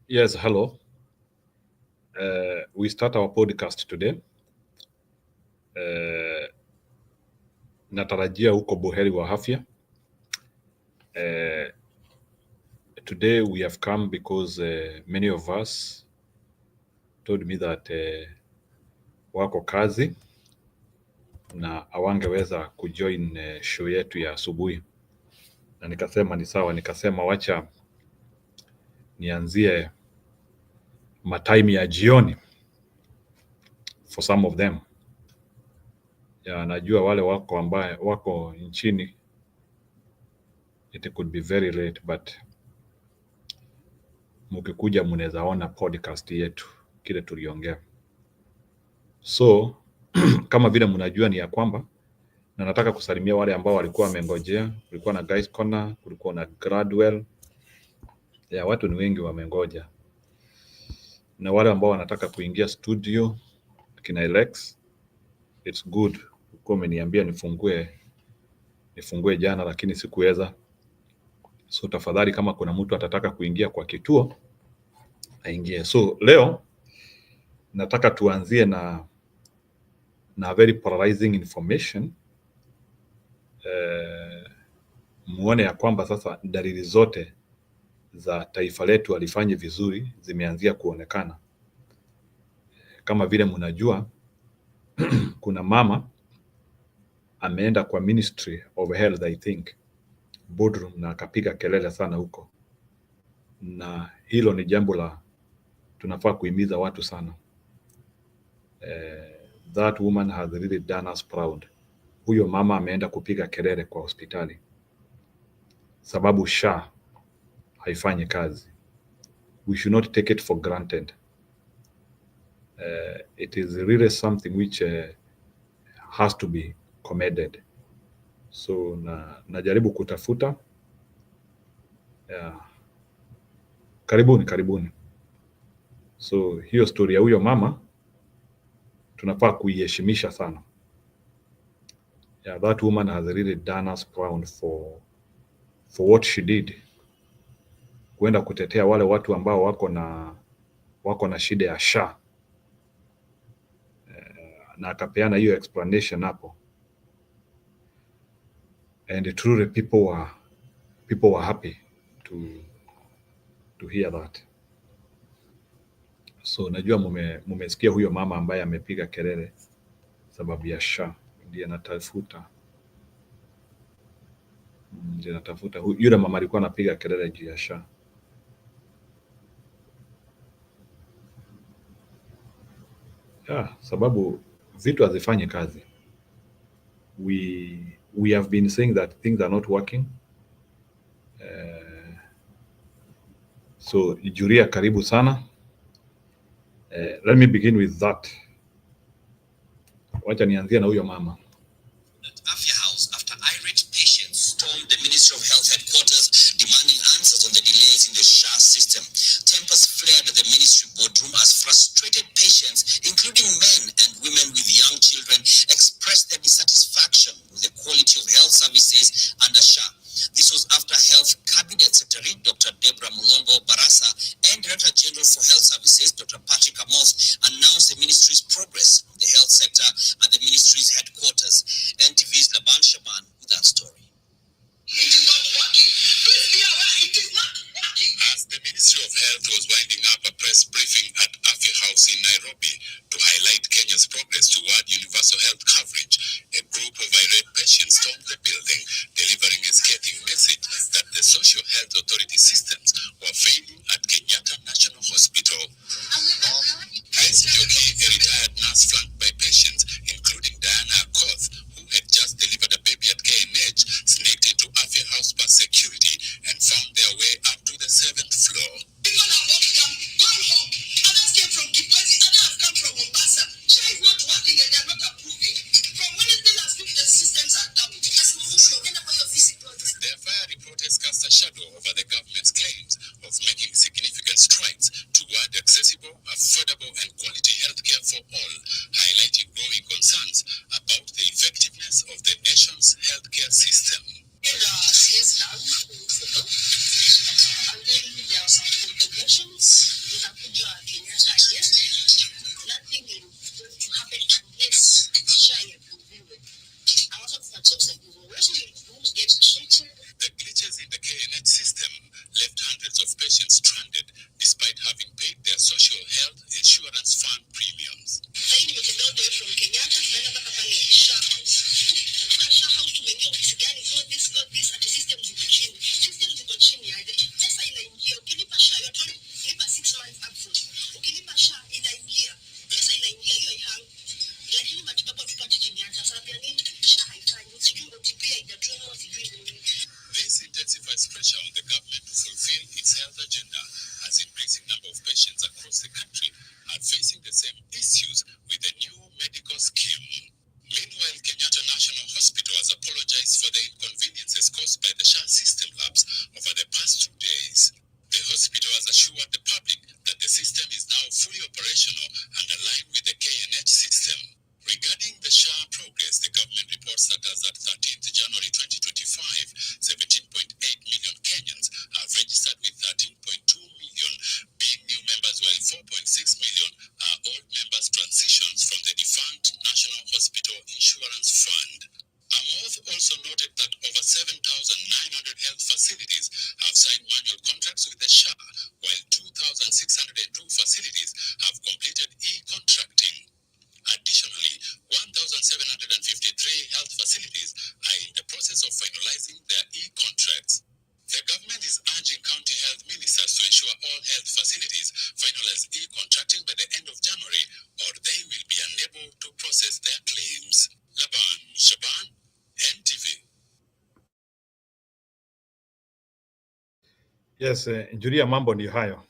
Yes, hello. We start our podcast today. Natarajia uko buheri wa afya. Today we have come because many of us told me that wako kazi na hawangeweza kujoin show yetu ya asubuhi, na nikasema ni sawa. Nikasema wacha nianzie matime ya jioni for some of them. Ya, najua wale wako ambaye wako nchini, it could be very late, but mukikuja mnaweza ona podcast yetu kile tuliongea. So kama vile mnajua ni ya kwamba, na nataka kusalimia wale ambao walikuwa wamengojea. Kulikuwa na Guys Corner, kulikuwa na Gradwell. Ya, watu ni wengi wamengoja. Na wale ambao wanataka kuingia studio kina Alex, it's good. Uko umeniambia nifungue jana lakini sikuweza. So tafadhali kama kuna mtu atataka kuingia kwa kituo aingie. So leo nataka tuanzie na very polarizing information. Muone ya kwamba sasa dalili zote za taifa letu alifanye vizuri zimeanzia kuonekana. Kama vile mnajua kuna mama ameenda kwa Ministry of Health, I think boardroom, na akapiga kelele sana huko, na hilo ni jambo la tunafaa kuhimiza watu sana. That woman has really done us proud. Huyo mama ameenda kupiga kelele kwa hospitali sababu SHA haifanyi kazi. We should not take it for granted. It is really something which has to be commended. So najaribu kutafuta. Karibuni. So hiyo story ya huyo mama tunafaa kuiheshimisha sana. That woman has really done us proud for what she did. Kuenda kutetea wale watu ambao wako na shida ya SHA. Na akapeana hiyo explanation hapo. And truly people were happy to hear that. So najua mumesikia huyo mama ambaye amepiga kelele sababu ya SHA. Ndiye natafuta. Yule mama alikuwa anapiga kelele juu ya SHA. Sababu vitu hazifanyi kazi. We have been saying that things are not working. So Juria, karibu sana. Let me begin with that. Wacha nianzie na huyo mama. At Afya House, after irate patients stormed the Ministry of Health headquarters demanding answers on the delays in the SHA system. Tempers flared at the ministry boardroom as frustrated patients, including men and women with young children, expressed their dissatisfaction with the quality of health services under SHA. This was after Health Cabinet Secretary Dr. Deborah Mulongo Barasa and Director General for Health Services Dr. Patrick Amos announced the ministry's progress on the health sector at the ministry's headquarters. NTV's Laban Shaban with that story. It is not working. Please be aware, it is not working. As the Ministry of Health was winding up a press briefing at Afya House in Nairobi to highlight Kenya's progress toward universal health coverage, a group of irate patients stormed the building, delivering a scathing message that the social health authority systems were failing at Kenyatta National Hospital. Grace Joki, a retired nurse flanked by patients, including Diana Akoth, who had just delivered a baby at KNH, sneaked into Afya House past security and found their way up to the 7th floor. People are walking up, gone home. Others came from Kibwezi, others have come from Mombasa. SHA is not working and they are not approving. From Wednesday last week, the systems are down. Their fiery protest cast a shadow over the government's claims of making significant strides toward accessible, affordable and quality healthcare for all, highlighting growing concerns about the effectiveness of the nation's healthcare system. pressure on the government to fulfill its health agenda, as increasing number of patients across the country are facing the same issues with the new medical scheme. Meanwhile, Kenyatta National Hospital has apologized for the inconveniences caused by the SHA system lapse over the past 2 days. The hospital has assured the public that the system is now fully operational and aligned with the KNH system. Regarding the SHA progress, the government reports that as at 13th January 2025, 17.8 million Kenyans have registered with 13.2 million being new members, while 4.6 million are old members transitions from the defunct National Hospital Insurance Fund. Amoth also noted that over 7,900 health facilities have signed manual contracts with the SHA, while 2,602 facilities have completed e-contracting. Additionally, 1,753 health facilities are in the process of finalizing their e-contracts. The government is urging county health ministers to ensure all health facilities finalize e-contracting by the end of January, or they will be unable to process their claims. Laban Shaban, NTV. Yes, Julia, mambo ni hayo.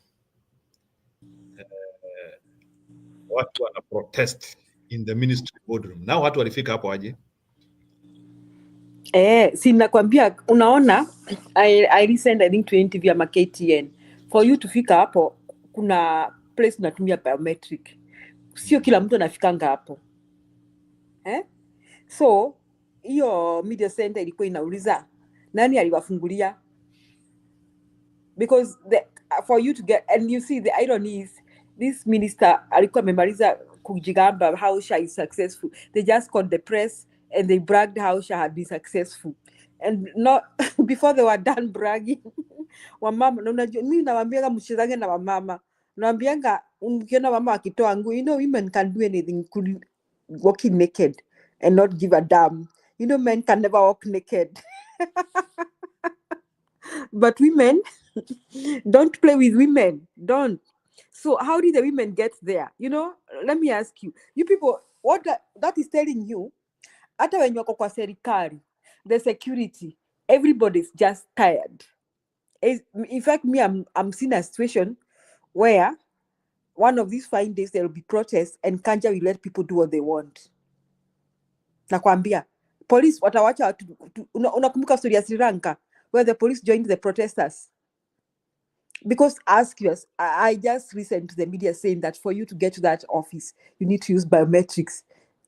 Watu wana protest in the ministry boardroom. Now watu walifika hapo aje? Si nakwambia, unaona, I listened I think to NTV ama KTN. For you to fika hapo, kuna place unatumia biometric. Sio kila mtu anafikanga hapo. So, hiyo media center ilikuwa inauliza, nani aliwafungulia? Because for you to get, and you see the irony is, this minister alikuwa amemaliza kujigamba how SHA is successful. They just called the press and they bragged how SHA had been successful. And not before they were done bragging, wamama, na unajua mimi nawaambianga mshizange na wamama. Nawaambianga ukiona mama akitoa nguo, you know women can do anything, including walking naked and not give a damn. You know men can never walk naked. But women, don't play with women. Don't. So how did the women get there? You know, let me ask you. You people, what that is telling you, hata when you're kwa serikali, the security, everybody's just tired. In fact, me, I'm seeing a situation where one of these fine days there will be protests and Kanja will let people do what they want. Nakwambia, police watawacha unakumbuka story ya Sri Lanka where the police joined the protesters. Because ask us, I just listened to the media saying that for you to get to that office, you need to use biometrics.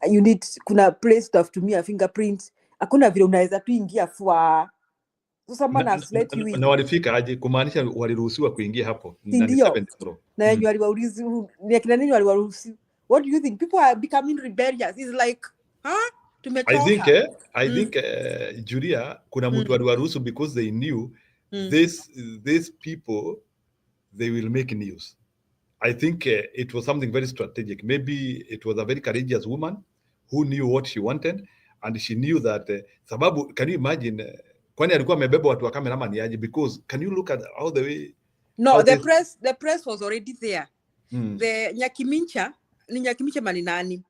You need kuna place to have to me a fingerprint. Hakuna vile unaweza tu ingia fwa. So someone has let you in. Na walifika aje kumaanisha waliruhusiwa kuingia hapo? Ndio. Na yenye waliwaruhusi ni akina nini waliwaruhusi? What do you think? People are becoming rebellious. It's like, huh? I think Julia, kuna mtu waliwaruhusu because they knew these people, they will make news. I think it was something very strategic. Maybe it was a very courageous woman who knew what she wanted, and she knew that sababu, can you imagine kwani alikuwa amebeba watu wa kamera ama ni aje? Because can you look at all the way? No, the press was already there. The Nyakimincha mani nani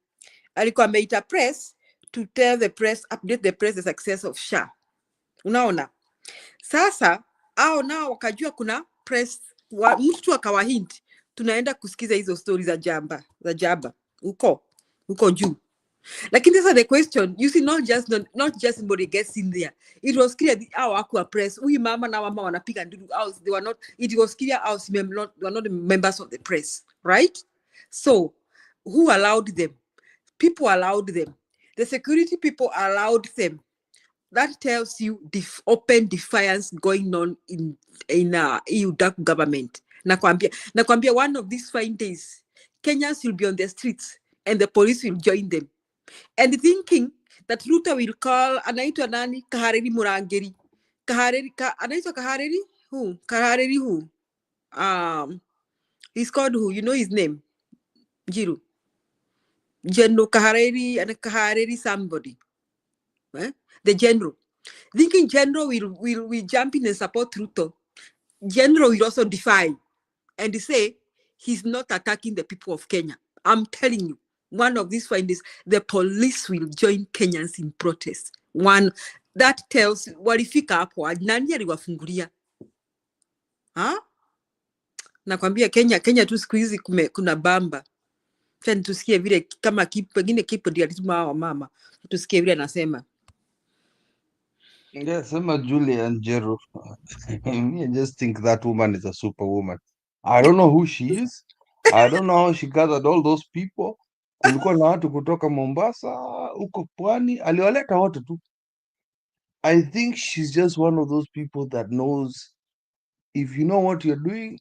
alikuwa ameita press to tell the press, update the press the success of SHA. Unaona? Sasa au nao wakajua kuna press mtu akawa hint tunaenda kusikiza hizo stories za jaba uko juu. Lakini sasa the question, you see, not just somebody gets in there. It was clear our press, we mama na mama wanapiga nduru out, they were not, it was clear out they were not the members of the press, right? So who allowed them? People allowed them. The security people allowed them. That tells you open defiance going on in EU government. Nakwambia one of these fine days, Kenyans will be on the streets and the police will join them. And thinking that Ruto will call anaitwa nani Kahareri Murangeri. Anaitwa Kahareri? Who? Kahareri who? He's called who? You know his name? Jiru. General Kahareri and Kahareri somebody. The general. Thinking general will jump in and support Ruto. General will also defy and say he's not attacking the people of Kenya. I'm telling you, one of these findings, the police will join Kenyans in protest. One that tells walifika hapo nani aliwafungulia? Nakwambia Kenya tu siku hizi kuna bamba. Tena tusikie vile kama pengine kipo ndio alituma hao mama. Tusikie vile anasema. Yes, I'm a Julian Jero. I just think that woman is a superwoman. I don't know who she is. I don't know how she gathered all those people. Kulikuwa na watu kutoka Mombasa, huko pwani, aliwaleta wote tu. I think she's just one of those people that knows if you know what you're doing,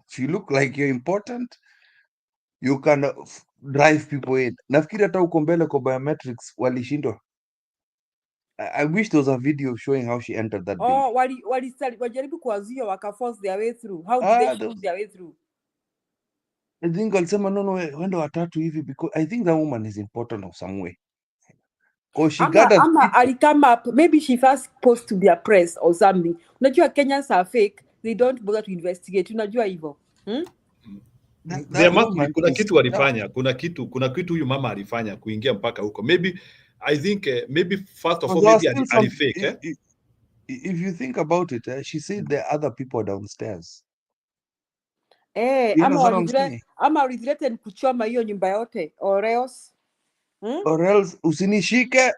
if you look like you're important, you can drive people in. Nafikiri hata huko mbele kwa biometrics walishindwa. I wish there was a video showing how she entered that building. Oh, wajaribu kuwazuia wakaforce their way through. How did they force their way through? I think alisema no, wende watatu hivi because I think that woman is important of some way. Or she gathered Ali come up, maybe she first supposed to be a press or something. Unajua Kenyans are fake. They don't bother to investigate. Unajua hivyo. There must be kuna kitu alifanya, kuna kitu huyu mama alifanya kuingia mpaka huko. Maybe I think maybe first of all maybe alifake. If you think about it, she said there are other people downstairs. Ama walizilete kuchoma hiyo nyumba yote or else usinishike.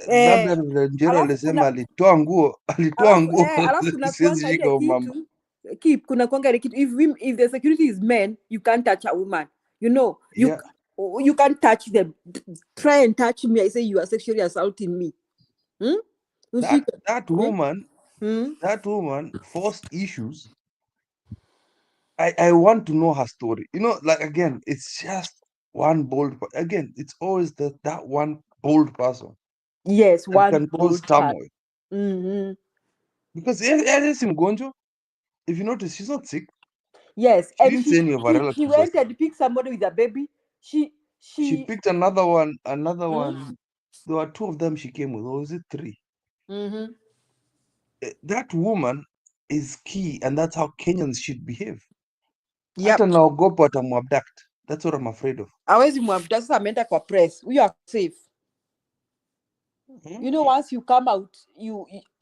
Labda Njero alisema alitoa nguo alafu kuna kwanga ile kitu if the security is men, you can't touch a woman, you know. You can't touch them. Try and touch me, I say you are sexually assaulting me. That woman forced issues. I want to know her story. You know, like again, it's just one bold. Again, it's always that one bold person. Yes, one can cause turmoil. Because if you notice, she's not sick. Yes, she didn't say any of her relatives. She went and picked somebody with a baby. She picked another one. There were two of them she came with, or was it three? That woman is key, and that's how Kenyans should behave. Hata naogopa atamuabduct. That's what I'm afraid of. Hawezi muabduct, sasa ameenda kwa press. We are safe. You know, once you come out,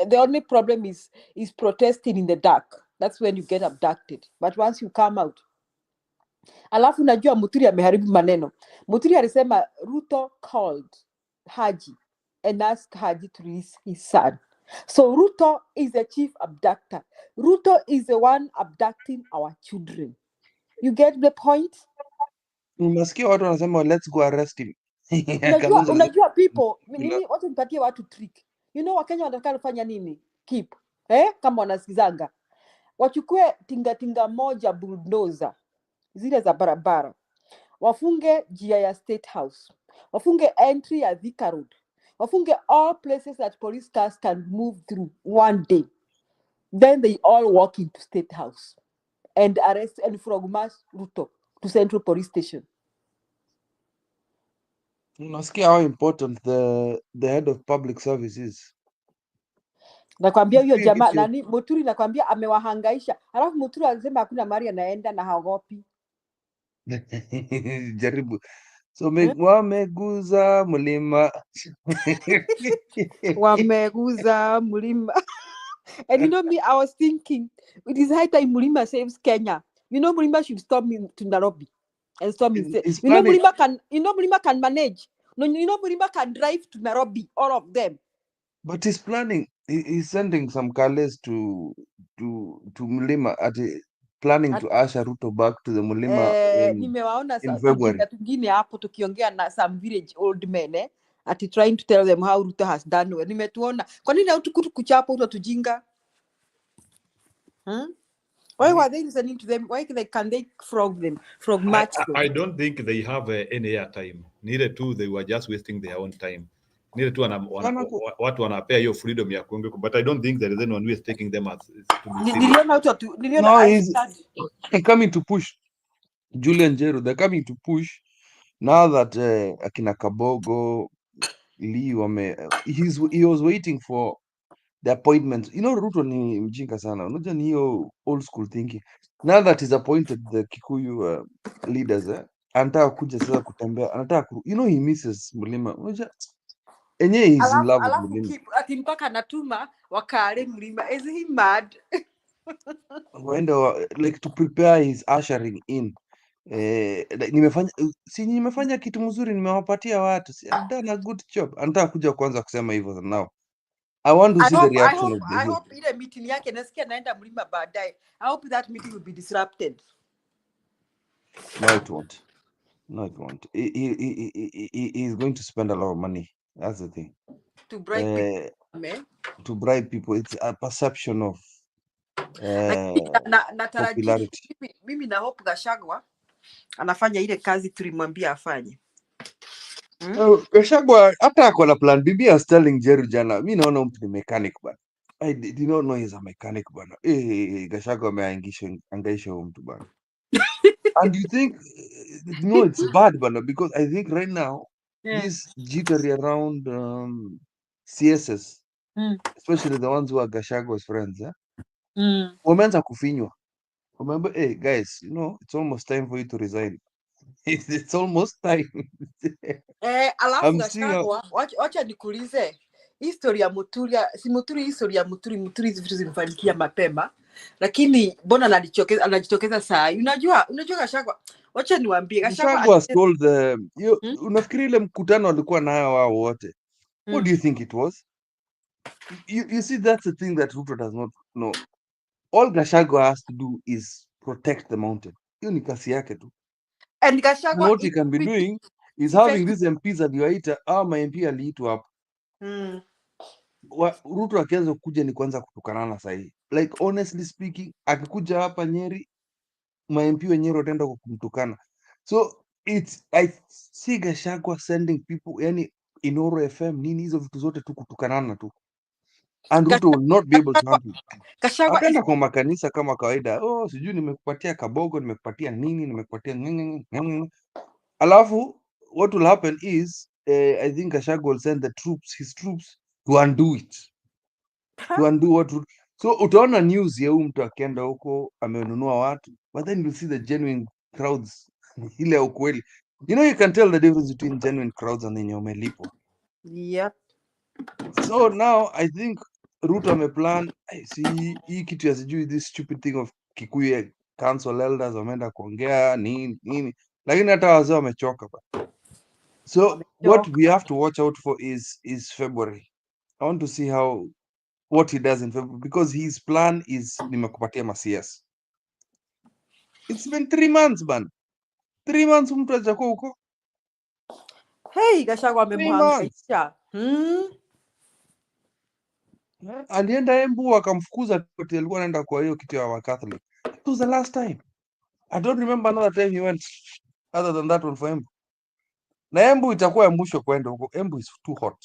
the only problem is protesting in the dark. That's when you get abducted. But once you come out, alafu najua Muturi ameharibu maneno. Muturi alisema Ruto called Haji and asked Haji to release his son. So Ruto is the chief abductor. Ruto is the one abducting our children. You get the point? Unasikia watu wanasema let's go arrest him. Unajua people, nini watu nipatie watu trick. You know Wakenya wanataka kufanya nini? Keep. Kama wanasikizanga. Wachukue tinga moja bulldozer zile za barabara. Wafunge njia ya State House. Wafunge entry ya Thika Road. Wafunge all places that police cars can move through one day. Then they all walk into State House and arrest and from Mass Ruto to Central Police Station. Unasikia how important the head of public service is. Nakwambia hiyo jamaa nani Muturi, nakwambia amewahangaisha. Alafu Muturi alisema hakuna mahali anaenda na haogopi. Jaribu. So wameguza mlima. Wameguza mlima. And you know me, I was thinking, it is high time Mulima saves Kenya. You know Mulima should storm to Nairobi and storm instead. You know Mulima can manage. No, you know Mulima can drive to Nairobi, all of them. But he's planning. He's sending some Kales to Mulima planning to usher Ruto back to the Mulima in February. Tungine hapo tukiongea na some village old men trying to tell them how Ruto has done well. Nimetuona. Kwa nini hautukutu kuchapa Ruto tujinga? Why were they listening to them? Why can they frog match them? I don't think they have any air time. Neither two, they were just wasting their own time. Neither two watu wanapea hiyo freedom ya kuongea, but I don't think there is anyone who is taking them as to be serious. He's coming to push Julian Jero. They're coming to push now that akina Kabogo Lee he was waiting for the appointment. You know Ruto ni mjinga sana. Unajua ni hiyo old school thinking. Now that he's appointed the Kikuyu leaders, anataka kuja sasa kutembea. Anataka you know he misses Mulima. Unajua he's in love with Mulima. Akimpaka natuma wakale Mulima. Is he mad? like to prepare his ushering in. Nimefanya kitu mzuri, nimewapatia watu. I've done a good job. Anataka kuja kwanza kusema hivyo now. I want to see the reaction of the I youth. hope ile meeting yake nasikia naenda mlima baadaye. I hope that meeting will be disrupted. No, it won't. No, it won't. He is going to spend a lot of money. That's the thing. To bribe people. To bribe people. It's a perception of popularity. Mimi na hope Gachagua anafanya ile kazi tulimwambia afanye. Gachagua hata ako na plan. Bibi is telling Jeru jana, mi naona mtu ni mechanic bana. I did not know he's a mechanic bana. Gachagua ameangaisha huyo mtu bana. And you think, it's bad bana, because I think right now, this jittery around CSS, especially the ones who are Gachagua's friends, wameanza kufinywa. Remember, hey guys, it's almost time for you to resign. It's almost time. Alafu Gachagua, wacha nikuulize history ya Muturi, si Muturi, history ya Muturi hizi vitu zimefanikia mapema, lakini mbona anajitokeza saa? Unajua Gachagua, wacha niwaambie Gachagua told them, unafikiri ile mkutano alikuwa nayo wao wote? What do you think it was? You see, that's the thing that Ruto does not know. All Gachagua has to do is protect the mountain. Hiyo ni kasi yake tu. And Gachagua, what he can be doing is having these MPs aliwaita, ama MP aliitwa hapo. Ruto akianza kuja ni kwanza kutukanana sahihi. Like honestly speaking, akikuja hapa Nyeri, ma MP wa Nyeri wataenda kumtukana. So I see Gachagua sending people, yani Inoro FM, nini hizo vitu zote tu kutukanana tu. And Ruto will not be able to handle it. Ataenda kwa makanisa kama kawaida. Sijui nimekupatia kabogo, nimekupatia nini, nimekupatia nini. Alafu, what will happen is, I think Gachagua will send his troops to undo it. To undo what Ruto. So utaona news ya huyu mtu akienda huko amenunua watu, but then you see the genuine crowds ile ya ukweli. You can tell the difference between genuine crowds and yenye wamelipwa. Yep. So now I think Ruto ameplan, see hii kitu ya sijui, this stupid thing of Kikuyu council elders wameenda kuongea nini, lakini hata wazee wamechoka ba. So what we have to watch out for is February. I want to see what he does in February, because his plan is nimekupatia CS. It's been 3 months man. 3 months mtu hajakuwa huko. Hey, Gachagua amemhangaisha. Alienda Embu akamfukuza, alikuwa anaenda kwa hiyo kitu ya Catholic. It was the last time. I don't remember another time he went other than that one for Embu. Na Embu itakuwa ya mwisho kwenda huko. Embu is too hot.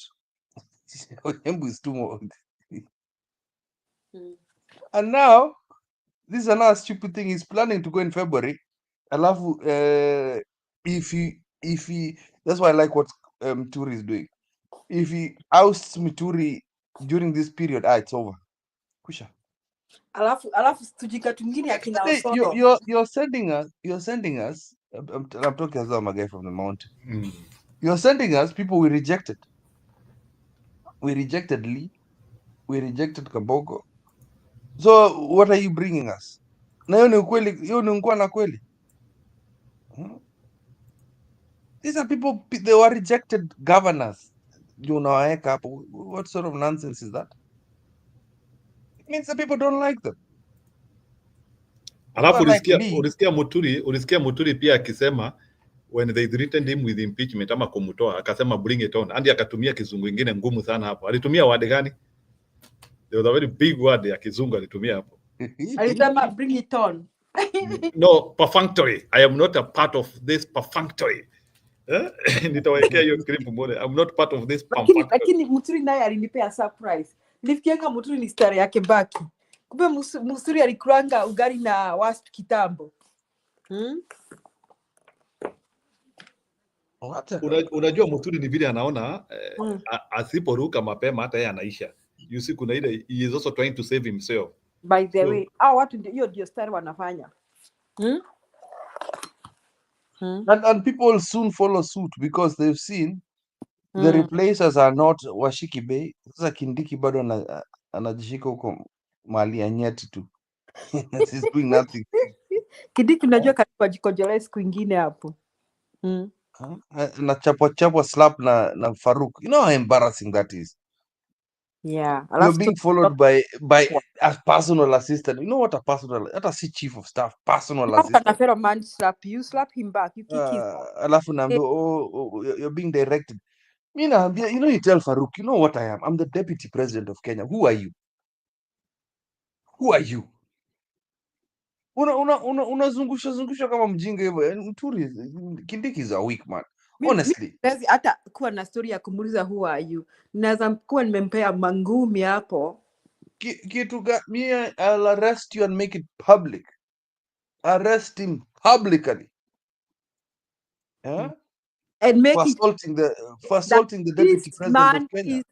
Embu is too hot. And now, this is another stupid thing. He's planning to go in February. Alafu, if he, that's why I like what Muturi is doing. If he ousts Muturi during this period, it's over. Kusha. Alafu tujika tungine akina Osoto. You're sending us. I'm talking as I'm a guy from the mountain. You're sending us people we rejected. We rejected Lee. We rejected Kabogo. So what are you bringing us? Na hiyo ni ukweli, hiyo ni ngwa na kweli. These are people, they were rejected governors. What sort of nonsense is that? It means the people don't like them. Alafu ulisikia Muturi pia akisema when they threatened him with impeachment ama kumutoa, akasema bring it on. Andi akatumia kizungu ingine ngumu sana hapo. Alitumia word gani? There was a very big word ya kizungu alitumia hapo. Alisema bring it on. No, perfunctory. I am not a part of this perfunctory. Nitawekea hiyo clip mbele. I'm not part of this perfunctory. Lakini Muturi naye alinipea surprise. Nilifikiria Muturi ni star yake baki. Kumbe Muturi alikuranga ugali na wasp kitambo. Unajua Muturi ni vile anaona asiporuka mapema hata yeye anaisha. You see kuna ile, he is also trying to save himself. By the way, watu hiyo ndio star wanafanya. And people will soon follow suit because they've seen the replacers are not Washiki Bay. Sasa Kindiki bado anajishika huko mali ya Nyeti tu. She's doing nothing. Kindiki unajua karibu ajikojolee siku ingine hapo. Na chapwa slap na Farouk. You know how embarrassing that is. Yeah. You're being followed by a personal assistant. You know what a personal, that is chief of staff, personal assistant. Now man slap you, slap him back, you kick his Alafu naambia, oh, you're being directed. You know, you tell Farouk, you know what I am? I'm the deputy president of Kenya. Who are you? Who are you? Unazungusha zungusha kama mjinga hivyo. Mturi, Kindiki is a weak man. Honestly. Hata kuwa na story ya kumuuliza who are you. Naweza kuwa nimempea mangumi hapo. I'll arrest you and make it public. Arrest him publicly. Yeah? And make for assaulting the deputy president of Kenya.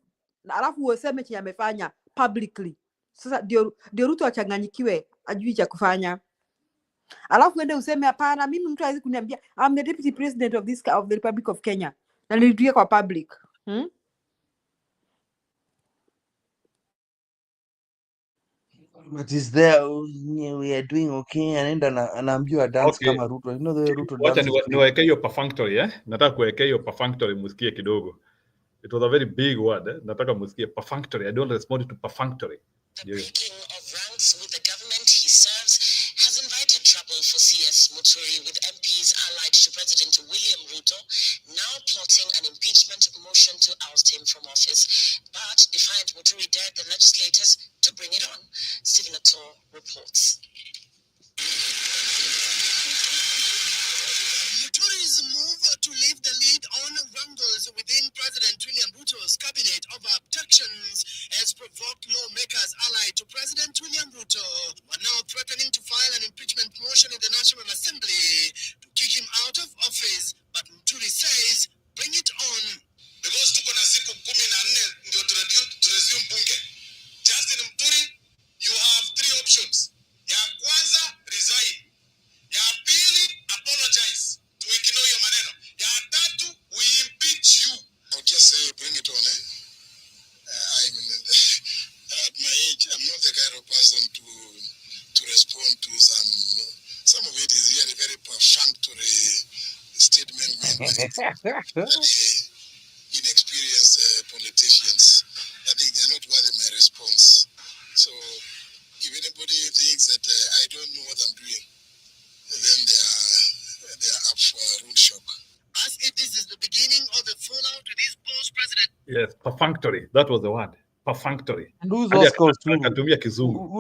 Alafu useme chenye amefanya publicly. Sasa ndio Ruto achanganyikiwe, ajui cha kufanya. Alafu ende useme hapana, mimi mtu hawezi kuniambia I'm the deputy president of the Republic of Kenya. Na nilirudia kwa public. But is there, we are doing okay, anaenda anaambiwa dance kama Ruto. You know the Ruto dance. Wacha niweke hiyo perfunctory nataka kuweka hiyo perfunctory musikie kidogo. It was a very big word nataka musikie perfunctory. I don't respond to perfunctory. The breaking of ranks with the government he serves has invited trouble for CS Muturi, with MPs allied to President William Ruto now plotting an impeachment motion to oust him from office. But defiant Muturi dared the legislators to bring it on. Stephen Ato reports. Muturi's move to leave the lead on wrangles within President William Ruto's cabinet of abductions has provoked lawmakers allied to President William Ruto, who are now threatening to file an impeachment motion in the National Assembly to kick him out of office. But Muturi says, bring it on. Because tuko na siku 14 ndio turesume bunge. Justin Muturi, you have 3 options. Ya kwanza, resign. Ya pili, apologize to ignore your maneno. Ya tatu, we impeach you. I'll just say bring it on. I'm at my age, I'm not the kind of person to respond to some of it is really very perfunctory statement made by inexperienced politicians. I think they're not worthy my response. So if anybody thinks that I don't know what I'm doing, then they are up for a rude shock. As if this is the beginning of the fallout with this post-president. Yes, perfunctory. That was the word. Perfunctory. And who's Oscar Akatumia Kizungu.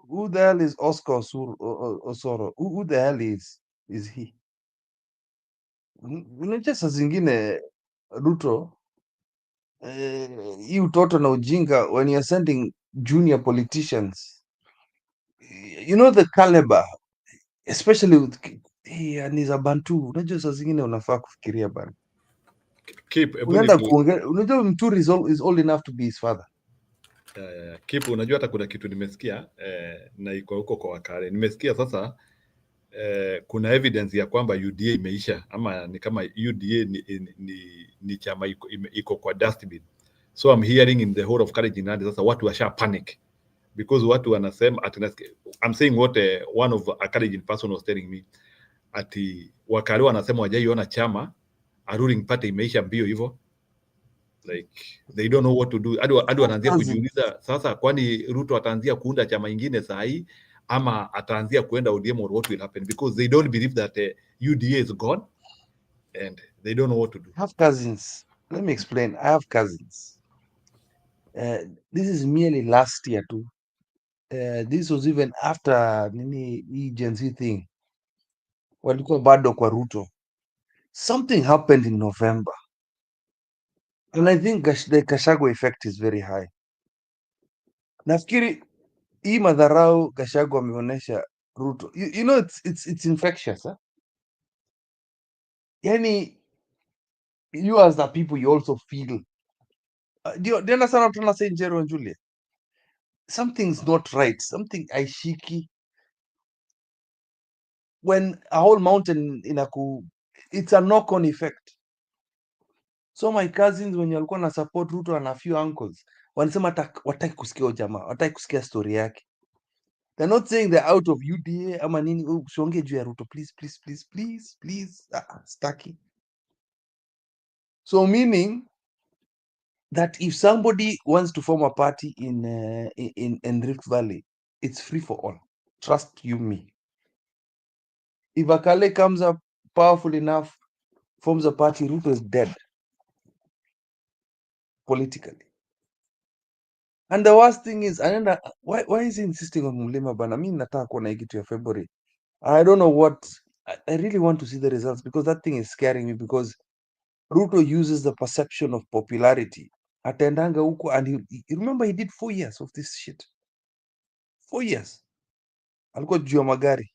Who the hell is Oscar Osoro? Who the hell is he? Unajua saa zingine Ruto hii utoto na ujinga, when you're sending junior politicians, you know the caliber, especially with ni za Bantu. Unajua saa zingine unafaa kufikiria bana. Unajua Mturi is old enough to be his father. Unajua hata kuna kitu nimesikia na iko huko kwa Wakale. Nimesikia sasa kuna evidence ya kwamba UDA imeisha, ama ni kama UDA ni chama iko kwa dustbin. So I'm hearing in the whole of Kalenjin sasa watu washa panic because watu wanasema I'm saying what one of a Kalenjin person was telling me, ati Wakale wanasema wajaiona chama a ruling party imeisha mbio hivyo, like they don't know what to do. Hadi wanaanzia kujiuliza sasa, kwani Ruto ataanzia kuunda chama ingine saa hii ama ataanzia kuenda ODM, or what will happen, because they don't believe that UDA is gone and they don't know what to do. I have cousins. Let me explain. I have cousins. This is merely last year too. This was even after hii Gen Z thing. Walikuwa bado kwa Ruto. Something happened in November. And I think the Gachagua effect is very high. Nafikiri hii madharau Gachagua ameonyesha Ruto. You know it's infectious, huh? Yani you as the people, you also feel. Do you understand what I'm saying, Jero and Julia? Something's not right. Something aishiki. When a whole mountain it's a knock-on effect. So my cousins, when walikuwa na support Ruto and a few uncles, wanasema wataki kusikia jamaa, wataki kusikia story yake. They're not saying they're out of UDA ama nini, usiongee juu ya Ruto, please, please, please, please, please. Staki. So meaning that if somebody wants to form a party in Rift Valley, it's free for all. Trust you me. If Akale comes up powerful enough, forms a party, Ruto is dead politically. And the worst thing is, why is he insisting on Mulima Bana? Mimi nataka kuona hii kitu ya February. I don't know what. I really want to see the results because that thing is scaring me because Ruto uses the perception of popularity. Ataendanga huko and remember he did 4 years of this shit. 4 years. Alikuwa juu ya magari.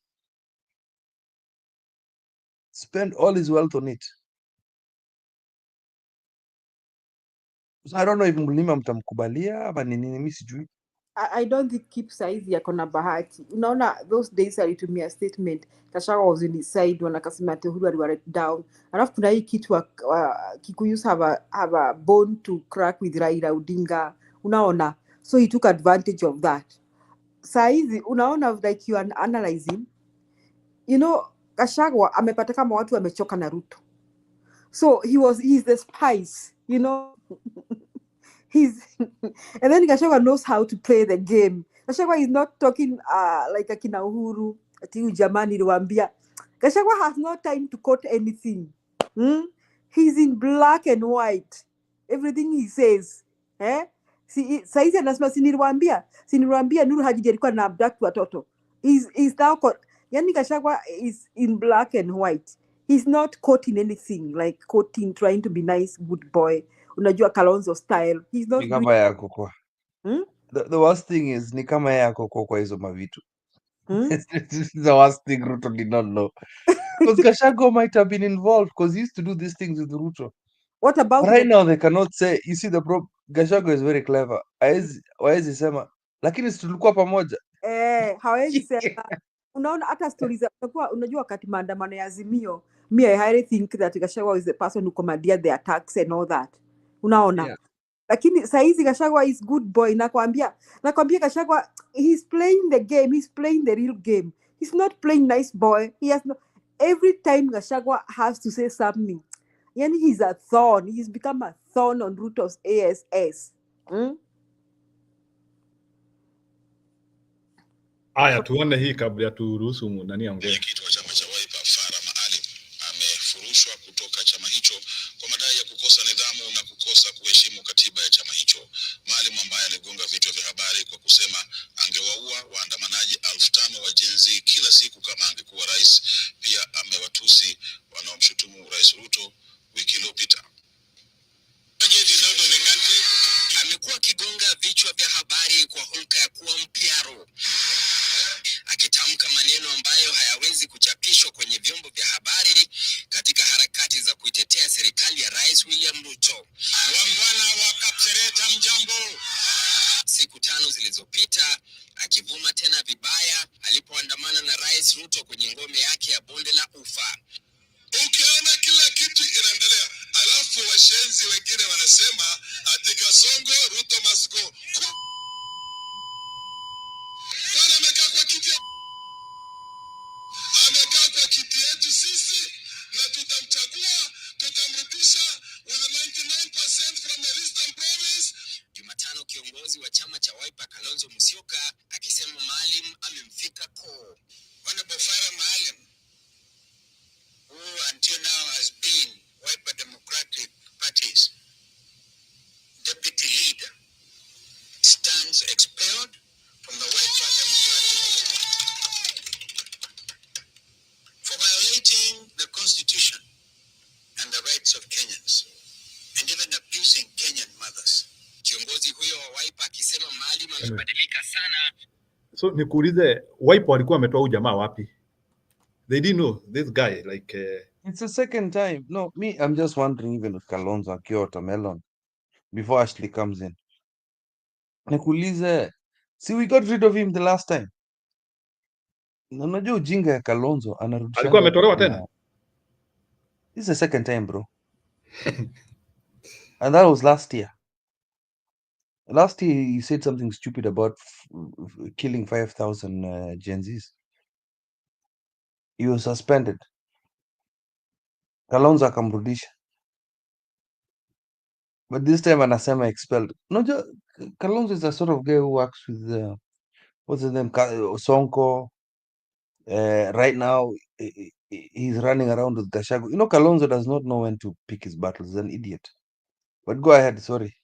Spend all his wealth on it. So I don't know if Mulima mtamkubalia ama ni nini, mimi sijui. I don't think keep saizi yako na bahati. Unaona those days alitumia statement Gachagua was in his side wanakasema ati Uhuru aliwa down. Alafu kuna hii kitu Kikuyus have a bone to crack with Raila Odinga. Unaona, so he took advantage of that. Saizi unaona like you are analyzing, you know, Gachagua amepata kama watu wamechoka na Ruto, so he's the spice, you know. He's and then Gachagua knows how to play the game. Gachagua is not talking like akina Uhuru ati jamani niliwaambia. Gachagua has no time to quote anything. He's in black and white, everything he says. Saizi anasema siniliwaambia Nuru Haji alikuwa na abduct watoto. He's now yani Gachagua is in black and white. He's not quoting anything like quoting, trying to be nice, good boy. Unajua Kalonzo style. He's not Ni doing. kama yako kwa. The worst thing is ni kama yako kwa hizo mavitu. This is the worst thing Ruto did not know. Because Gachagua might have been involved because he used to do these things with Ruto. What about Right now they cannot say, you see Gachagua is very clever. Haezi sema lakini si tulikuwa pamoja. Hawezi sema. Unaona hata stories unajua wakati maandamano ya Azimio, me I highly think that Gachagua is the person who commandeered the attacks and all that. Unaona? Yeah. Lakini saizi Gachagua is good boy. Nakwambia Gachagua, he's playing the game, he's playing the real game. He's not playing nice boy. He has no, every time Gachagua has to say something, yani he's a thorn. He's become a thorn on Ruto's ASS. Aya, tuone hii kabla ya turuhusu nani aongee. Mwenyekiti wa chama cha Wiper Farah Maalim amefurushwa kutoka chama hicho kwa madai ya kukosa nidhamu na kukosa kuheshimu katiba ya chama hicho. Maalim ambaye aligonga vichwa vya habari kwa kusema angewaua waandamanaji 5,000 wa Gen Z kila siku kama angekuwa rais, pia amewatusi wanaomshutumu Rais Ruto wiki iliyopita. Amekuwa akigonga vichwa vya habari kwa hulka ya kuwa mpiaro, akitamka maneno ambayo hayawezi kuchapishwa kwenye vyombo vya habari katika harakati za kuitetea serikali ya Rais William Ruto. Wangwana wa Kapsereta, mjambo. Siku 5 zilizopita akivuma tena vibaya alipoandamana na Rais Ruto kwenye ngome yake ya Bonde la Ufa. Ukiona kila kitu inaendelea, alafu washenzi wengine wanasema ati Kasongo Ruto must go. Bwana amekaa kwa kiti yetu sisi na tutamchagua, tutamrudisha with 99% from the Eastern Province. Jumatano kiongozi wa chama cha Wiper Kalonzo Musyoka akisema Maalim amemfika koo. Honorable Farah Maalim, who until now has been Wiper Democratic Party's deputy leader, stands expelled from the Wiper Democratic for violating the Constitution and the rights of Kenyans and even abusing Kenyan mothers. Kiongozi huyo wa Wiper akisema Maalim amebadilika sana. So nikuulize, Wiper walikuwa wametoa huyu jamaa wapi? They didn't know this guy like It's the second time. No, I'm just wondering even if Kalonzo akiwa watermelon before Ashley comes in. Nikuulize, see we got rid of him the last time. Na unajua ujinga ya Kalonzo anarudisha. alikuwa ametolewa tena. This is the second time, bro. And that was last year. Last year, he said something stupid about killing 5,000 Gen Zs. He was suspended. Kalonzo akamrudisha. But this time anasema expelled. No, Kalonzo is the sort of guy who works with what's his name, Sonko. Right now, he's running around with Gachagua. You know, Kalonzo does not know when to pick his battles. He's an idiot. But go ahead, sorry.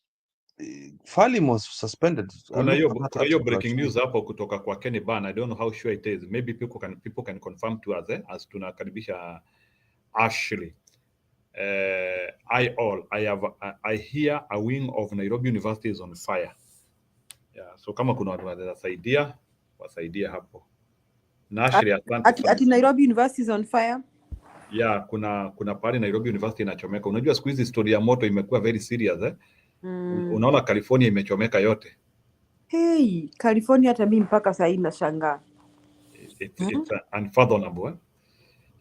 Falim was suspended. I Kuna looked at that hiyo article, breaking actually. news hapo kutoka kwa Kenny Ban. I don't know how sure it is. Maybe people can confirm to us as tunakaribisha Ashley. I hear a wing of Nairobi University is on fire. Yeah, so kama kuna watu wanaweza saidia wasaidie hapo. Na Ashley, asante sana. Ati Nairobi University is on fire. Yeah, kuna pale Nairobi University inachomeka. Unajua siku hizi story ya moto imekuwa very serious eh? Unaona California imechomeka yote. Hey, California hata mimi mpaka sasa hivi nashangaa. It's unfathomable. Eh?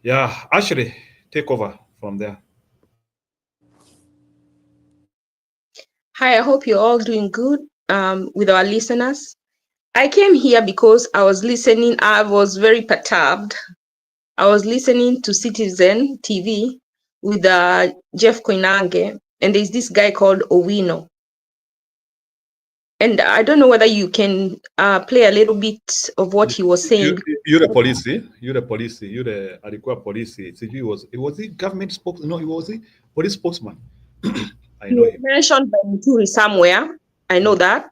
Yeah, Ashley, take over from there. Hi, I hope you're all doing good with our listeners. I came here because I was listening. I was very perturbed. I was listening to Citizen TV with Jeff Koinange, and there's this guy called Owino. And I don't know whether you can play a little bit of what he was saying. You're the police. Alikuwa police. Was he government spokesman? No, he was a police spokesman. I know him. Mentioned by Muturi somewhere. I know that.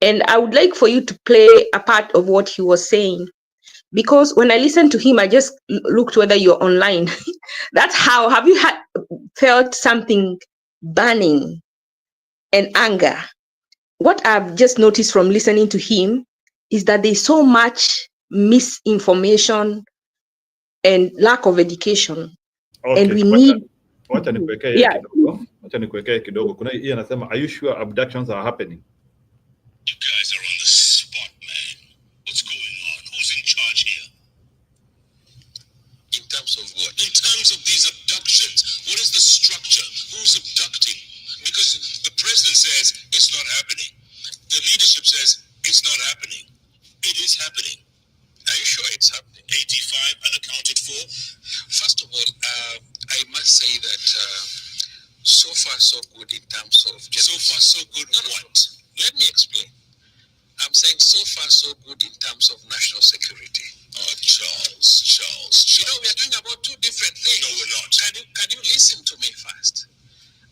And I would like for you to play a part of what he was saying. Because when I listened to him, I just looked whether you're online. That's how, have you felt something burning and anger? What I've just noticed from listening to him is that there's so much misinformation and lack of education. Okay, and we need... Wacha nikuwekee kidogo. Kuna hii anasema, are you sure abductions are happening? You guys are on the spot, man. What's going on? Who's in charge here? In terms of what? In terms of these abductions. What is the structure? Who's abducting? Because the president says it's not happening. The leadership says it's not happening. It is happening. Are you sure it's happening? 85 unaccounted for? First of all, I must say that so far so good in terms of... So far so good what? Let me explain. I'm saying so far so good in terms of national security. Oh, Charles. You know, we are talking about two different things. No, we're not. Can you listen to me first?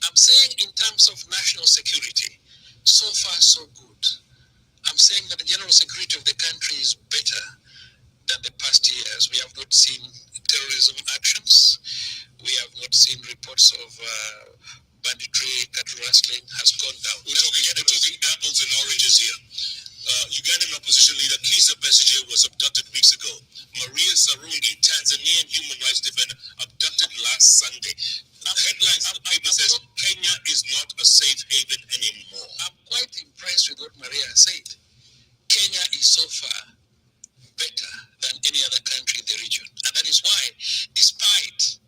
I'm saying in terms of national security, so far so good. I'm saying that the general security of the country is better than the past years. We have not seen terrorism actions. We have not seen reports of banditry, cattle rustling has gone down. We're talking apples and oranges here. Ugandan opposition leader Kizza Besigye was abducted weeks ago. Maria Sarungi, Tanzanian human rights defender, abducted last Sunday. Headlines in the paper says Kenya is not a safe haven anymore. I'm quite impressed with what Maria said. Kenya is so far better than any other country in the region. And that is why, despite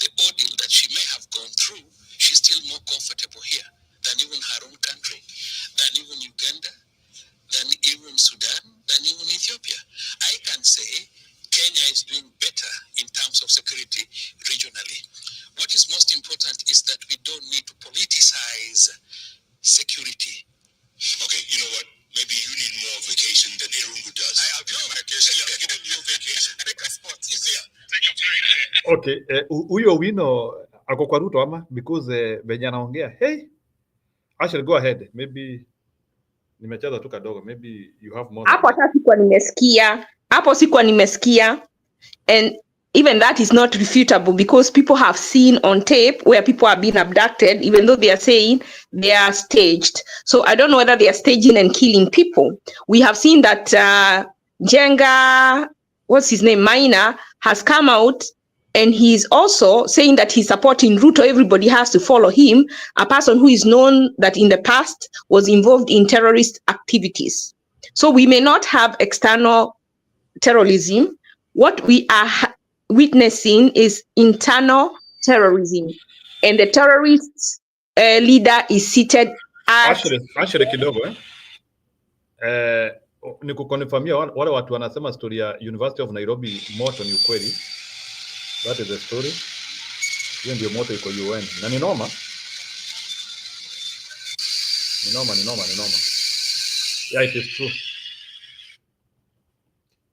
the ordeal that she may have gone through, she's still more comfortable here than even her own country, than even Uganda, than even Sudan, than even Ethiopia. I can say Kenya is doing better in terms of security regionally. What is most important is that we don't need to politicize security. Okay, you know what? Maybe you need more vacation than Irungu does. I'll give you vacation. Yeah, give him your vacation. Pick a spot. He's here. Take your break. Okay, huyo Owino ako kwa Ruto ama? Because venye anaongea. Hey, Ashley, go ahead. Maybe nimecheza tu kadogo. Maybe you have more. Hapo hata sikuwa nimesikia. And even that is not refutable because people have seen on tape where people have been abducted, even though they are saying they are staged. So I don't know whether they are staging and killing people. We have seen that Jenga, what's his name, Maina, has come out and he's also saying that he's supporting Ruto. Everybody has to follow him, a person who is known that in the past was involved in terrorist activities. So we may not have external terrorism. What we are witnessing is internal terrorism, and the terrorist leader is seated Actually kidogo ni kukonfirmia wale watu wanasema story ya University of Nairobi moto ni ukweli. That is the story. Hiyo ndio moto iko UN. Na ni noma. Ni noma. Yeah, it is true.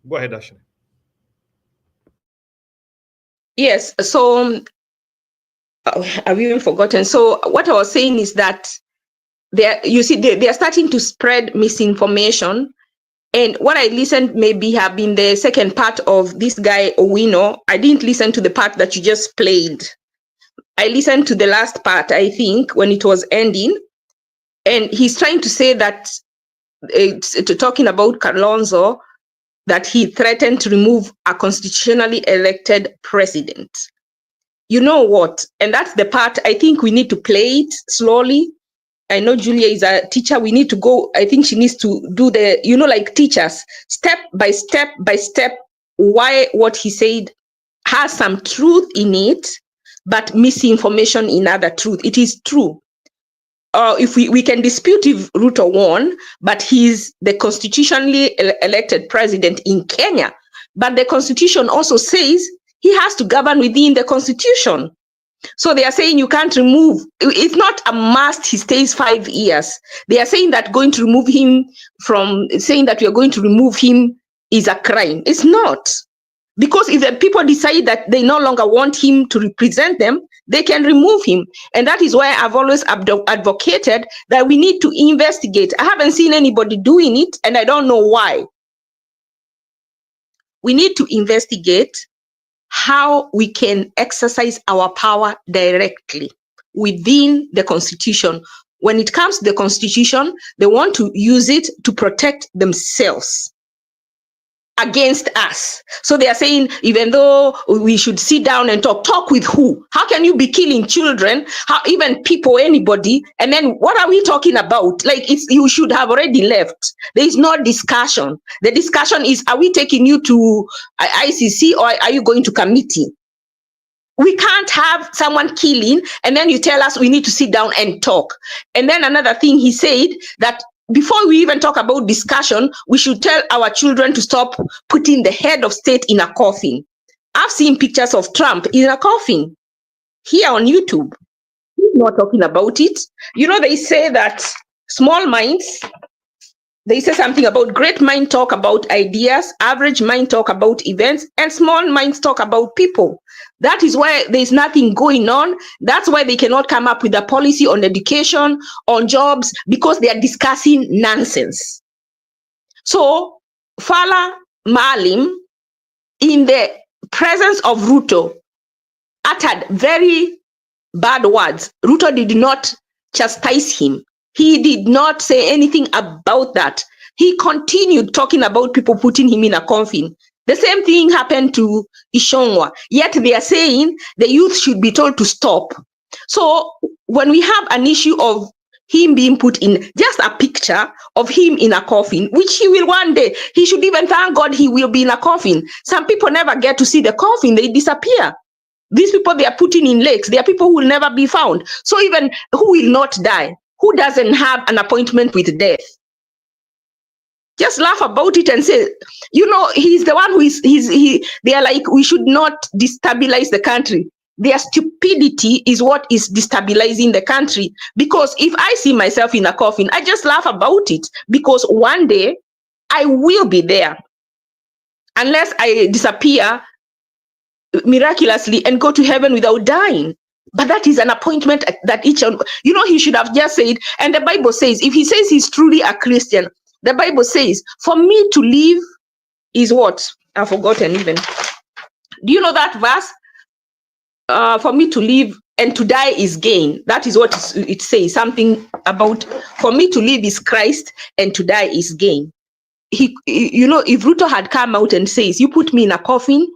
Go ahead, Ashley. Yes, so I've even forgotten. So what I was saying is that they are starting to spread misinformation. And what I listened maybe have been the second part of this guy, Owino. I didn't listen to the part that you just played. I listened to the last part, I think, when it was ending. And he's trying to say that, talking about Kalonzo, that he threatened to remove a constitutionally elected president. You know what? And that's the part I think we need to play it slowly. I know Julia is a teacher. We need to go. I think she needs to do the, like teachers, step by step by step, why what he said has some truth in it, but misinformation in other truth. It is true. If we can dispute if Ruto won, but he's the constitutionally elected president in Kenya. But the constitution also says he has to govern within the constitution. So they are saying you can't remove, it's not a must he stays 5 years. They are saying that going to remove him saying that we are going to remove him is a crime. It's not. Because if the people decide that they no longer want him to represent them, they can remove him. And that is why I've always advocated that we need to investigate. I haven't seen anybody doing it, and I don't know why. We need to investigate how we can exercise our power directly within the Constitution. When it comes to the Constitution, they want to use it to protect themselves against us. So they are saying, even though we should sit down and talk with who? How can you be killing children? How, even people, anybody? And then what are we talking about? Like, you should have already left. There is no discussion. The discussion is, are we taking you to ICC or are you going to committee? We can't have someone killing and then you tell us we need to sit down and talk. And then another thing he said, that before we even talk about discussion, we should tell our children to stop putting the head of state in a coffin. I've seen pictures of Trump in a coffin here on YouTube. He's not talking about it. They say that small minds, they say something about great mind talk about ideas, average mind talk about events, and small minds talk about people. That is why there's nothing going on. That's why they cannot come up with a policy on education, on jobs, because they are discussing nonsense. So, Fala Maalim, in the presence of Ruto, uttered very bad words. Ruto did not chastise him. He did not say anything about that. He continued talking about people putting him in a coffin. The same thing happened to Ishongwa. Yet they are saying the youth should be told to stop. So when we have an issue of him being put in, just a picture of him in a coffin, which he will one day, he should even thank God he will be in a coffin. Some people never get to see the coffin, they disappear. These people, they are putting in lakes. They are people who will never be found. So even who will not die? Who doesn't have an appointment with death? Just laugh about it and say, he's the one who they are like, we should not destabilize the country. Their stupidity is what is destabilizing the country. Because if I see myself in a coffin, I just laugh about it. Because one day, I will be there. Unless I disappear miraculously and go to heaven without dying. But that is an appointment that he should have just said, and the Bible says, if he says he's truly a Christian, the Bible says, for me to live is what? I've forgotten even. Do you know that verse? For me to live and to die is gain. That is what it says, something about, for me to live is Christ and to die is gain. If Ruto had come out and says, you put me in a coffin,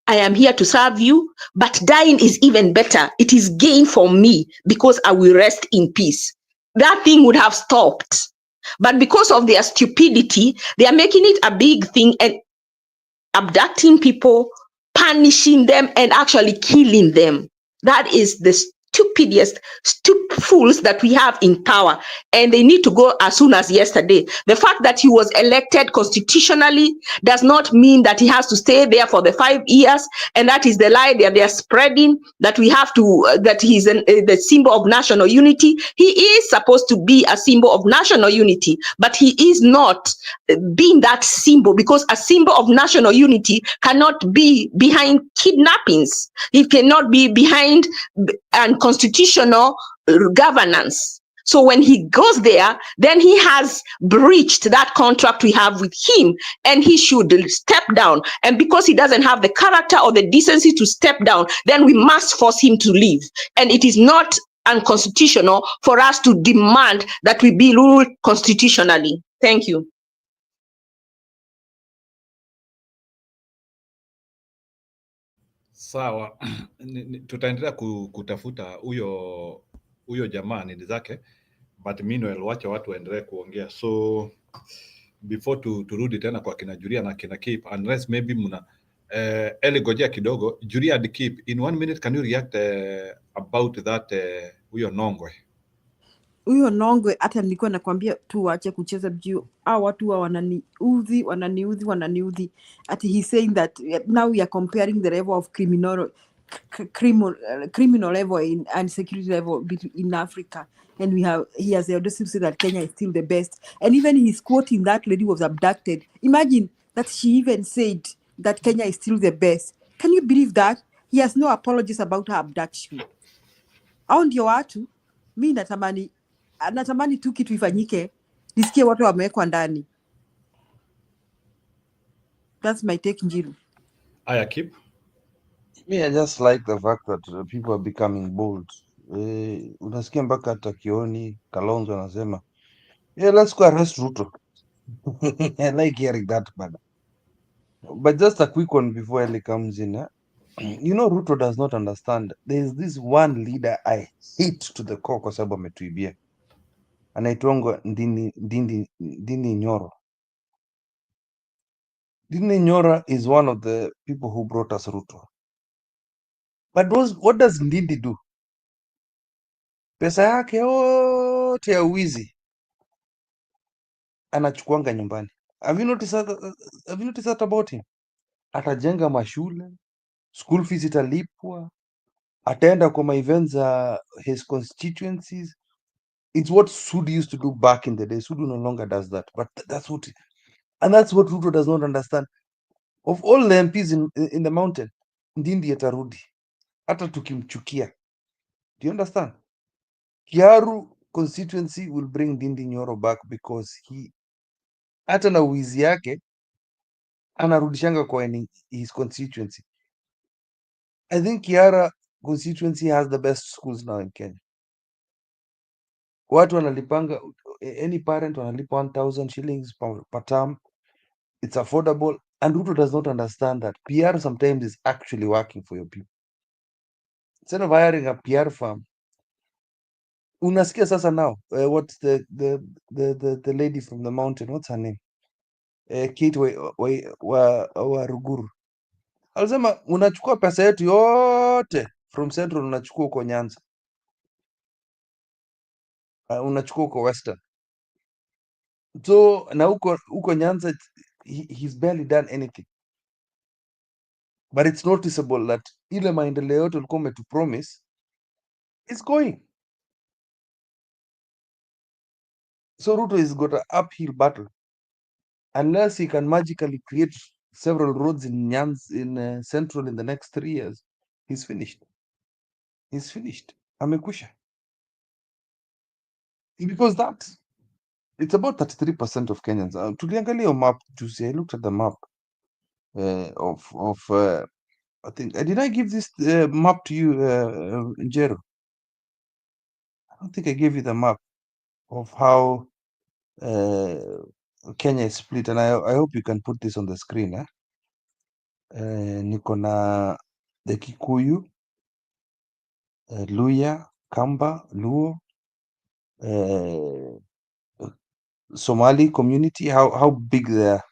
I am here to serve you, but dying is even better. It is gain for me because I will rest in peace. That thing would have stopped. But because of their stupidity, they are making it a big thing and abducting people, punishing them, and actually killing them. That is the stupidest fools that we have in power, and they need to go as soon as yesterday. The fact that he was elected constitutionally does not mean that he has to stay there for the 5 years, and that is the lie that they are spreading, that we have to that he's the symbol of national unity. He is supposed to be a symbol of national unity, but he is not being that symbol, because a symbol of national unity cannot be behind kidnappings. It cannot be behind unconstitutional governance. So when he goes there, then he has breached that contract we have with him, and he should step down. And because he doesn't have the character or the decency to step down, then we must force him to leave. And it is not unconstitutional for us to demand that we be ruled constitutionally. Thank you. Sawa. Tutaendelea kutafuta huyo jamaa nini zake, but meanwhile wacha watu waendelee kuongea. So before turudi tena kwa kina Julia na kina Keep, unless maybe mna Eli gojea kidogo. Julia and Keep, in 1 minute can you react about that huyo Nongwe? Huyo Nongwe hata nilikuwa nakwambia tu waache kucheza juu hao watu wa wananiudhi. Ati he's saying that now we are comparing the level of criminal level and security level in Africa, and he has the audacity to say that Kenya is still the best, and even he's quoting that lady was abducted. Imagine that she even said that Kenya is still the best. Can you believe that? He has no apologies about her abduction. Au ndio watu, mi natamani tu kitu ifanyike, nisikie watu wamewekwa ndani. That's my take, Njiru. Aya, Keep. Me, I just like the fact that people are becoming bold. Unasikia mpaka hata Kioni Kalonzo anasema let's go arrest Ruto. I like hearing that, but just a quick one before Eli comes in. You know, Ruto does not understand. There's this one leader I hate to the core kwa sababu ametuibia, anaitwangwa Ndindi Nyoro. Ndindi Nyoro is one of the people who brought us Ruto. But what does Ndindi do? Pesa yake yote ya wizi anachukuanga nyumbani. Have you noticed that about him? Atajenga mashule, school fees italipwa, ataenda kwa ma events his constituencies. It's what Sudi used to do back in the day. Sudi no longer does that, but that's what Ruto does not understand. Of all the MPs in the mountain, Ndindi atarudi hata tukimchukia. Do you understand? Kiaru constituency will bring Ndindi Nyoro back because he hata na wizi yake anarudishanga kwa his constituency. I think Kiara constituency has the best schools now in Kenya. Watu wanalipanga, any parent wanalipa 1,000 shillings per term. It's affordable, and Ruto does not understand that PR sometimes is actually working for your people. Instead of hiring a PR firm, unasikia sasa now, what's the lady from the mountain, what's her name? Kate wa Ruguru. Alisema unachukua pesa yetu yote from Central, unachukua huko Nyanza. Unachukua huko Western. So na huko Nyanza he's barely done anything. But it's noticeable that ile maendeleo yote ulikuwa umetupromise is going. So Ruto has got an uphill battle. Unless he can magically create several roads in Central in the next 3 years, he's finished. He's finished. Amekwisha. Because it's about 33% of Kenyans. Tuliangalia map to see. I looked at the map of I think did I give this map to you, Njero? I don't think I gave you the map of how Kenya is split, and I hope you can put this on the screen. Niko na the Kikuyu, Luya, Kamba, Luo, Somali community, how big they are.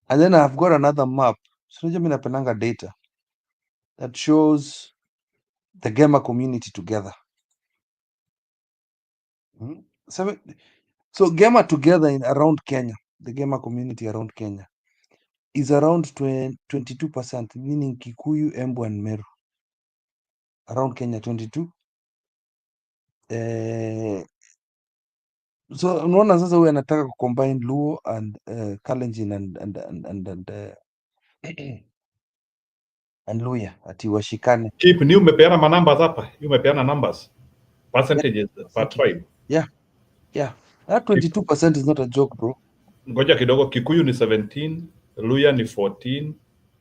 And then I've got another map. So mimi napendanga data that shows the Gema community together. So Gema together in around Kenya, the Gema community around Kenya is around 22%, meaning Kikuyu, Embu and Meru. Around Kenya 22. So unaona sasa huyu anataka kucombine Luo and Kalenjin and Luya ati washikane. Keep ni umepeana manambers hapa, umepeana numbers percentages per tribe. Yeah. That 22% is not a joke, bro. Ngoja kidogo, Kikuyu ni 17, Luya ni 14,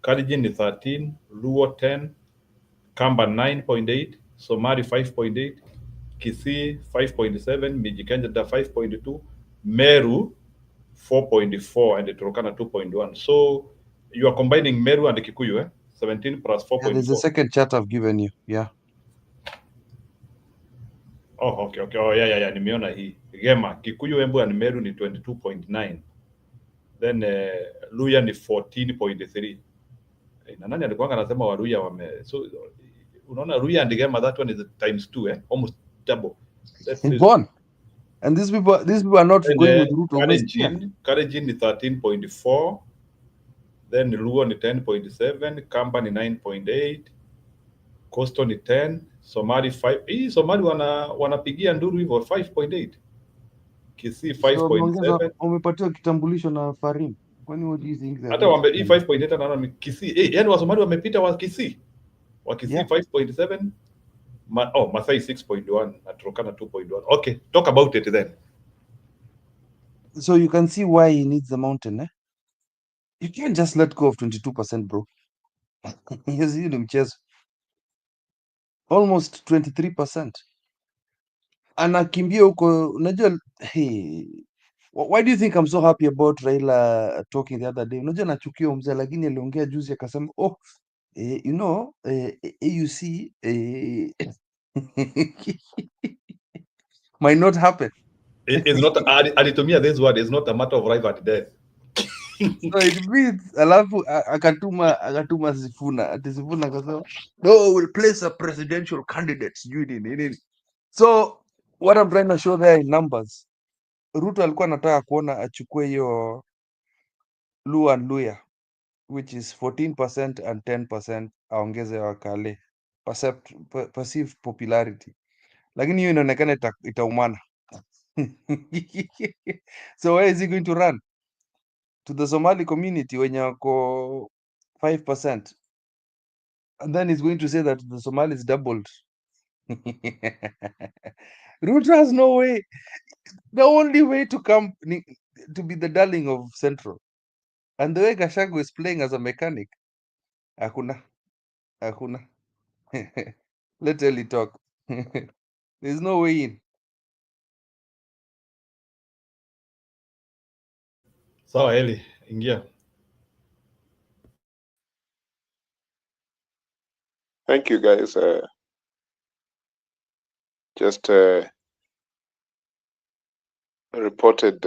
Kalenjin ni 13, Luo 10, Kamba 9.8, Somali 5.8, Kisii 5.7, Mijikenda 5.2, Meru 4.4, and Turkana 2.1. So you are combining Meru and Kikuyu, 17 plus 4.4. Yeah, there's a second chart I've given you. Yeah. Oh, okay. Oh, yeah. Nimeona hii. Gema, Kikuyu, Embu and Meru ni 22.9. Then Luya ni 14.3. Na nani alikuwa anasema Waluya so unaona Luya and Gema, that one is times 2, almost double. Gone. And these people are not going with Ruto. Kalenjin ni 13.4. Then Luo ni 10.7, Kamba ni 9.8, Coastal ni 10, Somali 5. Hii Somali wanapigia nduru hivyo 5.8. Kisii 5.7. Umepatiwa kitambulisho na Farim. Kwani what do you think? Hata wambe hii 5.8 naona ni Kisii. Yani Wasomali wamepita wa Kisii. Wa Kisii 5.7. Masai 6.1 na Turkana 2.1. Okay, talk about it then. So you can see why he needs the mountain, eh? You can't just let go of 22%, bro. Yes, you know, almost 23%. Anakimbia huko, unajua, hey, why do you think I'm so happy about Raila talking the other day? Unajua nachukia mzee, lakini aliongea juzi akasema, you know, AUC might not happen. It's not, alitumia this word, it's not a matter of life and death. So it means, alafu akatuma Sifuna, ati Sifuna akasema, no, we'll place a presidential candidate. So what I'm trying to show there in numbers, Ruto alikuwa anataka kuona achukue hiyo Luo and Luya, which is 14% and 10%, aongeze wakale perceived popularity, lakini hiyo inaonekana itaumana. So where is he going to run? To the Somali community wenye wako 5%, and then he's going to say that the Somalis doubled. Ruto has no way. The only way to come to be the darling of Central, and the way Gachagua is playing as a mechanic, hakuna. Let Eli talk. There's no way in. Sawa, Eli, ingia. Thank you, guys. Just reported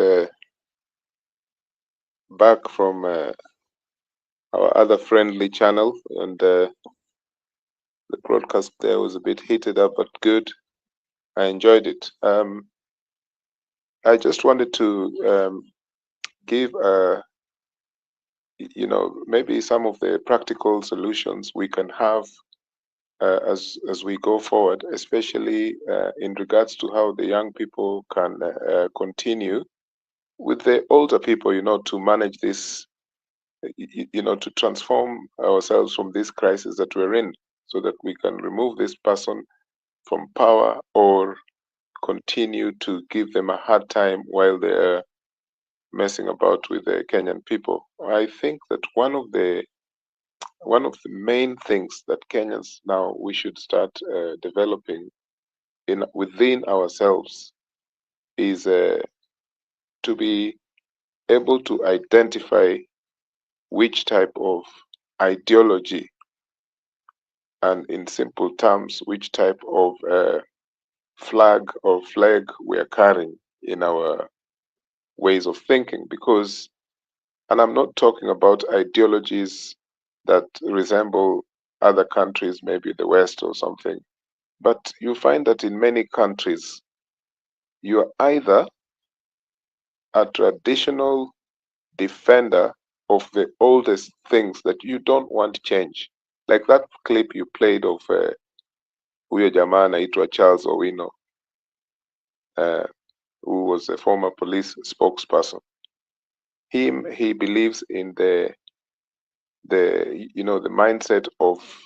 back from our other friendly channel, and the broadcast there was a bit heated up, but good. I enjoyed it. I just wanted to give maybe some of the practical solutions we can have as we go forward, especially in regards to how the young people can continue with the older people, to manage this, to transform ourselves from this crisis that we're in, so that we can remove this person from power or continue to give them a hard time while they're messing about with the Kenyan people. I think that one of the main things that Kenyans now we should start developing within ourselves is to be able to identify which type of ideology, and in simple terms, which type of flag or flag we are carrying in our ways of thinking. Because, and I'm not talking about ideologies that resemble other countries, maybe the West or something, But you find that in many countries, you're either a traditional defender of the oldest things that you don't want to change. Like that clip you played of huyo jamaa anaitwa Charles Owino, who was a former police spokesperson. He believes in the mindset of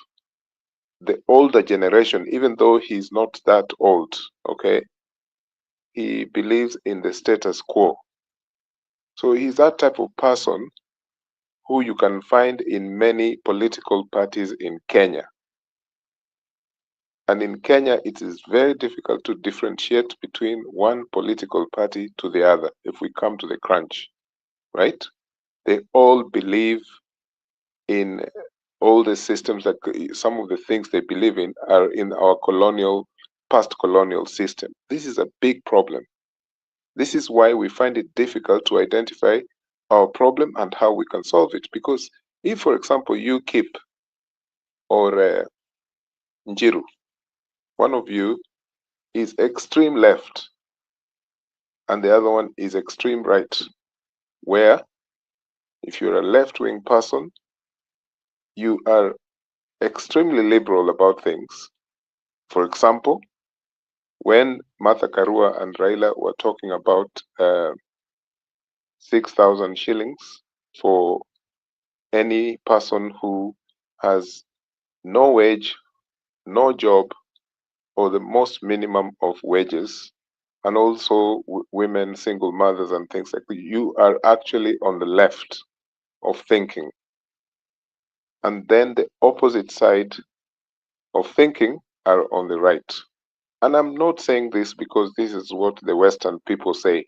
the older generation, even though he's not that old, okay? He believes in the status quo. So he's that type of person who you can find in many political parties in Kenya. And in Kenya, it is very difficult to differentiate between one political party to the other if we come to the crunch, right? They all believe in all the systems that some of the things they believe in are in our past colonial system. This is a big problem. This is why we find it difficult to identify our problem and how we can solve it. Because if, for example, you keep or Njiru, one of you is extreme left and the other one is extreme right, where if you're a left-wing person, you are extremely liberal about things. For example, when Martha Karua and Raila were talking about 6,000 shillings for any person who has no wage, no job, or the most minimum of wages, and also women, single mothers, and things like that, you are actually on the left of thinking. And then the opposite side of thinking are on the right. And I'm not saying this because this is what the Western people say.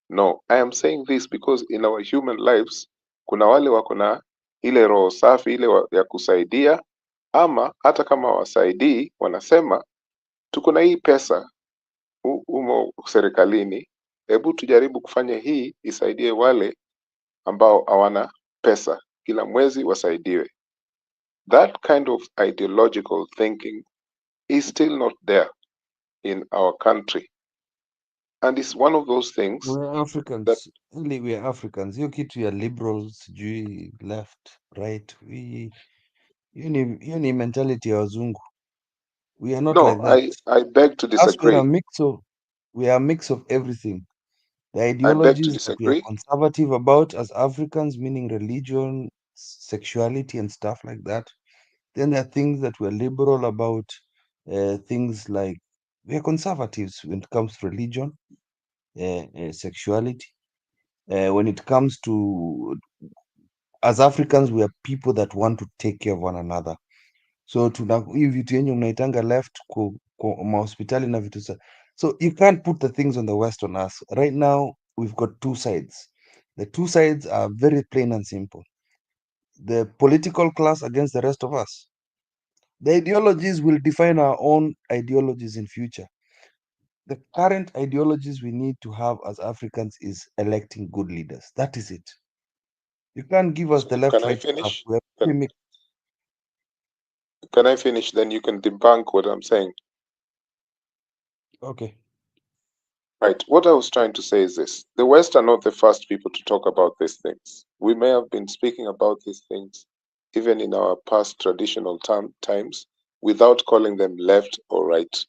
No, I am saying this because in our human lives, kuna wale wako na ile roho safi ile ya kusaidia, ama hata kama wasaidii, wanasema tuko na hii pesa umo serikalini, hebu tujaribu kufanya hii isaidie wale ambao hawana pesa, kila mwezi wasaidiwe. That kind of ideological thinking is still not there in our country. And it's one of those things We're Africans. Only we're Africans. Hiyo kitu ya liberals, sijui left, right. Hiyo ni mentality ya wazungu. We are not no, like that. I beg to Us, disagree. we are a mix of everything. The I beg to ideologies that we are disagree. conservative about as Africans, meaning religion, sexuality, and stuff like that. Then there are things that we're liberal about, things like we are conservatives when it comes to religion, sexuality. When it comes to, as Africans, we are people that want to take care of one another. So hii vitu yenye mnaitanga left kwa mahospitali na vitu so you can't put the things on the West on us. Right now, we've got two sides. The two sides are very plain and simple. The political class against the rest of us. The ideologies will define our own ideologies in future. The current ideologies we need to have as Africans is electing good leaders. That is it. You can't give us So the can I left-right stuff. finish? We're very mixed. Can I finish? Then you can debunk what I'm saying. Okay. Right. What I was trying to say is this. The West are not the first people to talk about these things. We may have been speaking about these things even in our past traditional times without calling them left or right.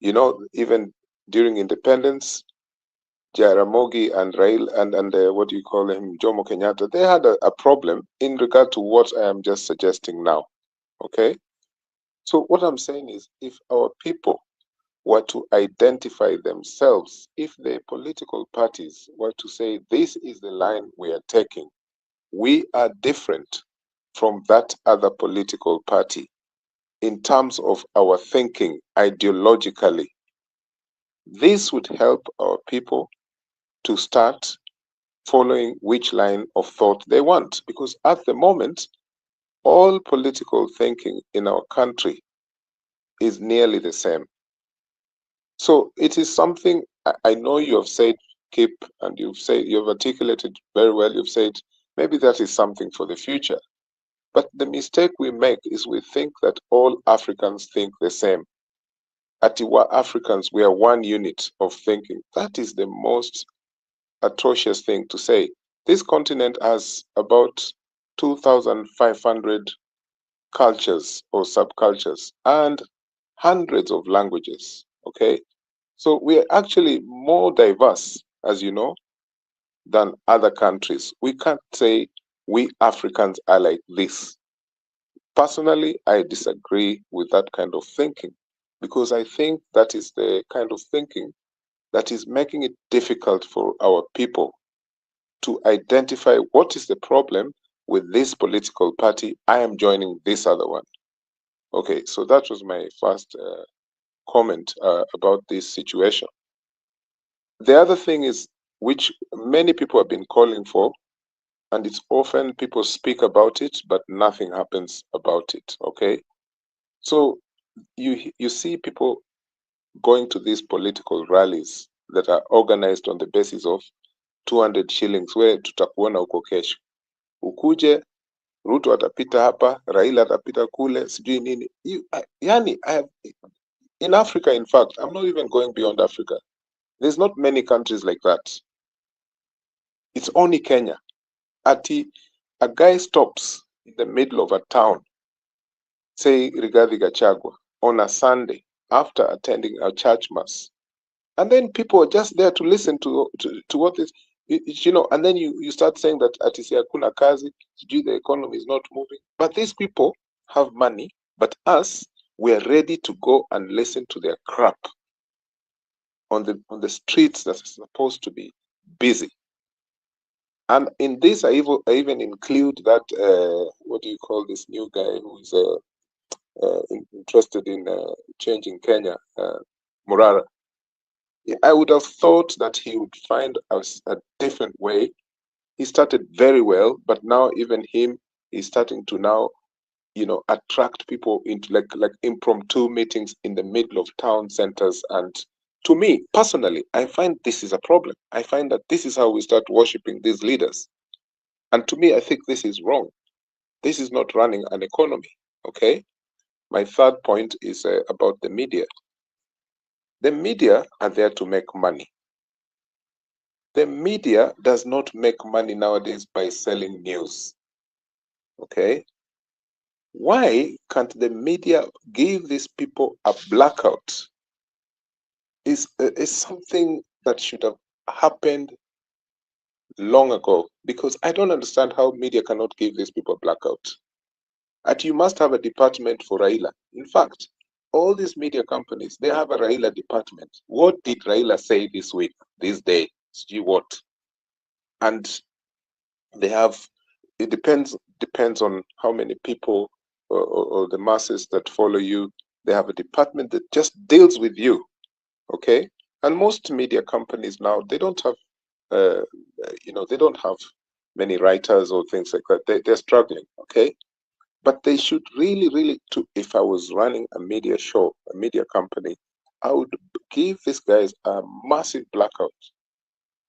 You know, even during independence, Jaramogi and Rail and what do you call him, Jomo Kenyatta, they had a problem in regard to what I am just suggesting now. Okay? So what I'm saying is if our people were to identify themselves, if the political parties were to say, this is the line we are taking, we are different from that other political party in terms of our thinking ideologically, this would help our people to start following which line of thought they want. Because at the moment, all political thinking in our country is nearly the same. So it is something I know you have said, Kip, and you've articulated very well. You've said maybe that is something for the future. But the mistake we make is we think that all Africans think the same. Atiwa Africans, we are one unit of thinking. That is the most atrocious thing to say. This continent has about 2,500 cultures or subcultures and hundreds of languages. Okay, so we are actually more diverse, as you know, than other countries. We can't say we Africans are like this. Personally, I disagree with that kind of thinking because I think that is the kind of thinking that is making it difficult for our people to identify what is the problem with this political party. I am joining this other one. Okay, so that was my first comment about this situation. The other thing is, which many people have been calling for, and it's often people speak about it, but nothing happens about it. Okay, so you see people going to these political rallies that are organized on the basis of 200 shillings, where tutakuona huko kesho, ukuje Ruto atapita hapa, Raila atapita kule, sijui nini. Yani, in Africa, in fact, I'm not even going beyond Africa. There's not many countries like that. It's only Kenya. A guy stops in the middle of a town, say Rigathi Gachagua, on a Sunday after attending a church mass, and then people are just there to listen to what is, you know, and then you start saying that atisi hakuna kazi, the economy is not moving. But these people have money, but us, we are ready to go and listen to their crap on the streets that are supposed to be busy. And in this, I even include that what do you call this new guy who is interested in changing Kenya, Murara. I would have thought that he would find us a different way. He started very well, but now even him is starting to now, you know, attract people into like impromptu meetings in the middle of town centers. And to me personally, I find this is a problem. I find that this is how we start worshiping these leaders. And to me, I think this is wrong. This is not running an economy. Okay. My third point is about the media. The media are there to make money. The media does not make money nowadays by selling news. Okay? Why can't the media give these people a blackout? Is something that should have happened long ago, because I don't understand how media cannot give these people a blackout. And you must have a department for Raila. In fact, all these media companies, they have a Raila department. What did Raila say this week, this day? See what? And they have, it depends on how many people or the masses that follow you. They have a department that just deals with you. Okay? And most media companies now, they don't have they don't have many writers or things like that. They're struggling. Okay? But they should really, if I was running a media show, a media company, I would give these guys a massive blackout.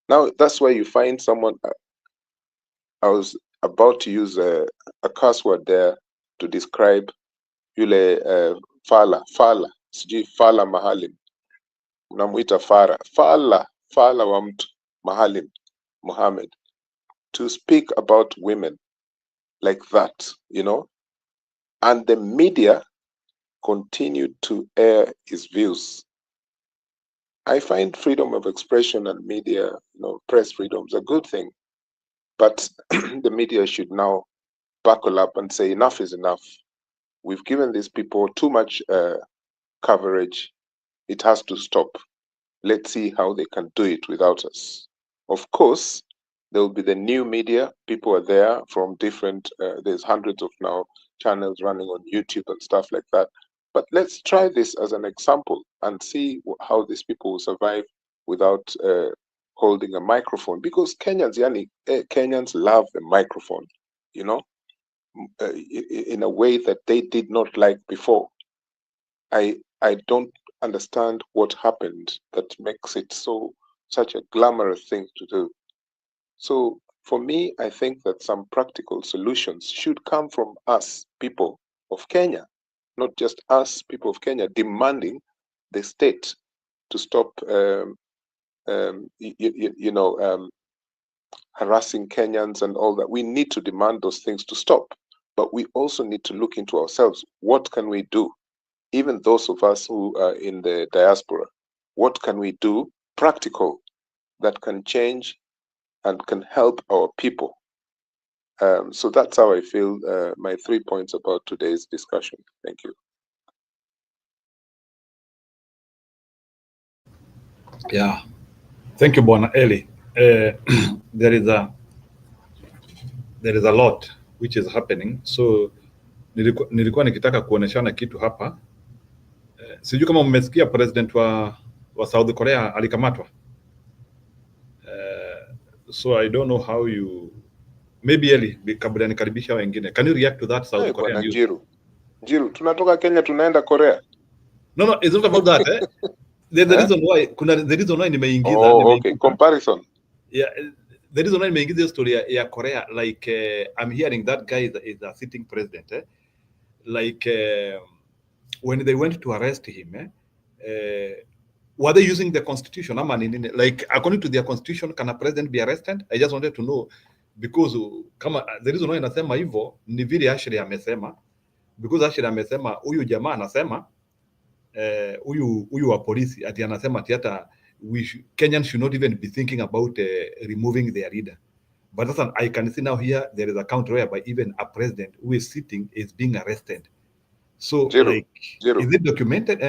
Now, that's why you find someone, I was about to use a curse word there to describe yule fala, sijui fala Mahalim. Unamuita fala wa mtu Mahalim, Muhammad, to speak about women like that, you know, and the media continued to air his views. I find freedom of expression and media, you know, press freedom is a good thing, but the media should now buckle up and say enough is enough. We've given these people too much coverage. It has to stop. Let's see how they can do it without us. Of course, there will be the new media. People are there from different, there's hundreds of now channels running on YouTube and stuff like that. But let's try this as an example and see how these people will survive without holding a microphone. Because Kenyans love the microphone, you know, in a way that they did not like before. I don't understand what happened that makes it such a glamorous thing to do. So For me, I think that some practical solutions should come from us, people of Kenya, not just us, people of Kenya, demanding the state to stop, harassing Kenyans and all that. We need to demand those things to stop. But we also need to look into ourselves. What can we do? Even those of us who are in the diaspora, what can we do practical that can change and can help our people? So that's how I feel, my 3 points about today's discussion. Thank you. Yeah, thank you, Bwana Eli. There is a lot which is happening, so nilikuwa nikitaka kuoneshana kitu hapa. Sijui kama mmesikia president wa South Korea alikamatwa. So I don't know how you, maybe Eli, kabla nikaribisha wengine, can you react to that South Korean Bwana news? Jiru, tunatoka Kenya tunaenda Korea. No, it's not about that. The reason why, the reason why nimeingiza. Okay, comparison. Yeah, the reason why nimeingiza story ya Korea, like I'm hearing that guy is a sitting president. Like when they went to arrest him, were they using the constitution? Like according to their constitution, can a president be arrested? I just wanted to know, because kama the reason why nasema hivyo ni vile Ashley amesema, because Ashley amesema huyu jamaa anasema huyu wa polisi ati anasema ati hata Kenyans should not even be thinking about removing their leader. But that's I can see now here there is a country whereby even a president who is sitting is being arrested. So Jiru, is it documented?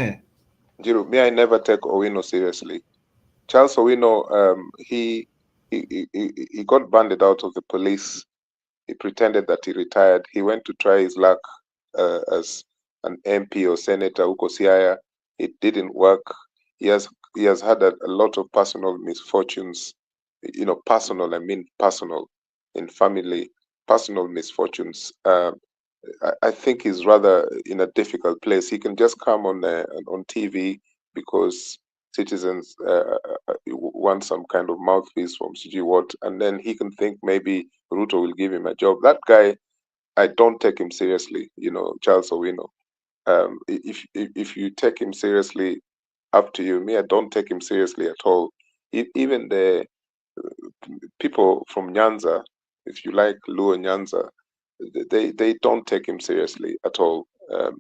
Jiru, me, I never take Owino seriously. Charles Owino, he got banded out of the police. He pretended that he retired. He went to try his luck as an MP or senator huko Siaya. It didn't work. He has had a lot of personal misfortunes. Personal in family, personal misfortunes. I think he's rather in a difficult place. He can just come on TV because citizens want some kind of mouthpiece from CG Watt, and then he can think maybe Ruto will give him a job. That guy, I don't take him seriously. Charles Owino. If you take him seriously, up to you. Me, I don't take him seriously at all. Even the people from Nyanza, if you like Luo Nyanza, they don't take him seriously at all.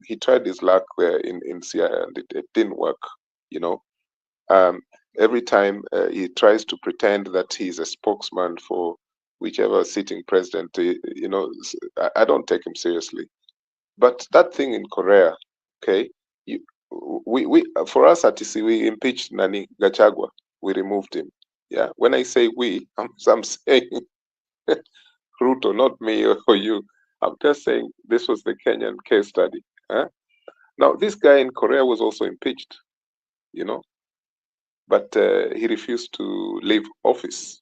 He tried his luck there in Siaya and it didn't work. Every time he tries to pretend that he's a spokesman for whichever sitting president, I don't take him seriously. But that thing in Korea, okay, we for us at TC, we impeached Nani Gachagua. We removed him. Yeah. When I say we, I'm saying Ruto, not me or you. I'm just saying this was the Kenyan case study. Now, this guy in Korea was also impeached, but he refused to leave office.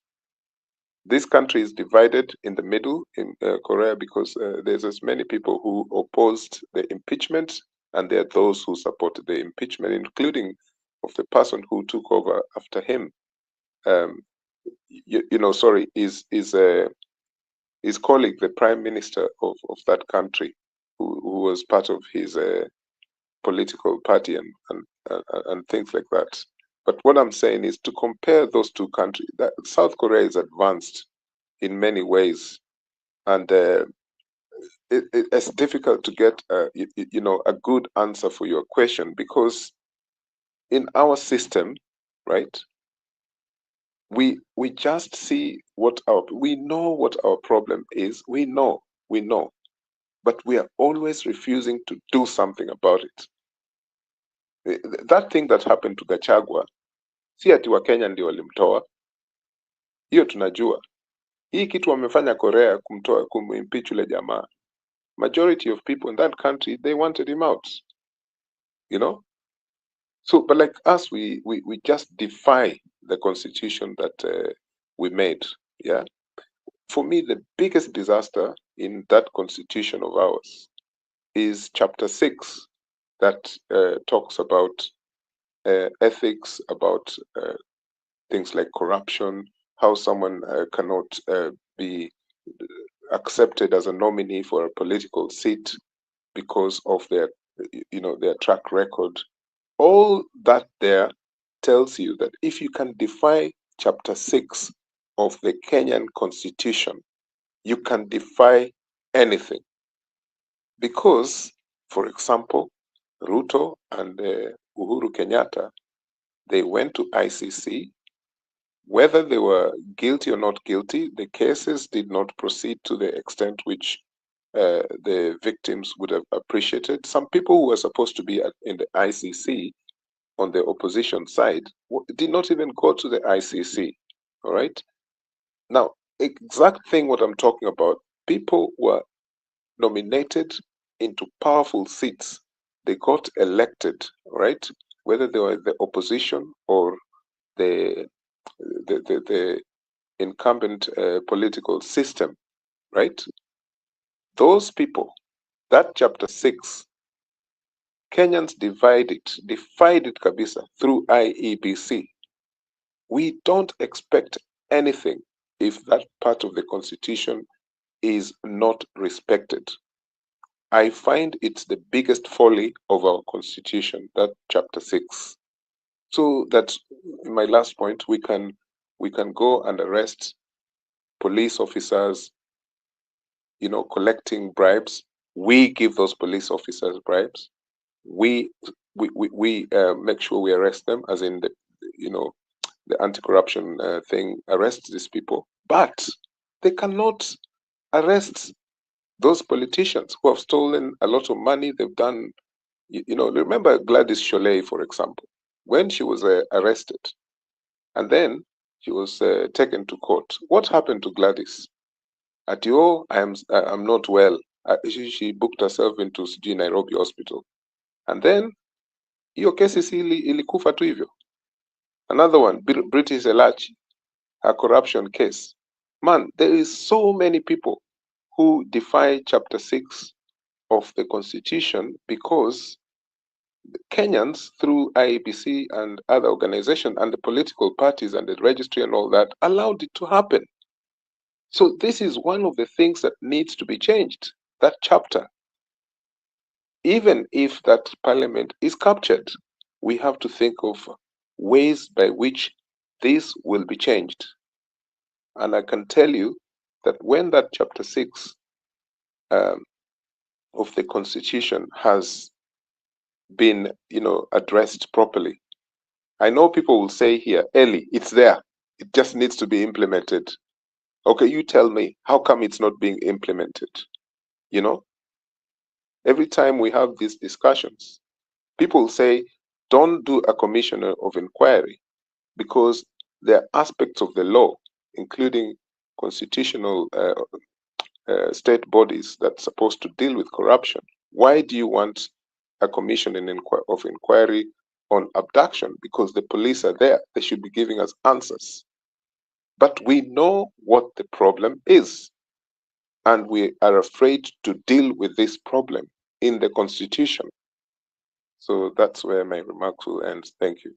This country is divided in the middle in Korea because there's as many people who opposed the impeachment, and there are those who supported the impeachment, including of the person who took over after him. His colleague, the prime minister of that country, who was part of his political party and things like that. But what I'm saying is to compare those two countries, that South Korea is advanced in many ways, and it's difficult to get a good answer for your question, because in our system, right, we just see we know what our problem is. We know, but we are always refusing to do something about it. That thing that happened to Gachagua, si ati wa Kenya ndio walimtoa, hiyo tunajua. Hii kitu wamefanya Korea kumimpeach yule jamaa. Majority of people in that country, they wanted him out. So, but like us, we just defy the constitution that we made. Yeah. For me, the biggest disaster in that constitution of ours is chapter 6 that talks about ethics, about things like corruption, how someone cannot be accepted as a nominee for a political seat because of their, their track record. All that there tells you that if you can defy Chapter 6 of the Kenyan Constitution, you can defy anything. Because, for example, Ruto and Uhuru Kenyatta, they went to ICC. Whether they were guilty or not guilty, the cases did not proceed to the extent which the victims would have appreciated. Some people who were supposed to be in the ICC on the opposition side did not even go to the ICC. All right. Now, exact thing what I'm talking about, people were nominated into powerful seats. They got elected, right? Whether they were the opposition or the incumbent political system, right? Those people, that Chapter 6, Kenyans defied it kabisa through IEBC. We don't expect anything if that part of the Constitution is not respected. I find it's the biggest folly of our Constitution, that Chapter 6. So that's my last point. We can go and arrest police officers, collecting bribes. We give those police officers bribes. We make sure we arrest them, as in the anti-corruption thing, arrest these people. But they cannot arrest those politicians who have stolen a lot of money. They've done, remember Gladys Sholay, for example, when she was arrested and then she was taken to court. What happened to Gladys? At I'm not well. She booked herself into Nairobi hospital, and then hiyo kesi ilikufa tu hivyo. Another one, British Elachi, her corruption case. Man, there is so many people who defy Chapter 6 of the Constitution because Kenyans, through IEBC and other organizations and the political parties and the registry and all that, allowed it to happen. So this is one of the things that needs to be changed, that chapter. Even if that parliament is captured, we have to think of ways by which this will be changed. And I can tell you that when that Chapter 6 of the Constitution has been, addressed properly, I know people will say here, Ellie, it's there. It just needs to be implemented. Okay, you tell me, how come it's not being implemented? Every time we have these discussions, people say, don't do a commission of inquiry because there are aspects of the law, including constitutional state bodies that's supposed to deal with corruption. Why do you want a commission of inquiry on abduction? Because the police are there. They should be giving us answers. But we know what the problem is, and we are afraid to deal with this problem in the Constitution. So that's where my remarks will end. Thank you.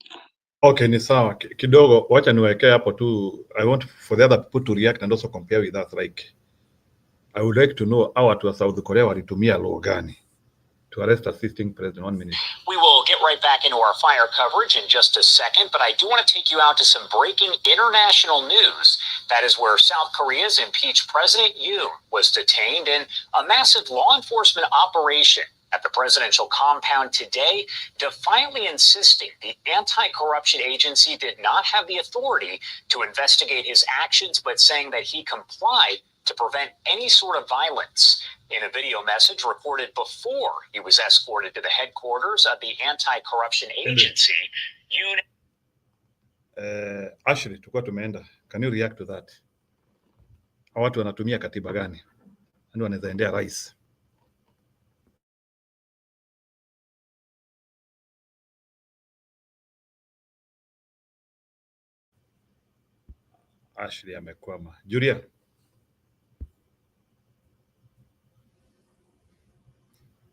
Okay, ni sawa. Kidogo, wacha niweke hapo tu. I want for the other people to react and also compare with us. Like, I would like to know how watu wa South Korea walitumia law gani to arrest a sitting president. 1 minute. We will get right back into our fire coverage in just a second, but I do want to take you out to some breaking international news. That is where South Korea's impeached President Yoon was detained in a massive law enforcement operation at the presidential compound today, defiantly insisting the anti-corruption agency did not have the authority to investigate his actions, but saying that he complied to prevent any sort of violence. In a video message recorded before he was escorted to the headquarters of the anti-corruption agency, Yoon... Ashley, tukua tumeenda. Can you react to that? Watu wanatumia katiba gani? Ndio wanaweza endea rais. Ashley amekwama. Julia.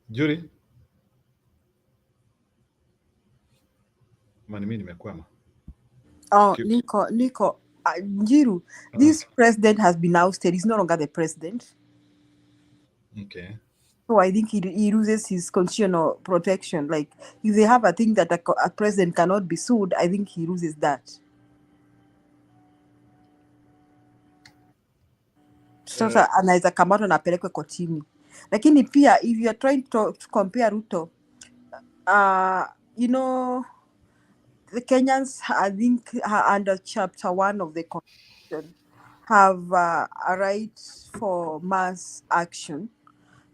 Julie. Mimi nimekwama. Oh, Nico. Njiru, this president has been ousted. He's no longer the president. Okay. So I think he loses his constitutional protection. Like, if they have a thing that a president cannot be sued, I think he loses that. Sasa anaweza kamatwa na apelekwe kotini. Lakini pia, if you are trying to compare Ruto, you know, the Kenyans, I think, under Chapter 1 of the Constitution, have a right for mass action.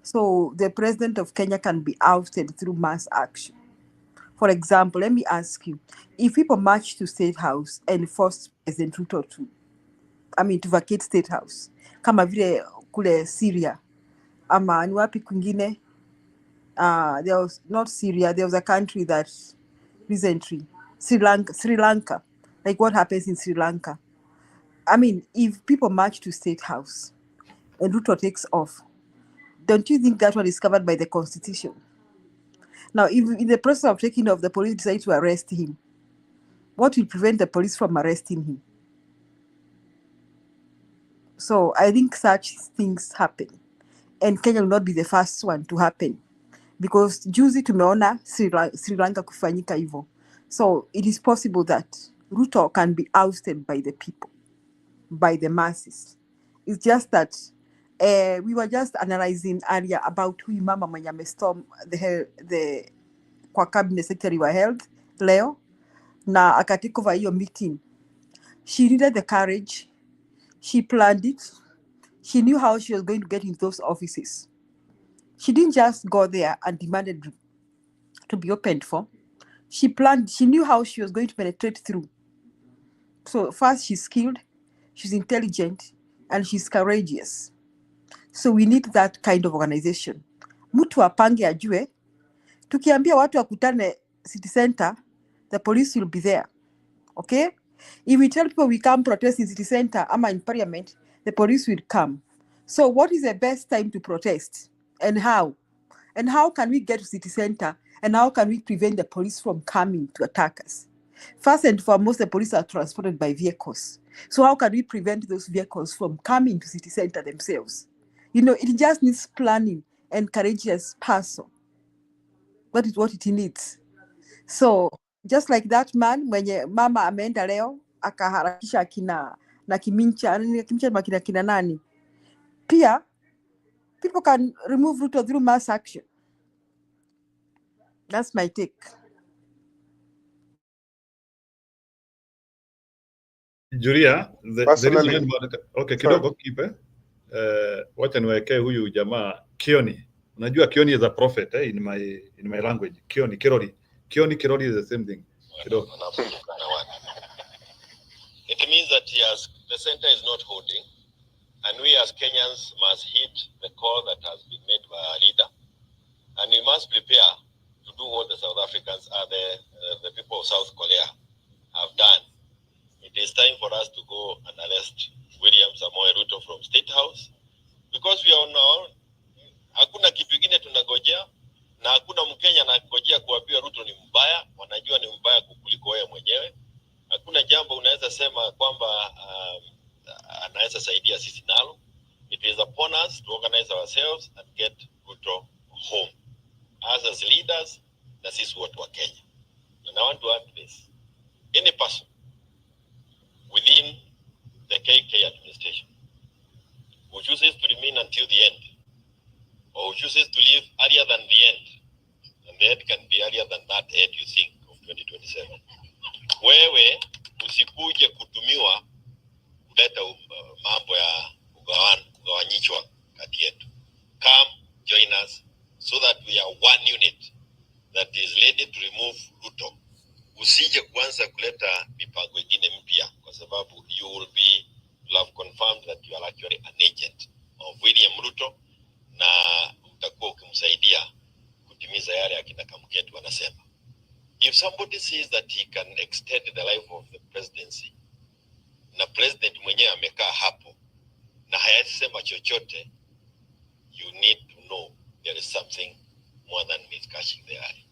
So the president of Kenya can be ousted through mass action. For example, let me ask you, if people march to State House and force President Ruto to vacate State House, kama vile kule Syria, ama ni wapi kwingine, there was not Syria, there was a country that recently, Sri Lanka, like what happens in Sri Lanka. If people march to State House and Ruto takes off, don't you think that one is covered by the Constitution? Now, if in the process of taking off, the police decide to arrest him, what will prevent the police from arresting him? So I think such things happen. And Kenya will not be the first one to happen. Because juzi tumeona Sri Lanka kufanyika hivyo. So it is possible that Ruto can be ousted by the people, by the masses. It's just that we were just analyzing earlier about huyu mama mwenye amestorm the kwa cabinet secretary wa health leo na akatake over hiyo meeting. She needed the courage. She planned it. She knew how she was going to get into those offices. She didn't just go there and demanded to be opened for. She planned. She knew how she was going to penetrate through. So first, she's skilled, she's intelligent, and she's courageous. So we need that kind of organization. Mtu apange ajue, tukiambia watu wakutane city center, the police will be there. Okay? If we tell people we come protest in city center, ama in parliament, the police will come. So what is the best time to protest? And how? And how can we get to city center? And how can we prevent the police from coming to attack us? First and foremost, the police are transported by vehicles. So how can we prevent those vehicles from coming to city center themselves? It just needs planning and courageous person. That is what it needs. So just like that man, mwenye mama ameenda leo akaharakisha akina na Kimincha makina nani. Pia, people can remove Ruto through mass action. That's my take. Julia, Personally, okay, kidogo kipe. Wacha niwekee huyu jamaa Kioni. Unajua Kioni is a prophet in my language. Kirori is the same thing. Kidogo. It means that the center is not holding, and we as Kenyans must heed the call that has been made by our leader, and we must prepare to do what the South Africans the people of South Korea have done. It is time for us to go and arrest William Samoei Ruto from State House, because we are on our own. Hakuna kitu kingine tunagojea, na hakuna Mkenya anagojea kuambiwa Ruto ni mbaya. Wanajua ni mbaya kuliko wewe mwenyewe. Hakuna jambo unaweza sema kwamba anaweza saidia sisi nalo. It is upon us to organize ourselves and get Ruto home. As leaders, na sisi watu wa Kenya. And I want to add this. Any person within the KK administration who chooses to remain until the end, or who chooses to live earlier than the end, and the end can be earlier than that end you think of 2027. Wewe usikuje kutumiwa kuleta mambo ya kugawanyishwa kati yetu. Come, join us so that we are one unit that is ready to remove Ruto. Usije kuanza kuleta mipango ingine mpya, kwa sababu you will have confirmed that you are actually an agent of William Ruto, na utakuwa ukimsaidia kutimiza yale akina Kamketu wanasema. If somebody says that he can extend the life of the presidency, na president mwenyewe amekaa hapo na hayasema chochote, you need to know there is something more than me catching the eye.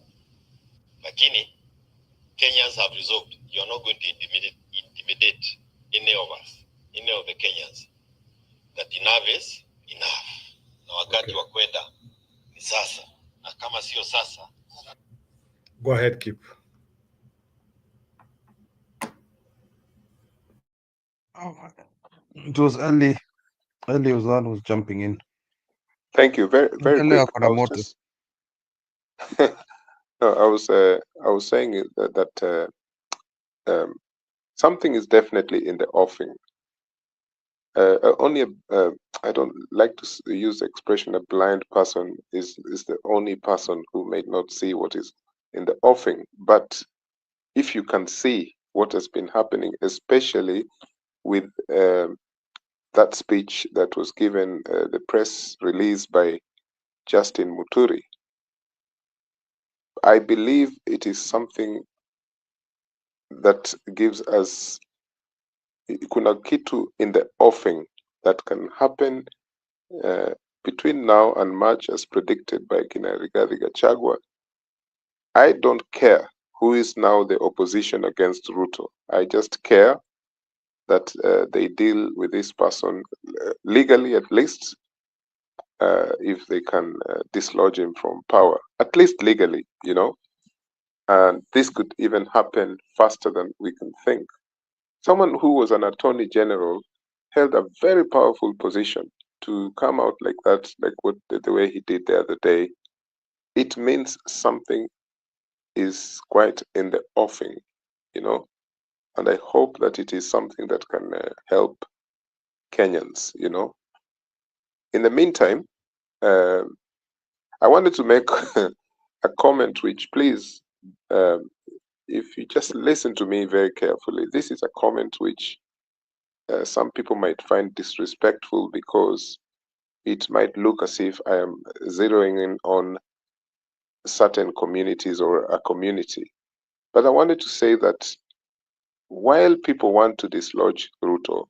Lakini Kenyans have resolved you are not going to intimidate any of us, any of the Kenyans, that enough is enough. Na wakati wa kwenda ni sasa. Na kama sio sasa. Go ahead, Kip. It was early. Early was the one who was jumping in. Thank you. Very quick. I was just no, I was saying that something is definitely in the offing. Only I don't like to use the expression a blind person is the only person who may not see what is in the offing. But if you can see what has been happening, especially with that speech that was given, the press release by Justin Muturi, I believe it is something that gives us kuna kitu in the offing that can happen between now and March, as predicted by Kina Rigathi Gachagua. I don't care who is now the opposition against Ruto. I just care that they deal with this person legally, at least, if they can dislodge him from power, at least legally, you know. And this could even happen faster than we can think. Someone who was an attorney general held a very powerful position. To come out like that, like what the way he did the other day, it means something is quite in the offing, you know. And I hope that it is something that can help Kenyans, you know. In the meantime, I wanted to make a comment which, please, if you just listen to me very carefully, this is a comment which some people might find disrespectful because it might look as if I am zeroing in on certain communities or a community. But I wanted to say that while people want to dislodge Ruto,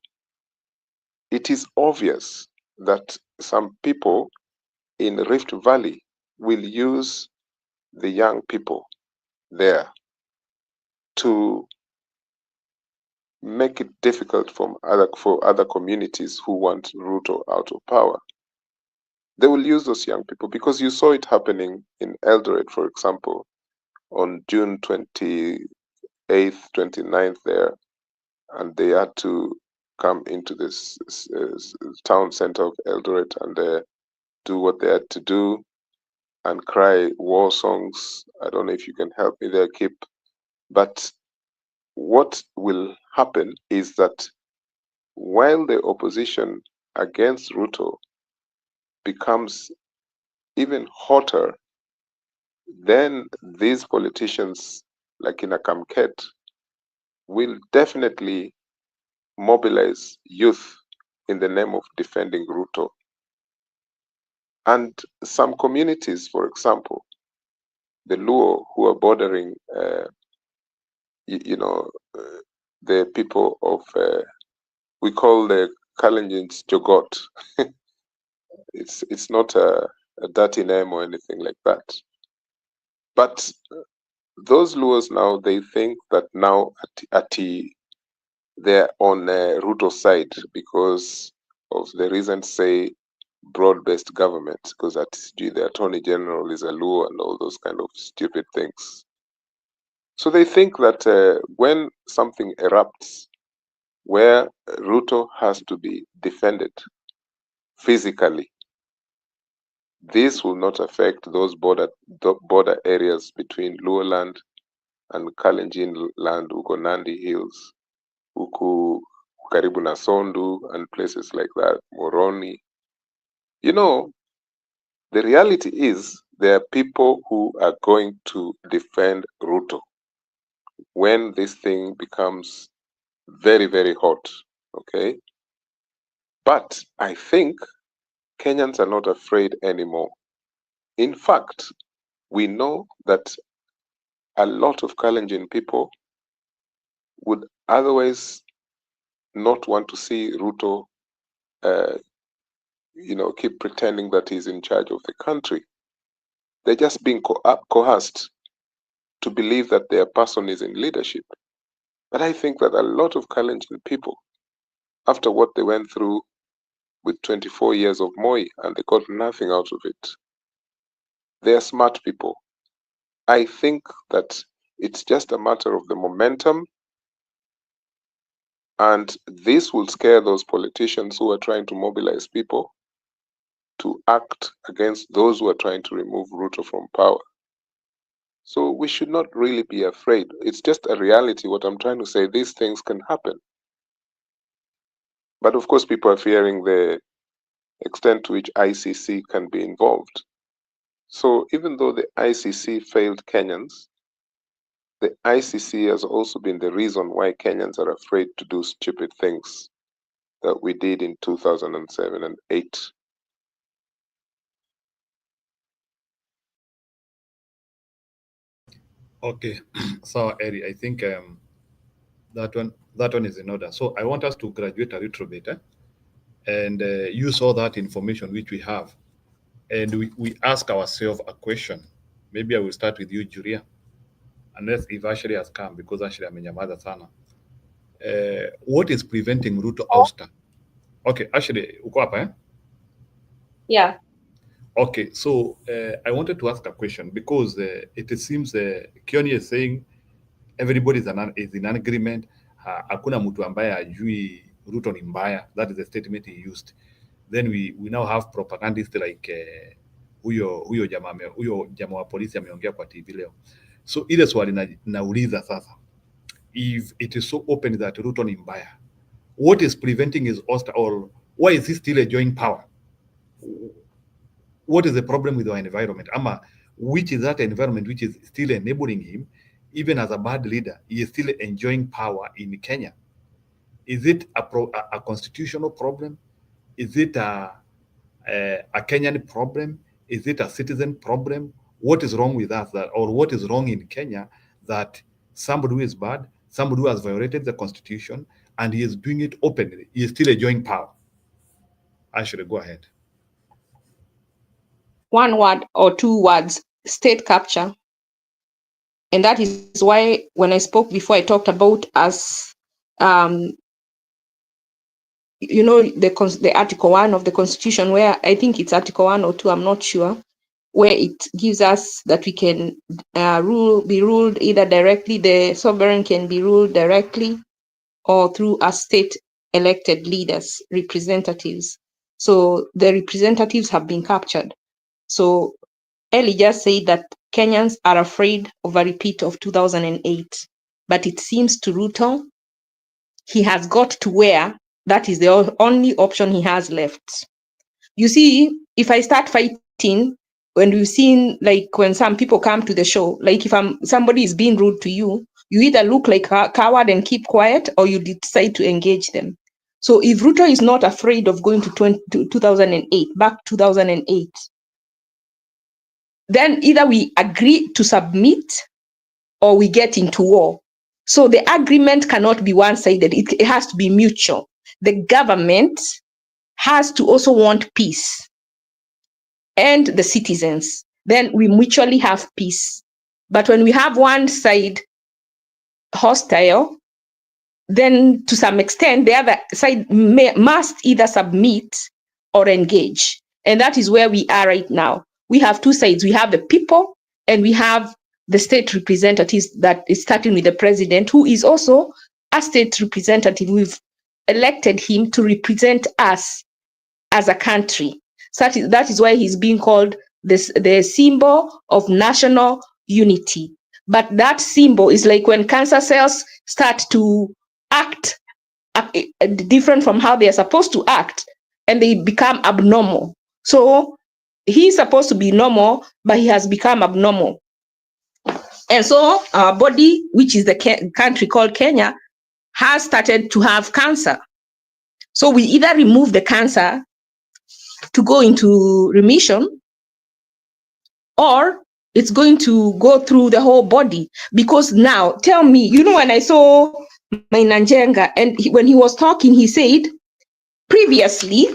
it is obvious that some people in Rift Valley will use the young people there to make it difficult for other communities who want Ruto out of power. They will use those young people because you saw it happening in Eldoret, for example, on June 28th, 29th there, and they had to come into this town center of Eldoret and do what they had to do and cry war songs. I don't know if you can help me there, Kip. But what will happen is that while the opposition against Ruto becomes even hotter, then these politicians like Inakamket will definitely mobilize youth in the name of defending Ruto. And some communities, for example, the Luo who are bordering, the people of, we call the Kalenjins Jogot. It's not a dirty name or anything like that. But those Luos now, they think that now they're on Ruto's side because of the reasons, say, broad-based government, because the Attorney General is a Luo and all those kind of stupid things. So they think that when something erupts where Ruto has to be defended physically, this will not affect those border areas between Luo land and Kalenjin land, huko Nandi Hills, huku karibu na Sondu and places like that, Moroni. You know, the reality is there are people who are going to defend Ruto when this thing becomes very, very hot, okay? But I think Kenyans are not afraid anymore. In fact, we know that a lot of Kalenjin people would otherwise not want to see Ruto, keep pretending that he's in charge of the country. They're just being coerced to believe that their person is in leadership. But I think that a lot of Kalenjin people after what they went through with 24 years of Moi, and they got nothing out of it. They are smart people. I think that it's just a matter of the momentum, and this will scare those politicians who are trying to mobilize people to act against those who are trying to remove Ruto from power. So we should not really be afraid. It's just a reality. What I'm trying to say, these things can happen. But of course, people are fearing the extent to which ICC can be involved. So even though the ICC failed Kenyans, the ICC has also been the reason why Kenyans are afraid to do stupid things that we did in 2007 and 8. Okay, so Eri, I think that one is in order. So I want us to graduate a little bit, and use all that information which we have, and we ask ourselves a question. Maybe I will start with you, Julia, unless if Ashley has come, because Ashley amenyamaza sana. What is preventing Ruto ouster? Okay, Ashley, uko hapa, eh? Yeah. Okay, so I wanted to ask a question because it seems Kioni is saying everybody is in agreement. Hakuna mtu ambaye ajui Ruto ni mbaya. That is the statement he used. Then we now have propagandists like huyo jamaa wa polisi ameongea kwa TV leo. So ile swali nauliza sasa, if it is so open that Ruto ni mbaya, what is preventing his ouster, or why is he still enjoying power? What is the problem with our environment? Ama, which is that environment which is still enabling him, even as a bad leader, he is still enjoying power in Kenya? Is it a constitutional problem? Is it a Kenyan problem? Is it a citizen problem? What is wrong with us, or what is wrong in Kenya that somebody who is bad, somebody who has violated the constitution, and he is doing it openly, he is still enjoying power? I should go ahead. One word or two words: state capture. And that is why when I spoke before, I talked about us, the Article 1 of the Constitution, where I think it's Article 1 or 2, I'm not sure, where it gives us that we can be ruled either directly, the sovereign can be ruled directly, or through a state elected leaders, representatives. So the representatives have been captured. So Eli just said that Kenyans are afraid of a repeat of 2008, but it seems to Ruto, he has got to where that is the only option he has left. You see, if I start fighting, when we've seen, like when some people come to the show, like if somebody is being rude to you, you either look like a coward and keep quiet, or you decide to engage them. So if Ruto is not afraid of going to 2008, back 2008, then either we agree to submit or we get into war. So the agreement cannot be one-sided. It has to be mutual. The government has to also want peace, and the citizens. Then we mutually have peace. But when we have one side hostile, then to some extent, the other side must either submit or engage. And that is where we are right now. We have two sides. We have the people, and we have the state representatives, that is starting with the president, who is also a state representative. We've elected him to represent us as a country. So that is why he's being called the symbol of national unity. But that symbol is like when cancer cells start to act different from how they are supposed to act, and they become abnormal. So he's supposed to be normal, but he has become abnormal. And so our body, which is the country called Kenya, has started to have cancer. So we either remove the cancer to go into remission, or it's going to go through the whole body. Because now, tell me, when I saw Mainanjenga, and when he was talking, he said previously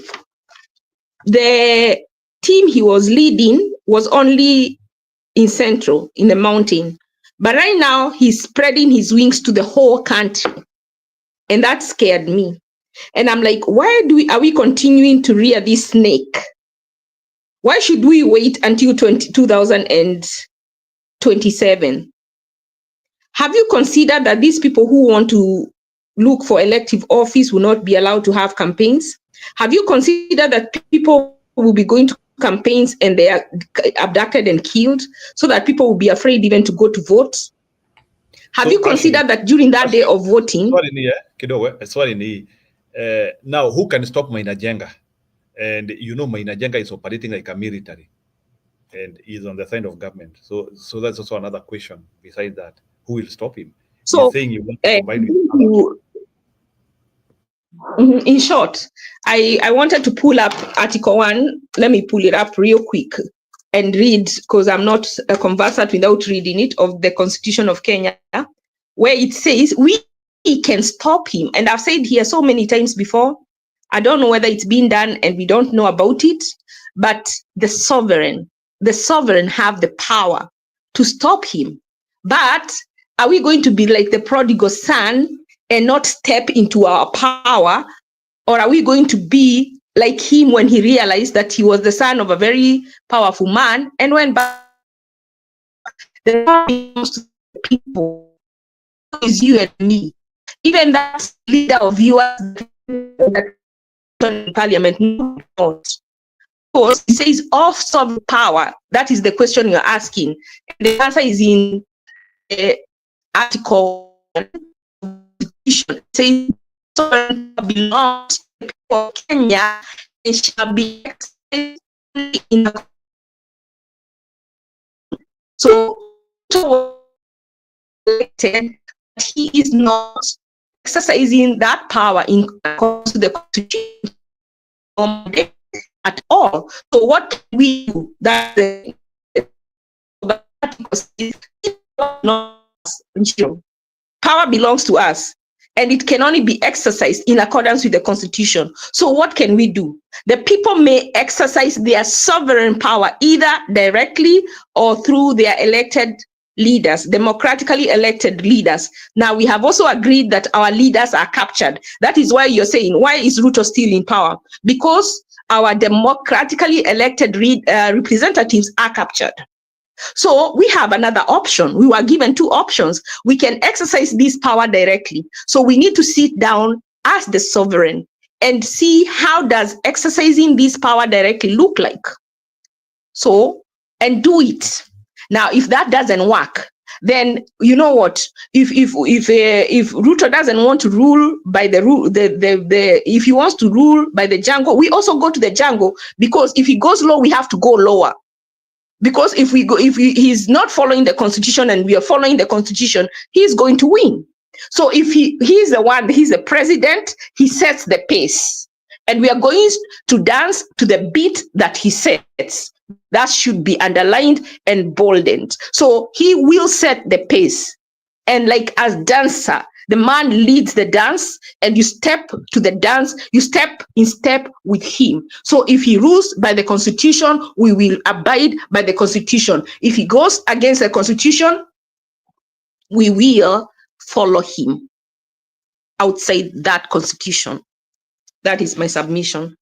the team he was leading was only in Central, in the mountain. But right now, he's spreading his wings to the whole country. And that scared me. And I'm like, why are we continuing to rear this snake? Why should we wait until 2027? Have you considered that these people who want to look for elective office will not be allowed to have campaigns? Have you considered that people will be going to campaigns and they are abducted and killed so that people will be afraid even to go to vote? Have you considered that during that day of voting? Now, who can stop Maina Jenga? And you know, Maina Jenga is operating like a military and is on the side of government. So that's also another question. Besides that, who will stop him? So, you're saying you want to combine with in short, I wanted to pull up Article 1. Let me pull it up real quick and read, because I'm not a conversant without reading it, of the Constitution of Kenya, where it says we can stop him. And I've said here so many times before, I don't know whether it's been done and we don't know about it, but the sovereign have the power to stop him. But are we going to be like the prodigal son and not step into our power? Or are we going to be like him when he realized that he was the son of a very powerful man and went back? The power belongs to the people. Is you and me. Even that leader of yours in parliament, not. Because he says of sovereign power. That is the question you're asking. And the answer is in Article 1. It says sovereign belongs to the people of Kenya and shall be exercised in a so elected, he is not exercising that power in accordance to the Constitution at all. So what we do that power belongs to us, and it can only be exercised in accordance with the Constitution. So what can we do? The people may exercise their sovereign power either directly or through their elected leaders, democratically elected leaders. Now, we have also agreed that our leaders are captured. That is why you're saying, why is Ruto still in power? Because our democratically elected representatives are captured. So we have another option. We were given two options. We can exercise this power directly. So we need to sit down as the sovereign and see how does exercising this power directly look like. So, and do it. Now, if that doesn't work, then you know what? If Ruto doesn't want to rule by the rule, if he wants to rule by the jungle, we also go to the jungle, because if he goes low, we have to go lower. Because if he's not following the Constitution and we are following the Constitution, he's going to win. So if he's the president, he sets the pace. And we are going to dance to the beat that he sets. That should be underlined and boldened. So he will set the pace. And like as dancer, the man leads the dance and you step to the dance, you step in step with him. So if he rules by the Constitution, we will abide by the Constitution. If he goes against the Constitution, we will follow him outside that Constitution. That is my submission.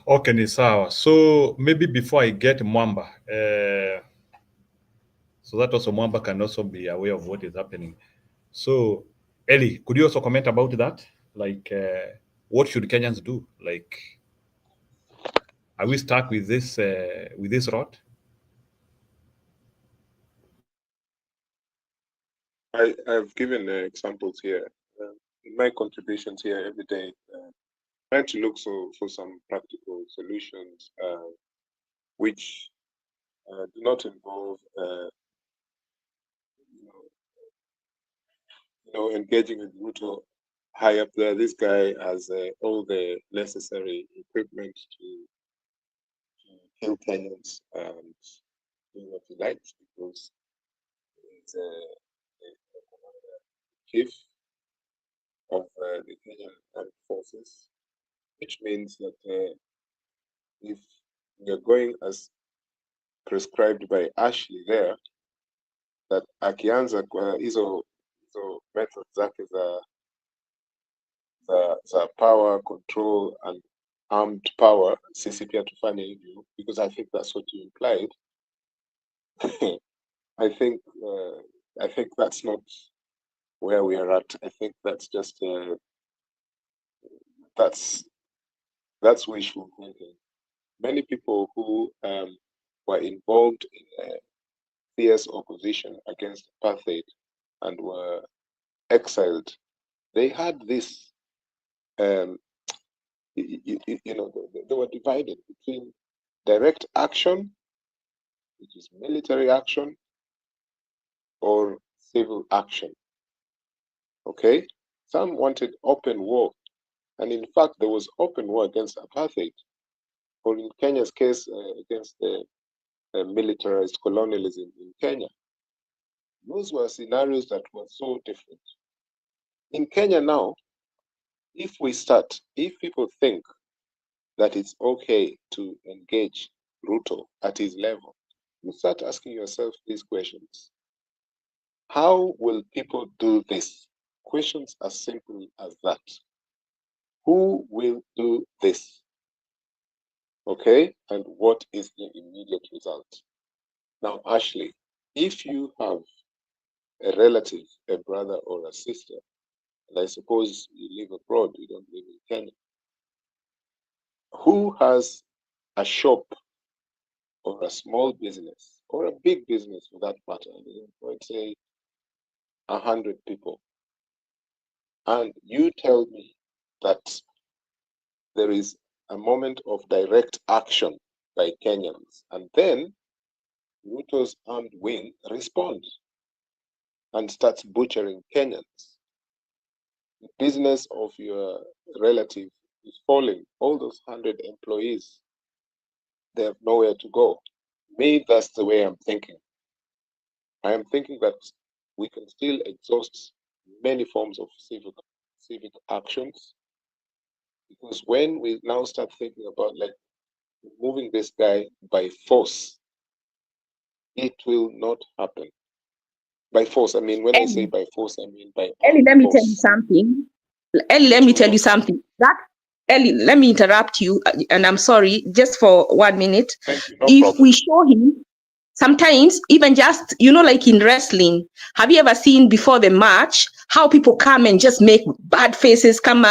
Okay, Nisawa. So maybe before I get Mwamba, so that also Mwamba can also be aware of what is happening. So, Ellie, could you also comment about that? Like, what should Kenyans do? Like, are we stuck with this route? I've given examples here. In my contributions here every day, trying to look for some practical solutions which do not involve engaging with Ruto high up there. This guy has all the necessary equipment to kill Kenyans and do what he likes, because he's a chief of the Kenyan Armed Forces, which means that if we're going as prescribed by Ashley there, that akianza kwa hizo So methods zake za power control and armed power, sisi pia tufanye hivyo, because I think that's what you implied. I think that's not where we are at. I think that's just that's wishful thinking. Many people who were involved in fierce opposition against apartheid and were exiled, they had this, you know, they were divided between direct action, which is military action, or civil action. Okay? Some wanted open war. And in fact, there was open war against apartheid, or in Kenya's case, against the militarized colonialism in Kenya. Those were scenarios that were so different. In Kenya now, if people think that it's okay to engage Ruto at his level, you start asking yourself these questions. How will people do this? Questions as simple as that. Who will do this? Okay, and what is the immediate result? Now, Ashley, if you have a relative, a brother or a sister, and I suppose you live abroad, you don't live in Kenya, who has a shop or a small business or a big business for that matter, let's say 100 people, and you tell me that there is a moment of direct action by Kenyans, and then Ruto's armed wing responds and starts butchering Kenyans. The business of your relative is falling. All those 100 employees, they have nowhere to go. Me, that's the way I'm thinking. I am thinking that we can still exhaust many forms of civic actions, because when we now start thinking about like moving this guy by force, it will not happen. By force, I mean, when I say by force, I mean by Ellie, let me tell you force. something. Ellie, let me tell you something. Ellie, let me interrupt you, and I'm sorry, just for 1 minute. Thank you, no If problem. we show him, sometimes even just, like in wrestling, have you ever seen before the match how people come and just make bad faces, come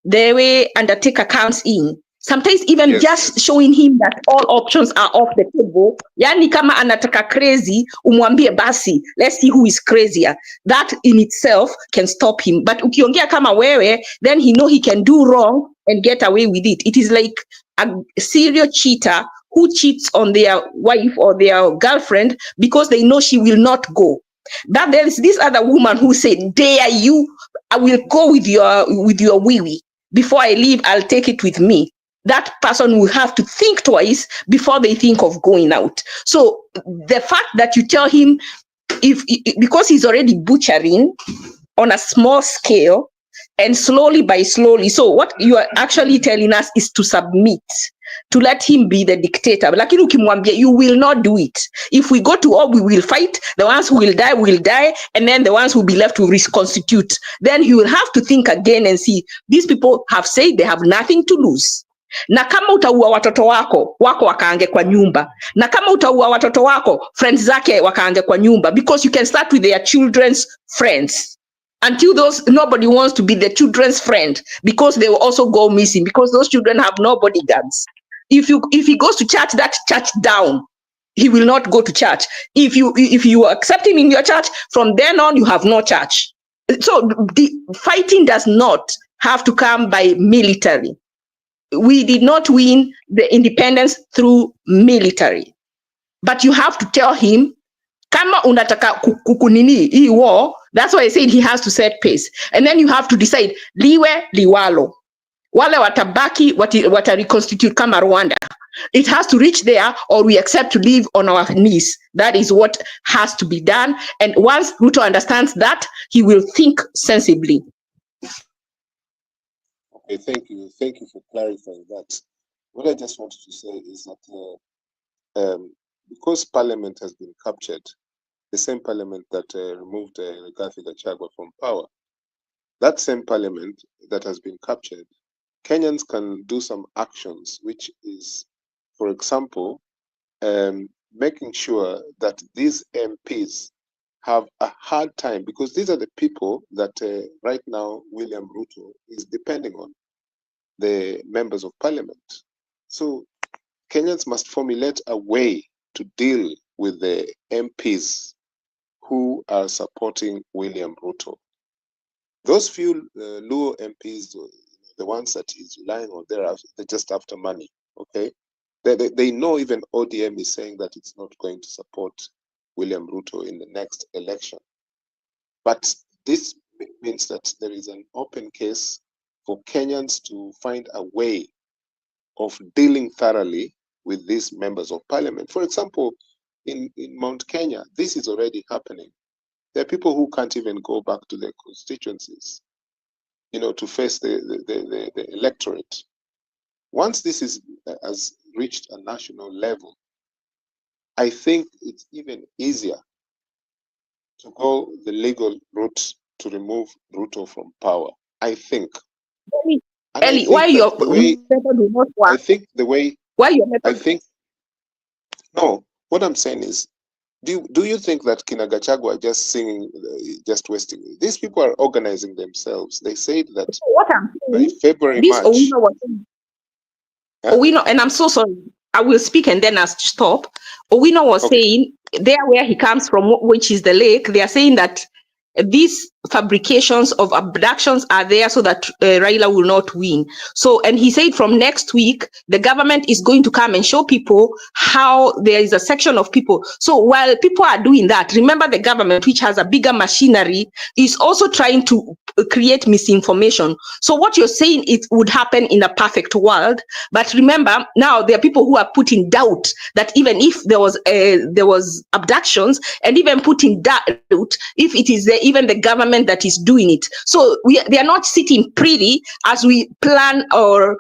the way Undertaker comes in? Sometimes even just showing him that all options are off the table. Yani kama anataka crazy, umwambie basi, let's see who is crazier. That in itself can stop him. But ukiongea kama wewe, then he know he can do wrong and get away with it. It is like a serial cheater who cheats on their wife or their girlfriend because they know she will not go. But there is this other woman who said, dare you, I will go with your wee-wee. Before I leave, I'll take it with me. That person will have to think twice before they think of going out. So the fact that you tell him, because he's already butchering on a small scale and slowly by slowly, so what you are actually telling us is to submit, to let him be the dictator. Lakini ukimwambia, you will not do it. If we go to war, we will fight. The ones who will die, and then the ones who will be left will reconstitute. Then he will have to think again and see, these people have said they have nothing to lose. Na kama utaua watoto wako wakaange kwa nyumba, na kama utaua watoto wako friends zake wakaange kwa nyumba, because you can start with their children's friends. Until nobody wants to be the children's friend, because they will also go missing, because those children have no bodyguards. If he goes to church, that church down, he will not go to church. If you accept him in your church, from then on you have no church. So the fighting does not have to come by military. We did not win the independence through military, but you have to tell him, kama unataka kukunini hii war. That's why I said he has to set pace, and then you have to decide liwe liwalo, wale watabaki wata reconstitute kama Rwanda. It has to reach there, or we accept to live on our knees. That is what has to be done. And once Ruto understands that, he will think sensibly. Okay, thank you for clarifying that. What I just wanted to say is that because Parliament has been captured, the same parliament that removed Gachagua from power. That same parliament that has been captured, Kenyans can do some actions, which is, for example, making sure that these MPs have a hard time, because these are the people that right now William Ruto is depending on, the members of parliament. So Kenyans must formulate a way to deal with the MPs who are supporting William Ruto. Those few Luo MPs, the ones that he's relying on, they're just after money, okay? They know even ODM is saying that it's not going to support William Ruto in the next election. But this means that there is an open case for Kenyans to find a way of dealing thoroughly with these members of parliament. For example, in Mount Kenya, this is already happening. There are people who can't even go back to their constituencies, to face the electorate. Once this has reached a national level, I think it's even easier to go the legal route to remove Ruto from power. I think. And Ellie, why your method will not work? I think the way. Why your method? No, what I'm saying is, do you think that Kina Gachagua just singing, just wasting? These people are organizing themselves. They said that what I'm saying, by February, this March. Owino was saying, Owino, and I'm so sorry, I will speak and then I'll stop. Owino was saying, there where he comes from, which is the lake, they are saying that these fabrications of abductions are there so that Raila will not win. So, and he said from next week, the government is going to come and show people how there is a section of people. So while people are doing that, remember the government, which has a bigger machinery, is also trying to create misinformation. So what you're saying, it would happen in a perfect world. But remember, now there are people who are put in doubt that even if there was abductions, and even put in doubt if it is even the government that is doing it. So they are not sitting pretty as we plan, or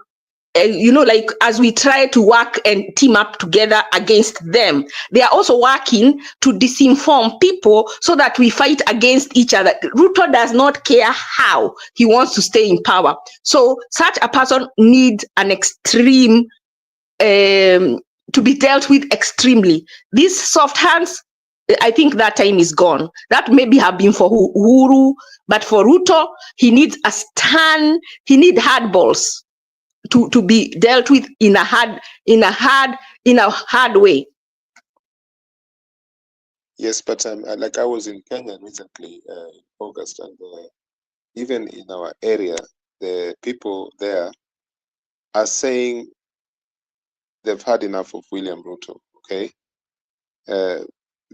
like as we try to work and team up together against them. They are also working to disinform people so that we fight against each other. Ruto does not care how he wants to stay in power. So such a person needs an extreme to be dealt with extremely. These soft hands, I think that time is gone. That maybe have been for Uhuru, but for Ruto, he needs a stand. He needs hard balls to be dealt with in a hard way. Yes, but like I was in Kenya recently, August, and even in our area, the people there are saying they've had enough of William Ruto. Okay,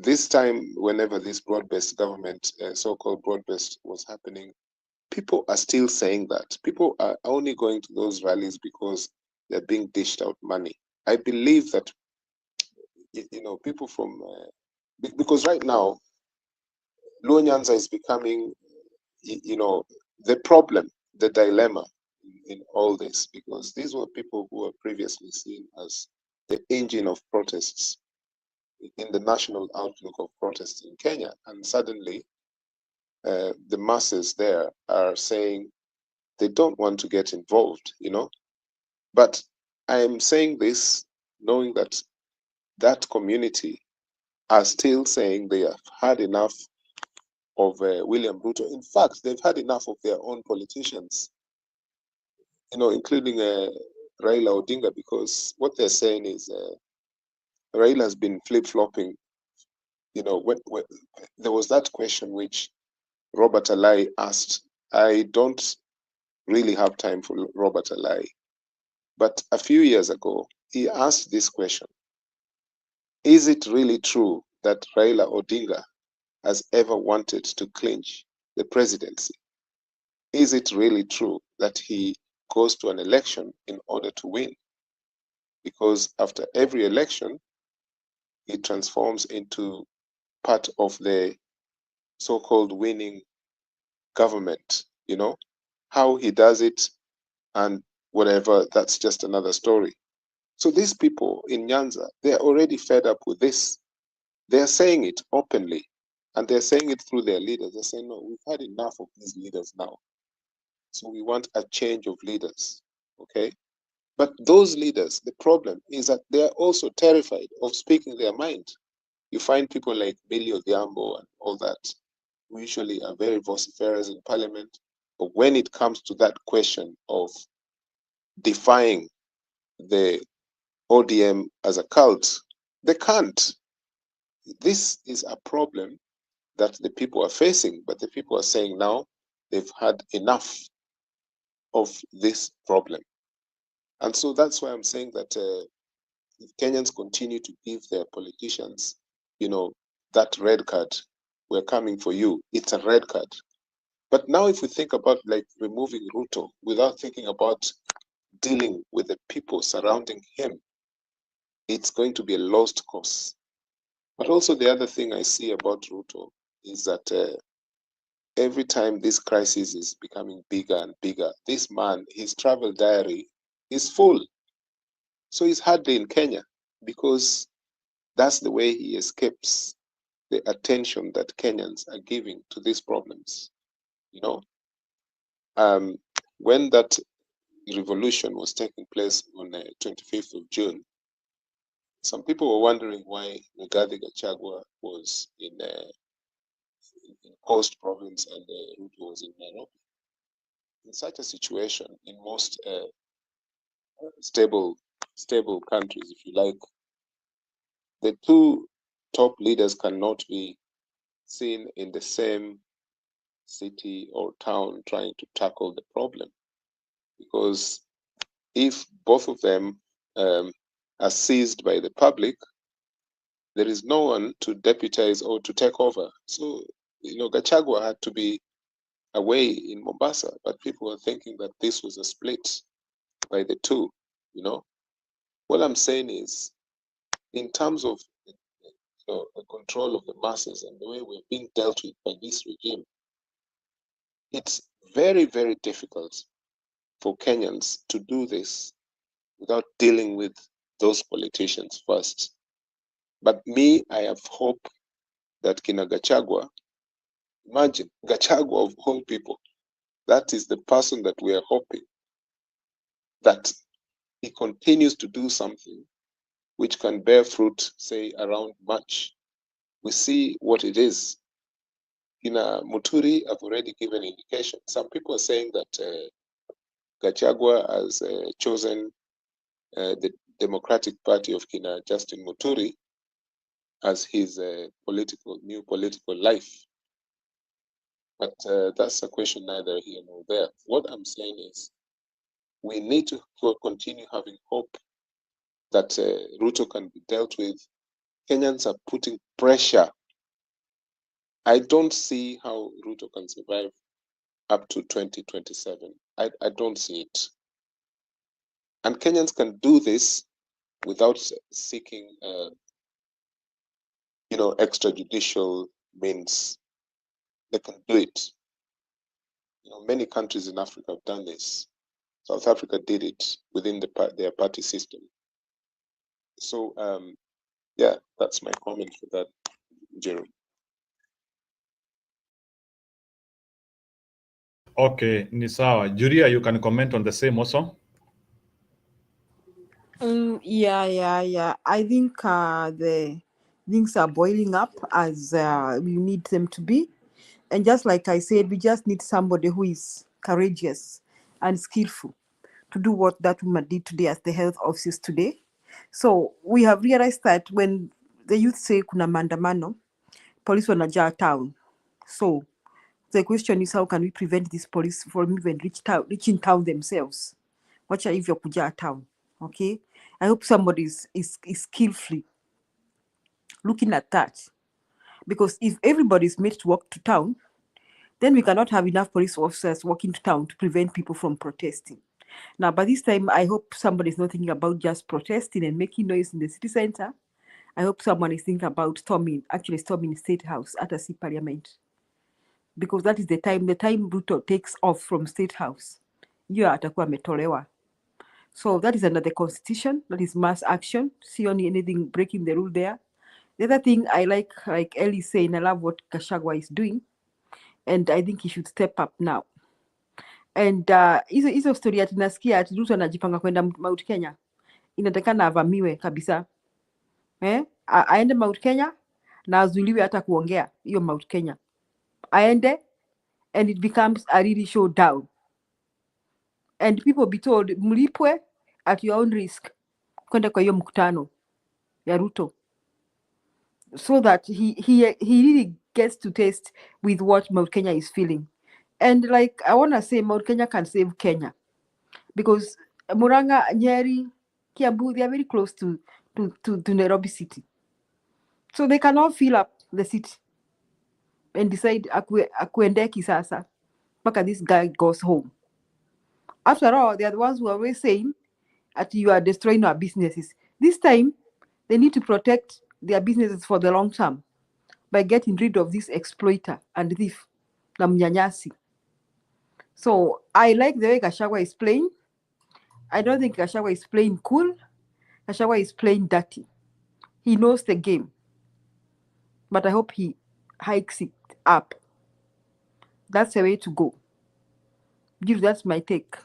this time, whenever this broad-based government, so-called broad-based, was happening, people are still saying that. People are only going to those rallies because they're being dished out money. I believe that, people from, because right now, Luo Nyanza is becoming, the problem, the dilemma in all this, because these were people who were previously seen as the engine of protests in the national outlook of protests in Kenya. And suddenly, the masses there are saying they don't want to get involved, But I'm saying this knowing that that community are still saying they have had enough of William Ruto. In fact, they've had enough of their own politicians, including Raila Odinga, because what they're saying is Raila has been flip-flopping. When there was that question which Robert Alai asked. I don't really have time for Robert Alai, but a few years ago, he asked this question: is it really true that Raila Odinga has ever wanted to clinch the presidency? Is it really true that he goes to an election in order to win? Because after every election, he transforms into part of the so-called winning government. How he does it and whatever, that's just another story. So these people in Nyanza, they're already fed up with this. They're saying it openly. And they're saying it through their leaders. They're saying, no, we've had enough of these leaders now. So we want a change of leaders, okay? But those leaders, the problem is that they're also terrified of speaking their mind. You find people like Billy Odhiambo and all that, who usually are very vociferous in parliament. But when it comes to that question of defying the ODM as a cult, they can't. This is a problem that the people are facing, but the people are saying now they've had enough of this problem. And so that's why I'm saying that if Kenyans continue to give their politicians, that red card, we're coming for you, it's a red card. But now if we think about like removing Ruto without thinking about dealing with the people surrounding him, it's going to be a lost cause. But also the other thing I see about Ruto is that every time this crisis is becoming bigger and bigger, this man, his travel diary is full. So he's hardly in Kenya because that's the way he escapes the attention that Kenyans are giving to these problems. When that revolution was taking place on the 25th of June, some people were wondering why Gachagua was in Coast Province and Ruto was in Nairobi. In such a situation, in most stable countries, if you like, the two top leaders cannot be seen in the same city or town trying to tackle the problem. Because if both of them are seized by the public, there is no one to deputize or to take over. So, Gachagua had to be away in Mombasa, but people were thinking that this was a split by the two, What I'm saying is, in terms of the control of the masses and the way we're being dealt with by this regime, it's very, very difficult for Kenyans to do this without dealing with those politicians first. But me, I have hope that Kina Gachagua, imagine, Gachagua of all people, that is the person that we are hoping that he continues to do something which can bear fruit, say, around March. We see what it is. Kina Muturi have already given indication. Some people are saying that Gachagua has chosen the Democratic Party of Kina Justin Muturi as his new political life. But that's a question neither here nor there. What I'm saying is we need to continue having hope that Ruto can be dealt with. Kenyans are putting pressure. I don't see how Ruto can survive up to 2027. I don't see it. And Kenyans can do this without seeking, extrajudicial means. They can do it. Many countries in Africa have done this. South Africa did it within their party system. So, yeah, that's my comment for that, Jerome. Okay, ni sawa. Julia, you can comment on the same also. Yeah. I think the things are boiling up as we need them to be. And just like I said, we just need somebody who is courageous and skillful to do what that woman did today as the health officers today. So we have realized that when the youth say kuna maandamano, police wanajaa town. So the question is, how can we prevent these police from even reaching town themselves? Wacha hivyo kujaa town. Okay, I hope somebody is skillfully looking at that, because if everybody is made to walk to town, then we cannot have enough police officers walking to town to prevent people from protesting. Now, by this time, I hope somebody is not thinking about just protesting and making noise in the city center. I hope someone is thinking about storming State House at a Parliament, because that is the time Ruto takes off from State House. Hiyo atakuwa ametolewa. So that is under the constitution. That is mass action. See only anything breaking the rule there. The other thing I like Ellie saying, I love what Gachagua is doing, and I think he should step up now. And hizo story ati nasikia ati Ruto anajipanga kwenda Mount Kenya, inatakana avamiwe kabisa. Aende Mount Kenya na azuiliwe hata kuongea hiyo Mount Kenya, aende and it becomes a really showdown, and people be told mlipwe at your own risk kwenda kwa hiyo mkutano ya Ruto, so that he really gets to taste with what Mount Kenya is feeling. And like I want to say, Mount Kenya can save Kenya, because Muranga, Nyeri, Kiambu, they are very close to Nairobi city, so they cannot fill up the city and decide akuendeki sasa mpaka this guy goes home. After all, they are the ones who are always saying that you are destroying our businesses. This time, they need to protect their businesses for the long term by getting rid of this exploiter and thief, na mnyanyasi. So I like the way Gachagua is playing. I don't think Gachagua is playing cool. Gachagua is playing dirty. He knows the game, but I hope he hikes it up. That's the way to go. That's my take.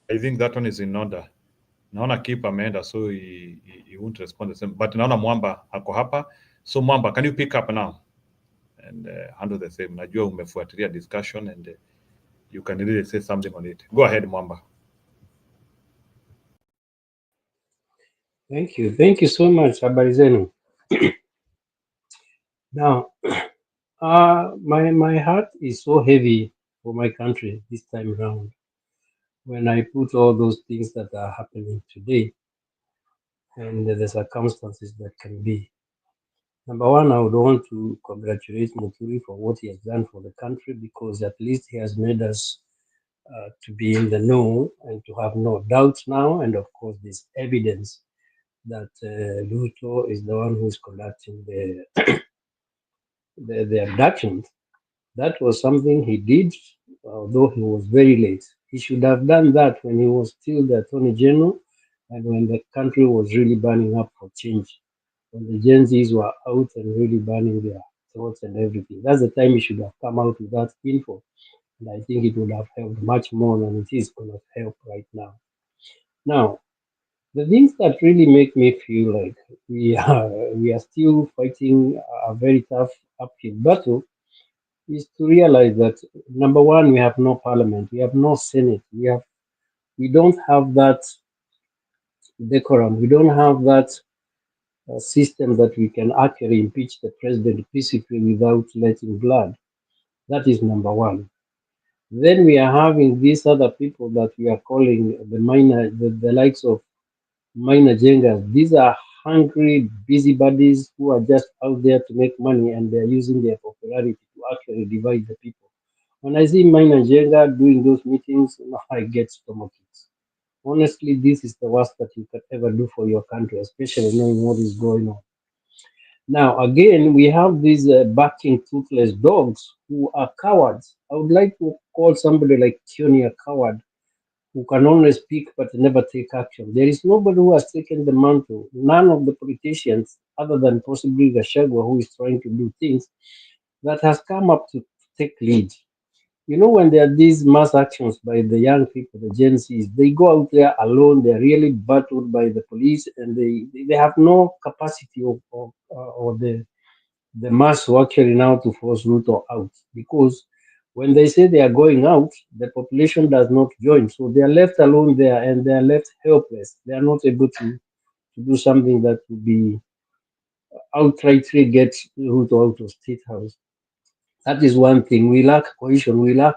I think that one is in order. Naona Kip ameenda, so he won't respond the same. But naona Mwamba ako hapa. So Mwamba, can you pick up now and handle the same? Najua umefuatilia discussion and you can really say something on it. Go ahead, Mwamba. Thank you. Thank you so much, habari zenu. Now, my heart is so heavy for my country this time around when I put all those things that are happening today and the circumstances that can be. Number one, I would want to congratulate Muturi for what he has done for the country, because at least he has made us to be in the know and to have no doubts now. And of course, there's evidence that Ruto is the one who's conducting the abductions. That was something he did, although he was very late. He should have done that when he was still the Attorney General and when the country was really burning up for change, when the Gen Zs were out and really burning their throats and everything. That's the time he should have come out with that info. And I think it would have helped much more than it is going to help right now. Now, the things that really make me feel like we are still fighting a very tough uphill battle is to realize that, number one, we have no parliament, we have no senate, we don't have that decorum, we don't have that system that we can actually impeach the president peacefully without letting blood. That is number one. Then we are having these other people that we are calling the likes of minor jengers. These are hungry busybodies who are just out there to make money, and they're using their popularity to actually divide the people. When I see minor jenga doing those meetings, I get stomachaches. Honestly, this is the worst that you could ever do for your country, especially knowing what is going on. Now, again, we have these barking toothless dogs who are cowards. I would like to call somebody like Tioni a coward, who can only speak but never take action. There is nobody who has taken the mantle. None of the politicians, other than possibly Gachagua, who is trying to do things, that has come up to take lead. You know, when there are these mass actions by the young people, the Gen Zs, they go out there alone. They're really battered by the police, and they have no capacity or the mass to actually now to force Ruto out, because when they say they are going out, the population does not join. So they are left alone there and they are left helpless. They are not able to do something that would be outrightly get Ruto out of State House. That is one thing. We lack cohesion. We lack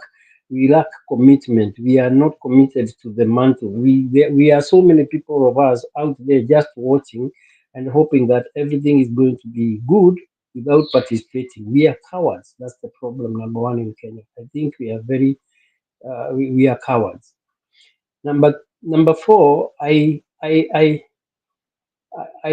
commitment. We are not committed to the mantle. We are so many people of us out there just watching and hoping that everything is going to be good without participating. We are cowards. That's the problem number one in Kenya. I think we are we are cowards. Number four, I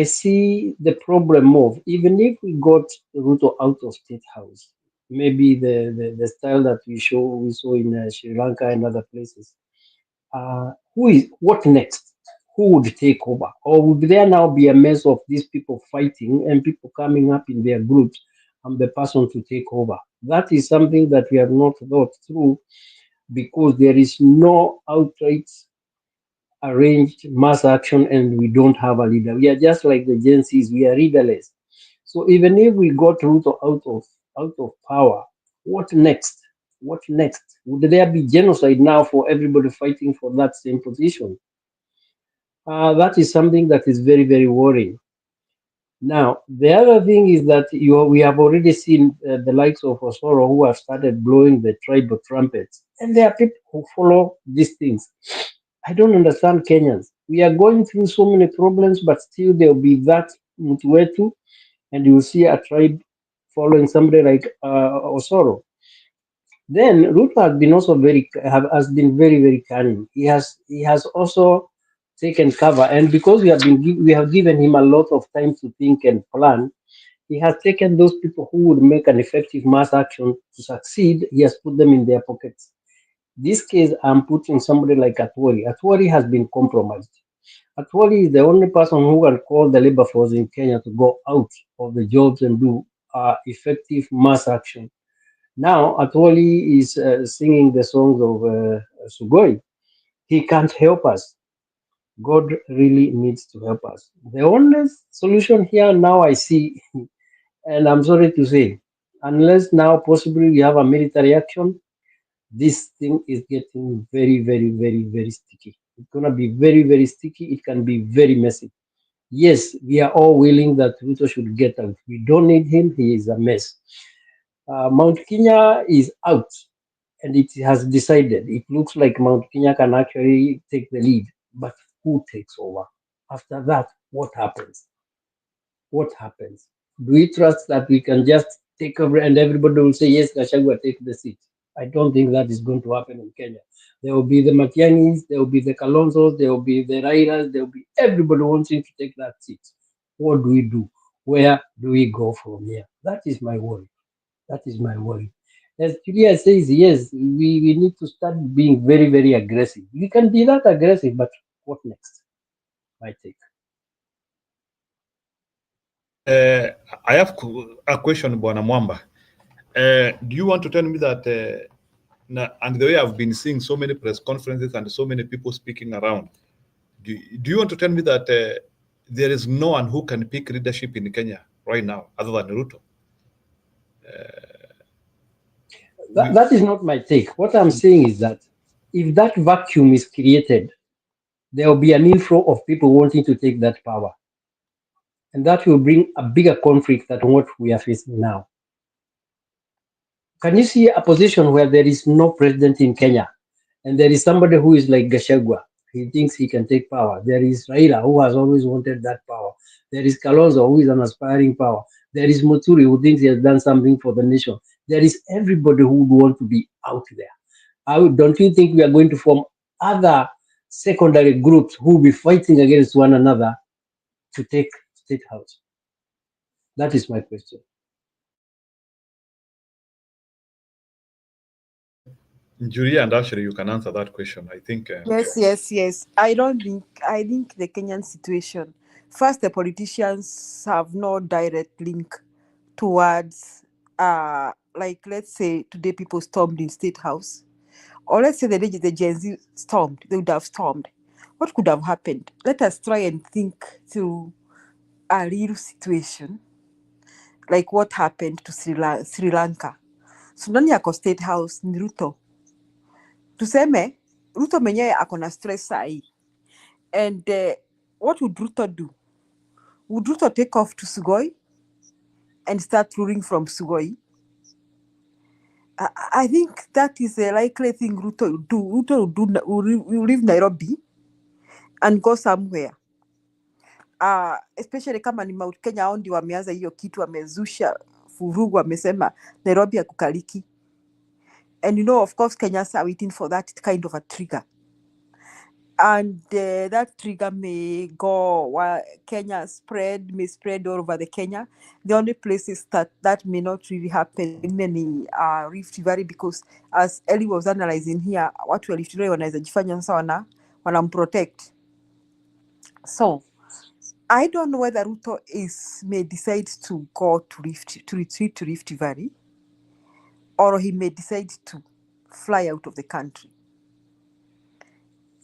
see the problem of, even if we got Ruto out of State House, maybe the style that we saw in Sri Lanka and other places. What next? who would take over? Or would there now be a mess of these people fighting and people coming up in their groups? I'm the person to take over. That is something that we have not thought through because there is no outright arranged mass action and we don't have a leader. We are just like the Gen Zs, we are leaderless. So even if we got Ruto out of power, what next? What next? Would there be genocide now for everybody fighting for that same position? That is something that is very, very worrying. Now, the other thing is that we have already seen the likes of Osoro who have started blowing the tribal trumpets, and there are people who follow these things. I don't understand Kenyans. We are going through so many problems, but still there will be that Mutwetu, and you will see a tribe following somebody like Osoro. Then Ruto has been also has been very, very cunning. He has also taken cover, and because we have given him a lot of time to think and plan, he has taken those people who would make an effective mass action to succeed. He has put them in their pockets. This case, I'm putting somebody like Atwoli. Atwoli has been compromised. Atwoli is the only person who can call the labor force in Kenya to go out of the jobs and do effective mass action. Now, Atwoli is singing the songs of Sugoi. He can't help us. God really needs to help us. The only solution here now I see, and I'm sorry to say, unless now possibly we have a military action, this thing is getting very, very, very, very sticky. It's going to be very, very sticky. It can be very messy. Yes, we are all willing that Ruto should get out. We don't need him. He is a mess. Mount Kenya is out and it has decided. It looks like Mount Kenya can actually take the lead. But who takes over? After that, what happens? What happens? Do we trust that we can just take over and everybody will say, yes, Gachagua, take the seat? I don't think that is going to happen in Kenya. There will be the Matiangis, there will be the Kalonzos, there will be the Railas, there will be everybody wanting to take that seat. What do we do? Where do we go from here? That is my worry. That is my worry. As Julia says, yes, we need to start being very, very aggressive. We can be that aggressive, but what next? My take. I have a question, Bwana Mwamba. Do you want to tell me that, and the way I've been seeing so many press conferences and so many people speaking around, do you want to tell me that there is no one who can pick leadership in Kenya right now other than Ruto? That is not my take. What I'm saying is that if that vacuum is created, there will be an inflow of people wanting to take that power. And that will bring a bigger conflict than what we are facing now. Can you see a position where there is no president in Kenya and there is somebody who is like Gachagua? He thinks he can take power. There is Raila, who has always wanted that power. There is Kalonzo, who is an aspiring power. There is Muturi, who thinks he has done something for the nation. There is everybody who would want to be out there. Don't you think we are going to form other secondary groups who will be fighting against one another to take State House? That is my question. Julia, and actually you can answer that question. I think. Yes. I think the Kenyan situation. First, the politicians have no direct link towards, like let's say today people stormed in State House, or let's say the day the Gen Z stormed, they would have stormed. What could have happened? Let us try and think through a real situation, like what happened to Sri Lanka. So nani ako State House ni Ruto. Tuseme Ruto mwenyewe ako na stress sahi. And what would Ruto do? Would Ruto take off to Sugoi and start ruling from Sugoi? I think that is a likely thing Ruto will do. Ruto will leave Nairobi and go somewhere. Especially kama ni Mount Kenya hao ndio wameanza hiyo kitu, wamezusha furugu, wamesema Nairobi akukaliki. And you know, of course, Kenyans are waiting for that kind of a trigger. And that trigger may go while Kenya may spread all over the Kenya. The only places that may not really happen in many Rift Valley, because as Ellie was analyzing here, watu wa Rift Valley wanaweza jifanya sasa wanamprotect. So I don't know whether Ruto may decide to go to retreat to Rift Valley, or he may decide to fly out of the country.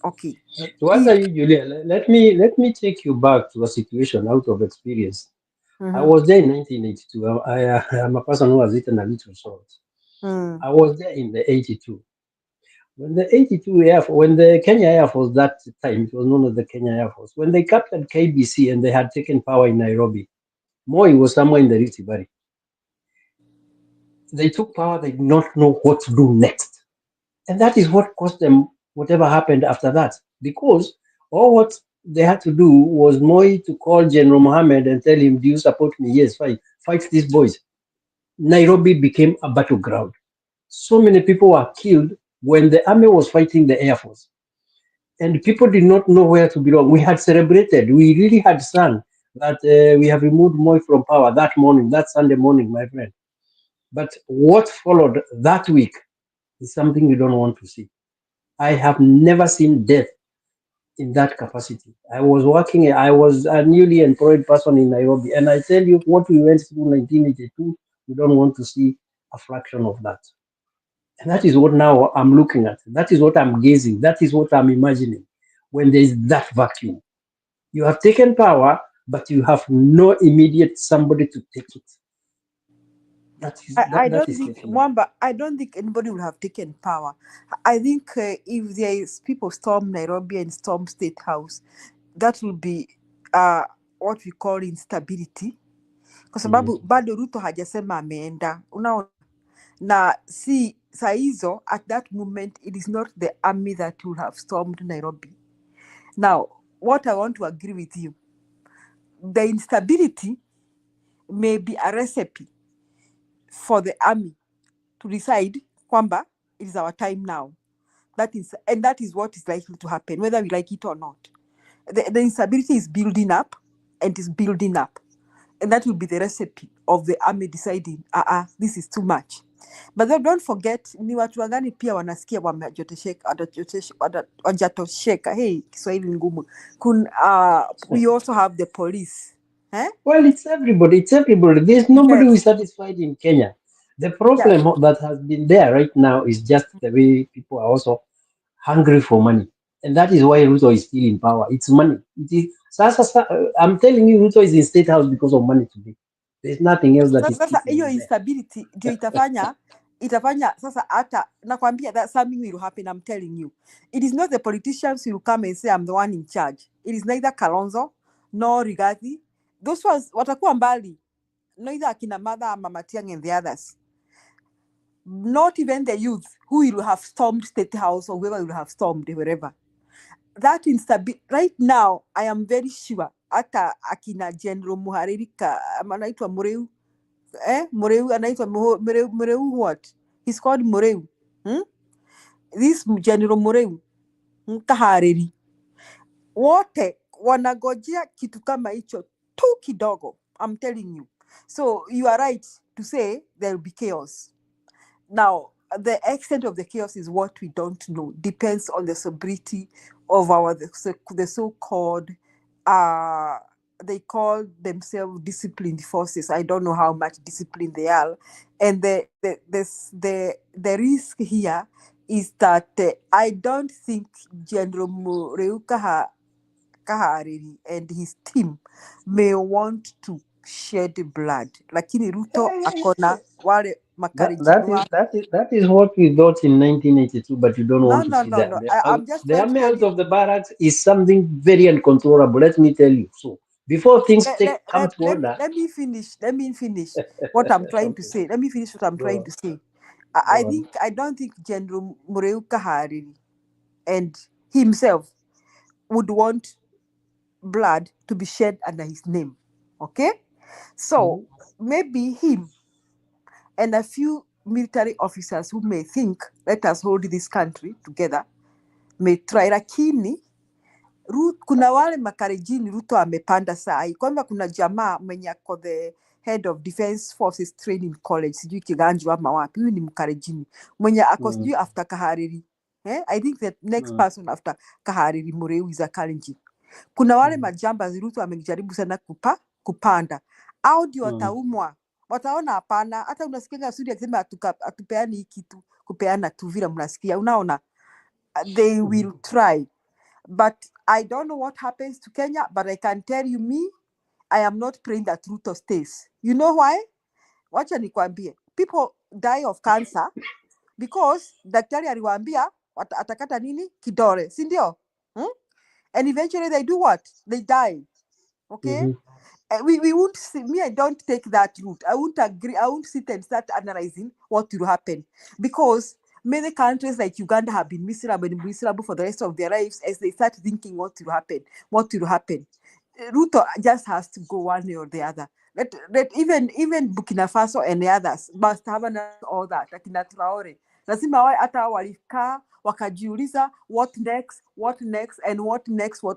Okay. To answer you, Julia, let me take you back to a situation out of experience. I was there in 1982. I am a person who has eaten a little salt. I was there in the 82. When the 82 when the Kenya Air Force, that time it was known as the Kenya Air Force, when they captured KBC and they had taken power in Nairobi, Moi was somewhere in the Rift Valley. They took power, they did not know what to do next. And that is what cost them whatever happened after that. Because all what they had to do was Moi to call General Mohammed and tell him, do you support me? Yes, fine. Fight these boys. Nairobi became a battleground. So many people were killed when the army was fighting the Air Force. And people did not know where to belong. We had celebrated. We really had sung that we have removed Moi from power that morning, that Sunday morning, my friend. But what followed that week is something you don't want to see. I have never seen death in that capacity. I was a newly employed person in Nairobi, and I tell you what we went through in 1982, you don't want to see a fraction of that. And that is what now I'm looking at. That is what I'm gazing. That is what I'm imagining when there is that vacuum. You have taken power, but you have no immediate somebody to take it. I don't think Mwamba, I don't think anybody will have taken power. I think if there is people storm Nairobi and storm State House, that will be what we call instability. Kwa sababu bado Ruto hajasema ameenda. Unaona, na si saa hizo, at that moment, it is not the army that will have stormed Nairobi. Now, what I want to agree with you, the instability may be a recipe for the army to decide kwamba it is our time now. That is what is likely to happen, whether we like it or not. The instability is building up and is building up. And that will be the recipe of the army deciding, this is too much. But then don't forget, ni watu wagani pia wanasikia wajatosheka. Hey, Kiswahili ngumu. We also have the police. Eh? Well, it's everybody. There's nobody who is satisfied in Kenya. The problem that has been there right now is just the way people are also hungry for money. And that is why Ruto is still in power. It's money. I'm telling you, Ruto is in State House because of money today. There's nothing else that is Sasa hiyo instability ndio itafanya sasa hata nakwambia that something will happen. I'm telling you, it is not the politicians who will come and say I'm the one in charge. It is neither Kalonzo nor Rigathi. Those ones watakuwa mbali, neither akina Mother, Mama Tiang'i and the others. Not even the youth who will have stormed State House or whoever will have stormed wherever. That instability right now, I am very sure hata akina General Muhariri anaitwa Mureu. Mureu anaitwa Mureu what? He's called Mureu. This General Mureu Kahariri. Wote wanagojea kitu kama hicho tu kidogo. I'm telling you. So you are right to say there will be chaos. Now, the extent of the chaos is what we don't know. Depends on the sobriety of the so-called they call themselves disciplined forces. I don't know how much disciplined they are. And the risk here is that I don't think General Mureu Kahariri and his team may want to shed blood. Lakini Ruto akona wale that is what we thought in 1982, but you don't want to see that. I'm just the army out of the barracks is something very uncontrollable. Let me tell you. So before things come to order, let me finish what I'm trying to say. Let me finish what I'm trying to say. I don't think General Mureu Kahariri and himself would want blood to be shed under his name. Okay? So maybe him and a few military officers who may think, let us hold this country together, may try. Lakini kuna wale makarejini Ruto amepanda sai. Kwamba kuna jamaa mwenye ako the head of Defense Forces Training College, sijui Kiganjo ama wapi, huyu ni mkarejini mwenye ako sijui after Kahariri. I think the next person after Kahariri Mureu is a Kalenjin. Kuna wale majamba Ruto amejaribu sana kupanda. Au ndio wataumwa. Wataona hapana, hata unasikia Sudi akisema atupeani hii kitu, kupeana tu vile mnasikia. Unaona, they will try. But I don't know what happens to Kenya, but I can tell you I am not praying that Ruto stays. You know why? Wacha nikwambie. People die of cancer because daktari aliwaambia atakata nini? Kidole, si ndio? And eventually they do what? They die. Okay? We won't see, I don't take that route. I won't agree. I won't sit and start analyzing what will happen, because many countries like Uganda have been miserable for the rest of their lives as they start thinking what will happen. Ruto just has to go one way or the other. Let even Burkina Faso and the others must have all that. Akina Traore, lazima hata walikaa wakajiuliza what next,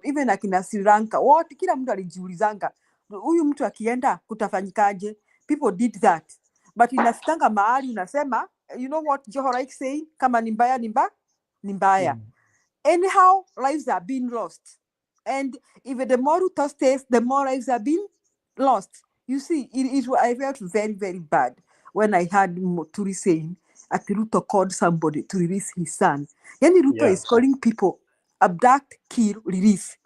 even akina Sri Lanka, kila mtu alijiulizanga huyu mtu akienda kutafanyikaje. People did that, but inafikanga mahali unasema, you know what Joho like saying, kama ni mbaya ni mbaya. Anyhow, lives are being lost, and if the more Ruto stays, the more lives are being lost. You see, I felt very, very bad when I heard Muturi saying that Ruto called somebody to release his son. Yani Ruto is calling people abduct, kill, release.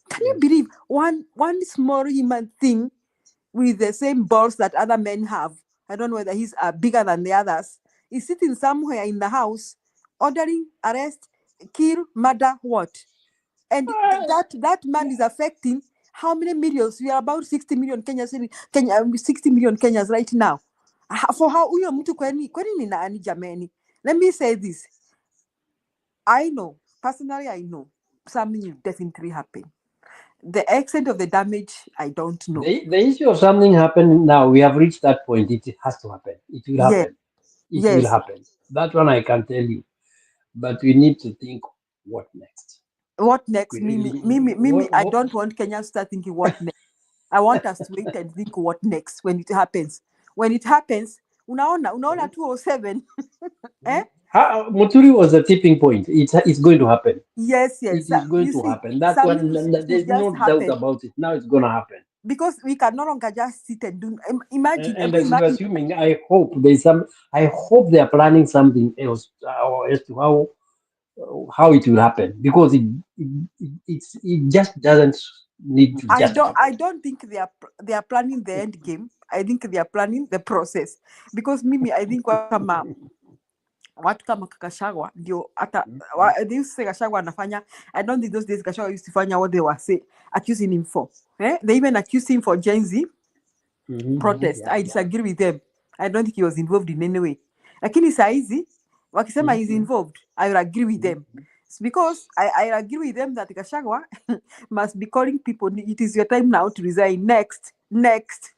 Can you believe one small human thing with the same balls that other men have? I don't know whether he's bigger than the others. He's sitting somewhere in the house, ordering arrest, kill, murder, what? And that man is affecting how many millions? We are about 60 million Kenyans, 60 million Kenyans right now. For how huyo mtu kwani ni nani jameni? Let me say this. Personally I know something will definitely happen. The extent of the damage, I don't know. The issue of something happening now, we have reached that point. It has to happen. It will happen. It will happen. That one I can tell you. But we need to think, what next? What next? Mimi, I don't want Kenyans to start thinking what next. I want us to wait and think what next when it happens. When it happens, unaona 207. Muturi was a tipping point. It's going to happen. Yes. It is going to happen. That one, there's no doubt about it. Now it's going to happen. Because we can no longer just sit and do. Imagine. And as you're assuming, I hope they are planning something else as to how it will happen, because it just doesn't need to. I don't think they are planning the end game. I think they are planning the process, because Mimi, I think watu kama Gachagua ndio hata they used to say Gachagua anafanya. I don't think those days Gachagua used to fanya what they were accusing him for. They even accused him for Gen Z protest. I disagree with them. I don't think he was involved in any way. Lakini saizi wakisema he's involved, I will agree with them. It's because I agree with them that Gachagua must be calling people, it is your time now to resign. Next. Next.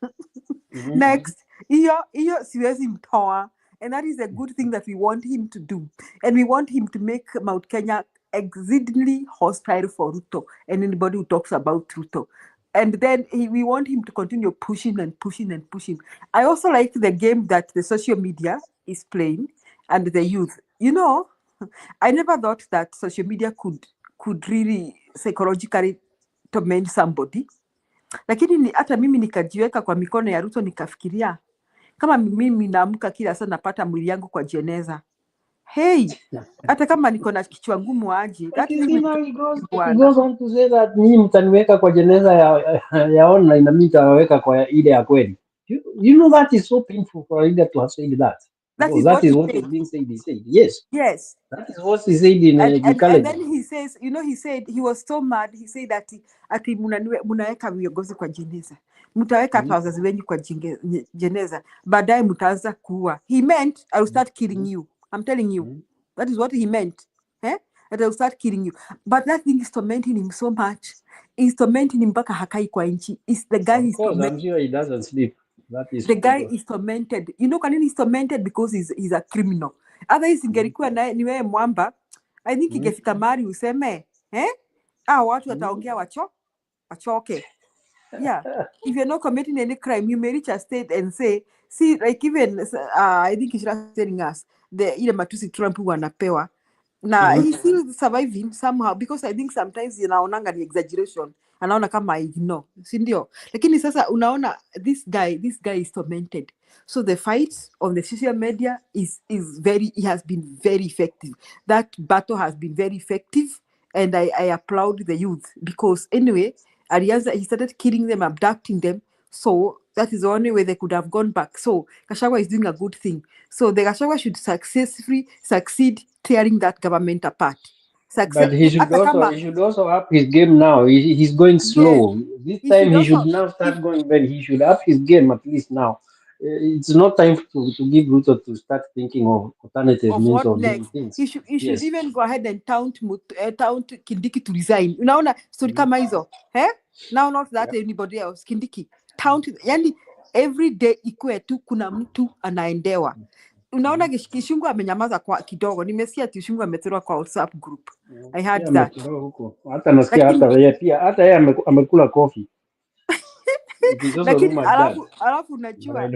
Iyo siwezi mtoa. And that is a good thing that we want him to do. And we want him to make Mount Kenya exceedingly hostile for Ruto and anybody who talks about Ruto. And then we want him to continue pushing. I also like the game that the social media is playing and the youth. You know, I never thought that social media could really psychologically torment somebody. Lakini hata mimi nikajiweka kwa mikono ya Ruto nikafikiria, kama mimi naamka kila saa napata mwili yangu kwa jeneza. Hey, hata kama niko na kichwa ngumu aje. That is he goes on to say that ni mtaniweka kwa jeneza ya online na mimi nitaweka kwa ile ya kweli. You know that is so painful for a leader to have said that. That is what is being said. He said, yes. That is what he said in and then he says, he said he was so mad. He said that ati munaweka viongozi kwa jeneza, mtaweka hata wazazi wenyu kwa jeneza, baadaye mtaanza kuua. He meant I will start killing you. I'm telling you, that is what he meant. That I will start killing you. But that thing is tormenting him so much. It's tormenting him mpaka hakai kwa nchi. The guy is tormented. I'm sure he doesn't sleep. The guy is tormented. You know, Kanini is tormented because he's a criminal. Otherwise, ingelikuwa ni wewe mwamba, I think ingefika mahali useme, watu wataongea wachoke. Yeah. If you're not committing any crime, you may reach a state and say, see, like even, I think he's telling us, ile matusi Trump wanapewa, Now he's still surviving somehow because I think sometimes unaonanga ni exaggeration, anaona kama ignore, si ndio? Lakini sasa unaona this guy is tormented. So the fight on the social media is it has been very effective. That battle has been very effective, and I applaud the youth because anyway, Arianza, he started killing them, abducting them. So that is the only way they could have gone back. So Gachagua is doing a good thing. So the Gachagua should succeed tearing that government apart. But he should also up his game now. He's going slow. This time he should now start going better. He should up his game at least now. It's not time to give Ruto to start thinking of alternative means of doing things. He should even go ahead and taunt Kindiki to resign. Unaona story kama hizo. Now not that anybody else. Kindiki taunt, yani every day ikue tu kuna mtu anaendewa. Unaona Kishungu amenyamaza kwa kidogo. Nimesikia Kishungu ametolewa kwa WhatsApp group. I heard that. Hata nasikia hata yeye amekula coffee. Lakini alafu unajua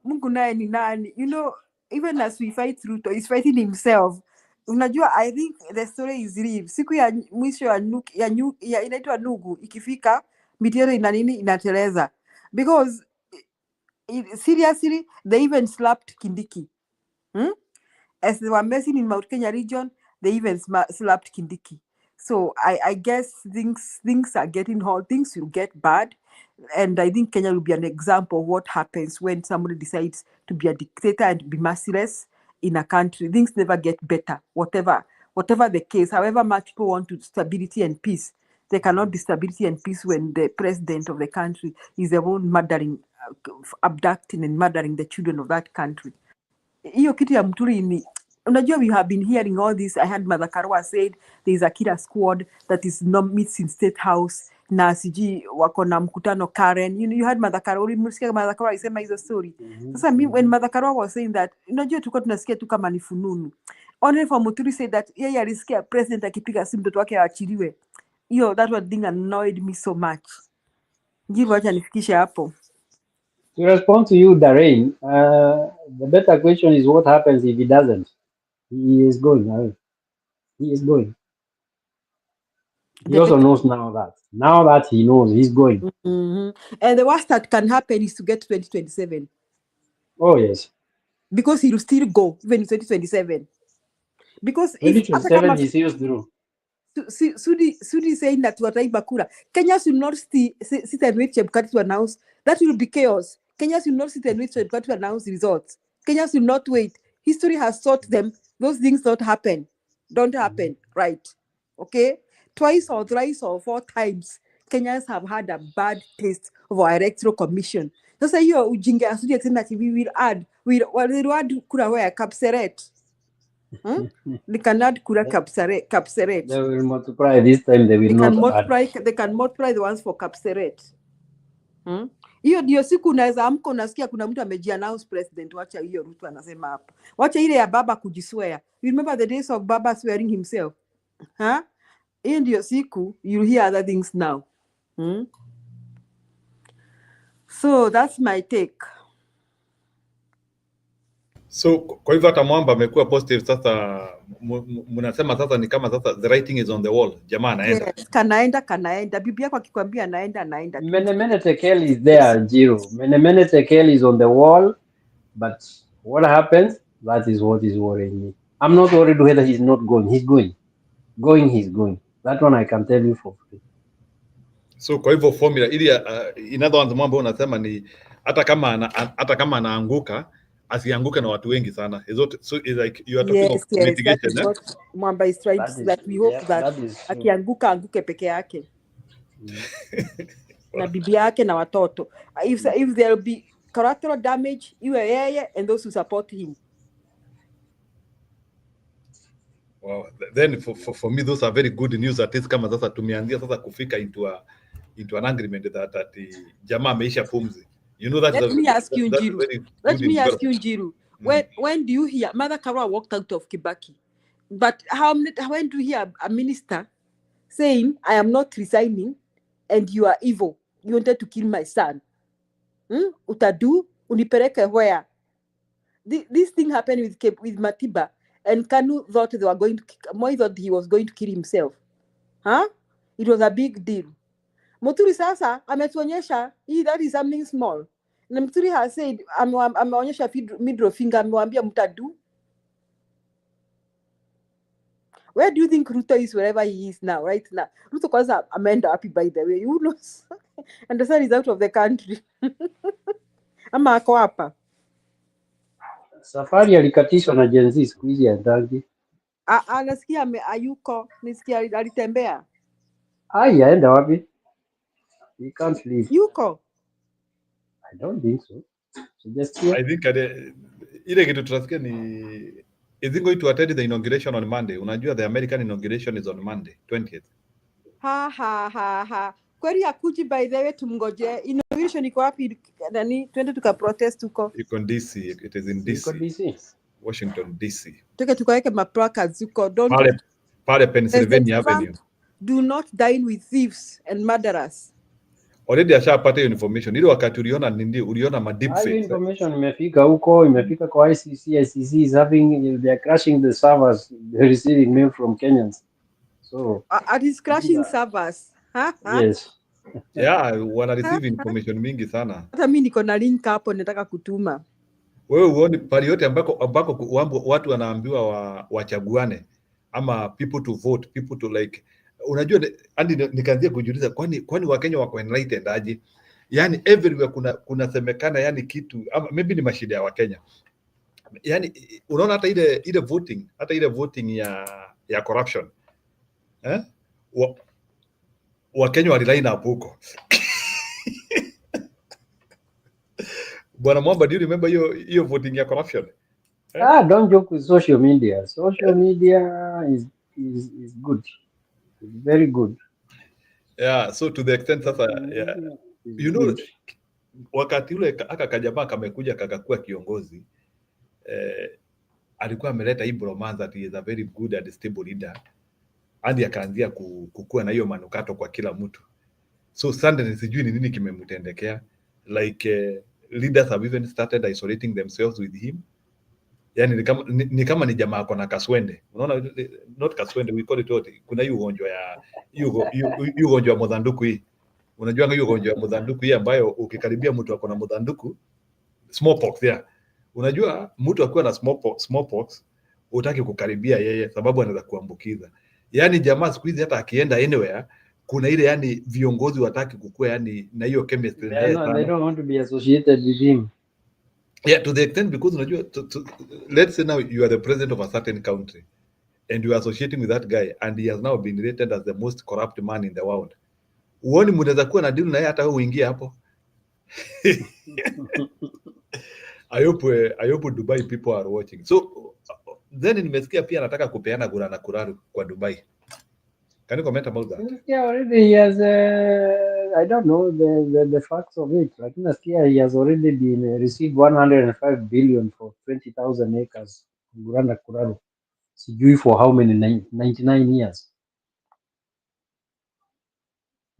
Mungu naye ni nani? You know, even as we fight Ruto, he's fighting himself. Unajua, I think the story is real. Siku ya mwisho ya inaitwa nugu ikifika, mitero inateleza. Because seriously, they even slapped Kindiki. As they were messing in Mount Kenya region, they even slapped Kindiki. So I guess things are getting hot. Things will get bad. And I think Kenya will be an example of what happens when somebody decides to be a dictator and be merciless in a country. Things never get better, whatever the case. However much people want to stability and peace, there cannot be stability and peace when the president of the country is the one murdering, abducting and murdering the children of that country. Hiyo kitu ya Muturi ni unajua, we have been hearing all this. I heard Mother Karua said there is a killer squad that is not meets in State House na siji wako na mkutano Karen. You heard Mother Karua, ulimsikia Mother Karua isema hizo story. Sasa when Mother Karua was saying that, unajua tulikuwa tunasikia tu kama ni fununu. Only for Muturi said that yeye alisikia president akipiga simu mtoto wake aachiliwe. That one thing annoyed me so much. Njivu acha nifikishe hapo. To respond to you, Darren, the better question is what happens if he doesn't? He is going. He is going. He also knows now that. Now that he knows, he's going. And the worst that can happen is to get to 2027. Oh, yes. Because he will still go even in 2027. Because 2027 he sees through. Sudi saying that wataiba kura. Kenyans will not sit and wait Chebukati to announce. That will be chaos. Kenyans will not sit and wait Chebukati to announce the results. Kenyans will not wait. History has taught them those things don't happen, right? Okay? Twice or thrice or 4 times, Kenyans have had a bad taste of our electoral commission. Sasa hiyo ujinga asudi that we will add kura where Kapseret. They cannot kura Kapseret. They will multiply this time. They can multiply the ones for Kapseret. Hiyo ndio siku unaweza amka unasikia kuna mtu amejiannounce president. Wacha hiyo Ruto anasema hapo. Wacha ile ya baba kujiswear. You remember the days of baba swearing himself? Hiyo ndio siku you hear other things now. So that's my take. So kwa hivyo hata Mwamba amekuwa positive sasa, mnasema sasa ni kama sasa the writing is on the wall. Jamaa anaenda. Yes, kanaenda. Bibi yako akikwambia anaenda. Mene Tekel is there, Jiro. Mene Tekel is on the wall, but what happens? That is what is worrying me. I'm not worried whether he's not going. He's going. He's going. That one I can tell you for free. So kwa hivyo formula ili in other words Mwamba unasema ni hata kama anaanguka asianguke na watu wengi sana. So it's like you are talking of mitigation. Yes, Mwamba is trying that we hope that akianguka anguke peke yake. Na bibi yake na watoto. If there will be collateral damage, iwe yeye and those who support him. Wow, then for me those are very good news. At least kama sasa tumeanzia sasa kufika into an agreement that jamaa ameisha pumzi. You know that. Let me ask you, Njiru. When do you hear Mother Karua walked out of Kibaki? But when do you hear a minister saying, I am not resigning and you are evil? You wanted to kill my son. Utadu, unipeleke where? This thing happened with Matiba. And Kanu thought they were going to, Moi thought he was going to kill himself. Huh? It was a big deal. Muturi sasa ametuonyesha that is something small. Na Muturi has said ameonyesha middle finger, amewambia mtadu. Where do you think Ruto is wherever he is now, right now? Ruto kwanza ameenda happy, by the way. You know, and the son is out of the country. Ama ako hapa. Safari alikatishwa na Gen Z, siku hizi haendagi. Nasikia ayuko, nisikia alitembea. Ai, aenda wapi? He can't leave. Yuko. I don't think so. Suggestion. I think ile kitu tunasikia ni is he going to attend the inauguration on Monday? Unajua the American inauguration is on Monday 20th. Kweli hakuji, by the way, tumgoje. Inauguration iko wapi? Nani twende tukaprotest huko. Iko DC, it is in DC. Iko DC. Washington DC. Tuke tukaweke maplacards huko. Don't pale Pennsylvania Avenue. Do not dine with thieves and murderers. Already ashapata hiyo information. Ile wakati uliona ma deep fakes. Information imefika huko, imefika kwa ICC. ICC is having, they are crashing the servers, they're receiving mail from Kenyans. So it is crashing servers. Yes. Yeah, wana receive information mingi sana. Hata mimi niko na link hapo nataka kutuma. Wewe uone pale yote ambako watu wanaambiwa wachaguane ama people to vote, people to like. Unajua hadi nikaanzia kujiuliza kwani Wakenya wako enlightened aje? Yani everywhere kuna semekana yani kitu ama maybe ni mashida ya Wakenya. Yani unaona hata ile voting ya corruption. Wakenya waliline up huko. Bwana Mwamba, do you remember hiyo voting ya corruption? Don't joke with social media. Social media is good. It's very good. Yeah, so to the extent sasa, yeah, you know, wakati ule aka kajamaa kamekuja kakakuwa kiongozi, alikuwa ameleta hii bromance that he is a very good and stable leader, hadi akaanzia kukua na hiyo manukato kwa kila mtu. So suddenly sijui ni nini kimemtendekea, like leaders have even started isolating themselves with him. Yani ni kama ni jamaa kona kaswende. Unaona, not kaswende, we call it what? Kuna hiyo ugonjwa ya hiyo ugonjwa wa mudhanduku hii. Unajua hiyo ugonjwa wa mudhanduku hii ambayo ukikaribia mtu akona mudhanduku, smallpox ya. Unajua mtu akiwa na smallpox hutaki kukaribia yeye sababu anaweza kuambukiza. Yani jamaa siku hizi hata akienda anywhere kuna ile yani viongozi wataki kukua yani na hiyo chemistry. They don't want to be associated with him. Yeah, to the extent because unajua let's say now you are the president of a certain country and you are associating with that guy and he has now been rated as the most corrupt man in the world. Uone mnaweza kuwa na deal na yeye hata wewe uingie hapo. I hope Dubai people are watching. So then nimesikia pia anataka kupeana gura na kuraru kwa Dubai. Can you comment about that? Yeah, already he has I don't know the facts of it. Like nasikia he has already been received 105 billion for 20,000 acres Gurana Kuraru. Sijui for how many 99 years.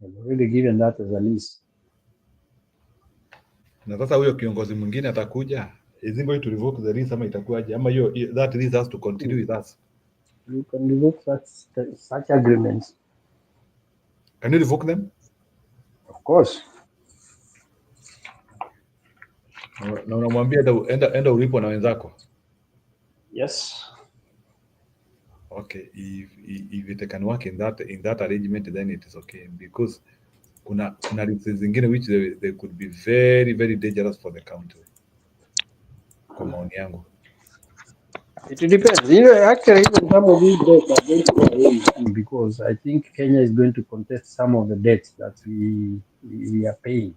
They've already given that as a lease. Na sasa huyo kiongozi mwingine atakuja, is he going to revoke the lease ama itakuwaje? Ama hiyo that lease has to continue with us. You can revoke such agreements. Can you revoke them? Of course. Na unamwambia enda ulipo na wenzako. Yes. Okay, if it can work in that arrangement, then it is okay, because kuna leases zingine which they could be very very dangerous for the country. Kwa maoni yangu. It depends. Actually, even some of these debts are going to be because I think Kenya is going to contest some of the debts that we are paying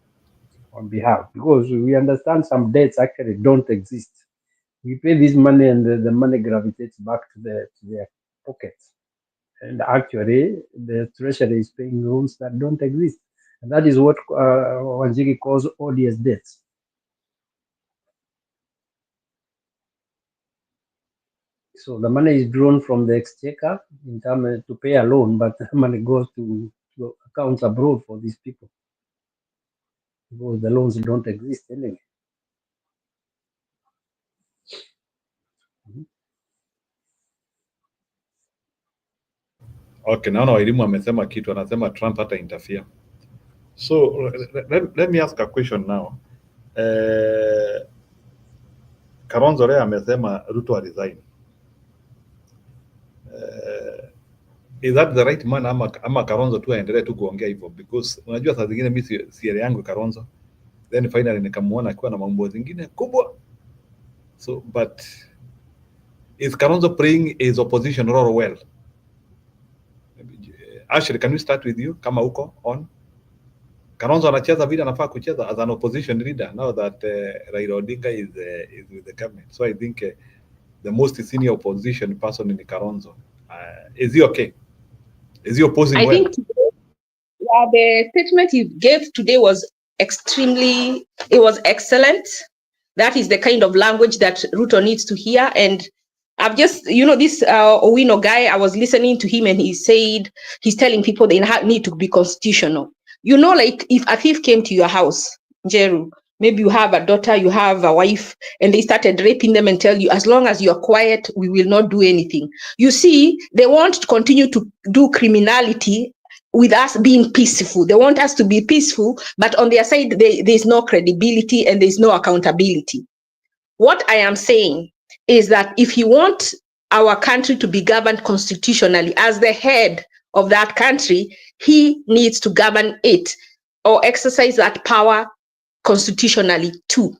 on behalf, because we understand some debts actually don't exist. We pay this money and the money gravitates back to their pockets. And actually, the treasury is paying loans that don't exist. And that is what Wanjigi calls odious debts. So the money is drawn from the exchequer in terms to pay a loan, but the money goes to accounts abroad for these people because the loans don't exist anyway. Okay, naona Wairimu amesema kitu, anasema Trump hata interfere. So let me ask a question now. Kalonzo leo amesema Ruto resign. Is that the right man ama Kalonzo tu aendelee tu kuongea hivyo? Because unajua saa zingine mimi siele yangu Kalonzo, then finally nikamuona akiwa na mambo zingine kubwa. So but is Kalonzo playing his opposition role well? Ashley, can we start with you kama uko on? Kalonzo anacheza vile anafaa kucheza as an opposition leader now that Raila Odinga is with the government. So I think the most senior opposition person in Kalonzo. Is he okay? Is he opposing well? I think the statement he gave today was excellent. That is the kind of language that Ruto needs to hear. And I've just, this Owino guy, I was listening to him and he said, he's telling people they need to be constitutional. Like if a thief came to your house, Jeru, maybe you have a daughter, you have a wife, and they started raping them and tell you, as long as you're quiet, we will not do anything. You see, they want to continue to do criminality with us being peaceful. They want us to be peaceful, but on their side, there's no credibility and there's no accountability. What I am saying is that if you want our country to be governed constitutionally, as the head of that country, he needs to govern it or exercise that power constitutionally too.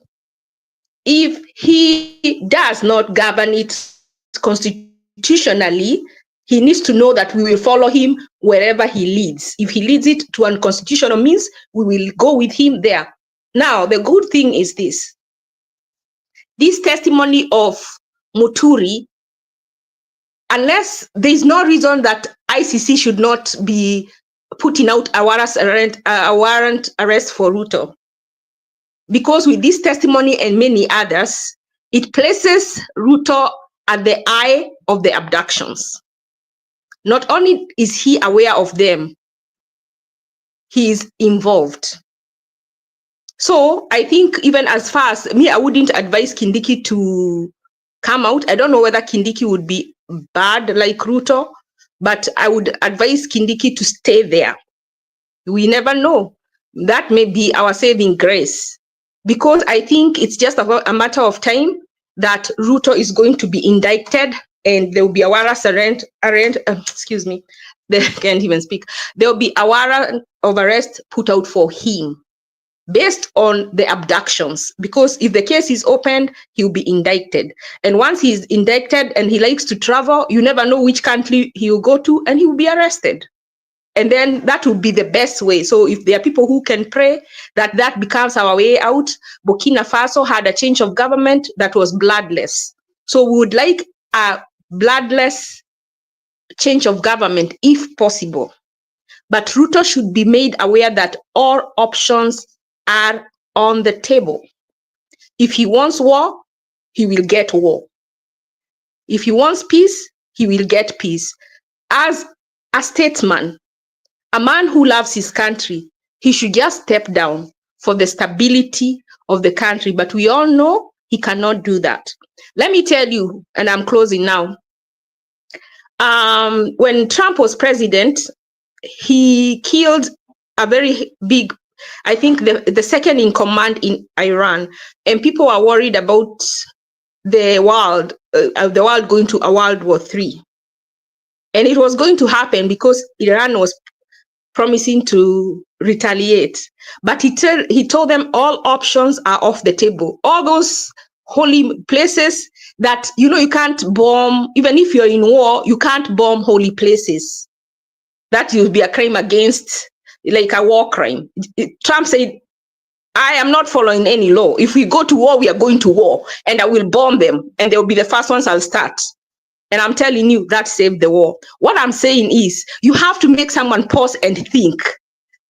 If he does not govern it constitutionally, he needs to know that we will follow him wherever he leads. If he leads it to unconstitutional means, we will go with him there. Now, the good thing is this. This testimony of Muturi, unless there is no reason that ICC should not be putting out a warrant arrest for Ruto, because with this testimony and many others, it places Ruto at the eye of the abductions. Not only is he aware of them, he is involved. So I think even as far as me, I wouldn't advise Kindiki to come out. I don't know whether Kindiki would be bad like Ruto, but I would advise Kindiki to stay there. We never know. That may be our saving grace, because I think it's just a matter of time that Ruto is going to be indicted and there will be a warrant excuse me, they can't even speak. There will be a warrant of arrest put out for him based on the abductions, because if the case is opened, he'll be indicted. And once he's indicted and he likes to travel, you never know which country he will go to and he will be arrested. And then that would be the best way. So if there are people who can pray that becomes our way out. Burkina Faso had a change of government that was bloodless. So we would like a bloodless change of government if possible. But Ruto should be made aware that all options are on the table. If he wants war, he will get war. If he wants peace, he will get peace. As a statesman, a man who loves his country, he should just step down for the stability of the country. But we all know he cannot do that. Let me tell you, and I'm closing now. When Trump was president, he killed a very big, I think the second in command in Iran, and people are worried about the world going to a World War III. And it was going to happen because Iran was promising to retaliate. But he told them all options are off the table. All those holy places that, you can't bomb, even if you're in war, you can't bomb holy places. That will be a crime against, like a war crime. Trump said, I am not following any law. If we go to war, we are going to war, and I will bomb them, and they'll be the first ones I'll start. And I'm telling you, that saved the war. What I'm saying is, you have to make someone pause and think.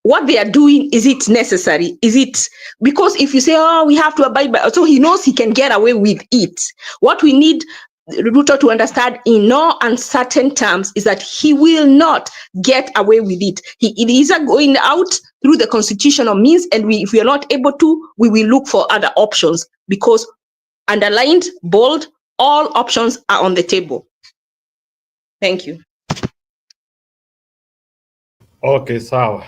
What they are doing, is it necessary? Is it, because if you say, oh, we have to abide by, so he knows he can get away with it. What we need Ruto to understand in no uncertain terms is that he will not get away with it. He is going out through the constitutional means, and if we are not able to, we will look for other options, because underlined, bold, all options are on the table. Thank you. Okay, sawa.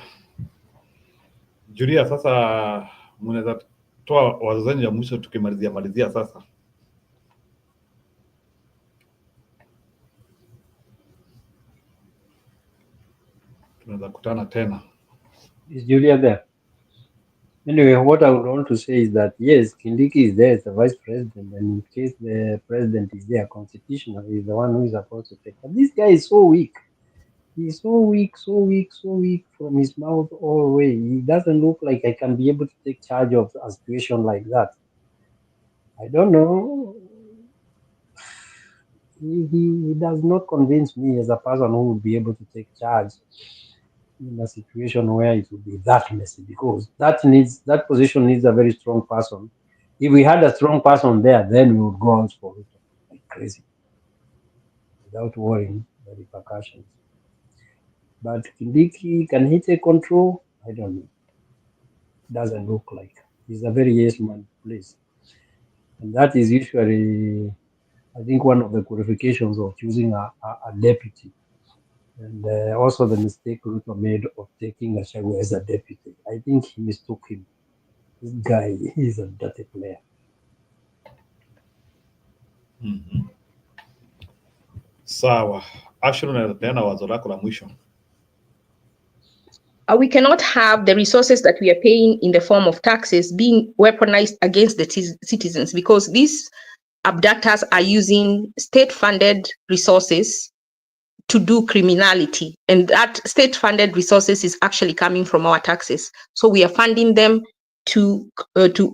Julia, sasa mnaweza toa wazo zenu ya mwisho tukimalizia sasa. Tunaweza kutana tena. Is Julia there? Anyway, what I would want to say is that yes, Kindiki is there as the vice president, and in case the president is there constitutionally, is the one who is supposed to take. But this guy is so weak. He's so weak from his mouth all the way. He doesn't look like I can be able to take charge of a situation like that. I don't know. He does not convince me as a person who would be able to take charge in a situation where it would be that messy, because that position needs a very strong person. If we had a strong person there, then we would go out for it like crazy without worrying the repercussions. But Kindiki, can he take control? I don't know. Doesn't look like. He's a very yes man, please. And that is usually, I think, one of the qualifications of choosing a deputy. And also the mistake Ruto made of taking Gachagua as a deputy. I think he mistook him. This guy is a dirty player. Sawa. Ashton, unapeana wazo lako la mwisho. We cannot have the resources that we are paying in the form of taxes being weaponized against the citizens, because these abductors are using state-funded resources to do criminality, and that state-funded resources is actually coming from our taxes. So we are funding them to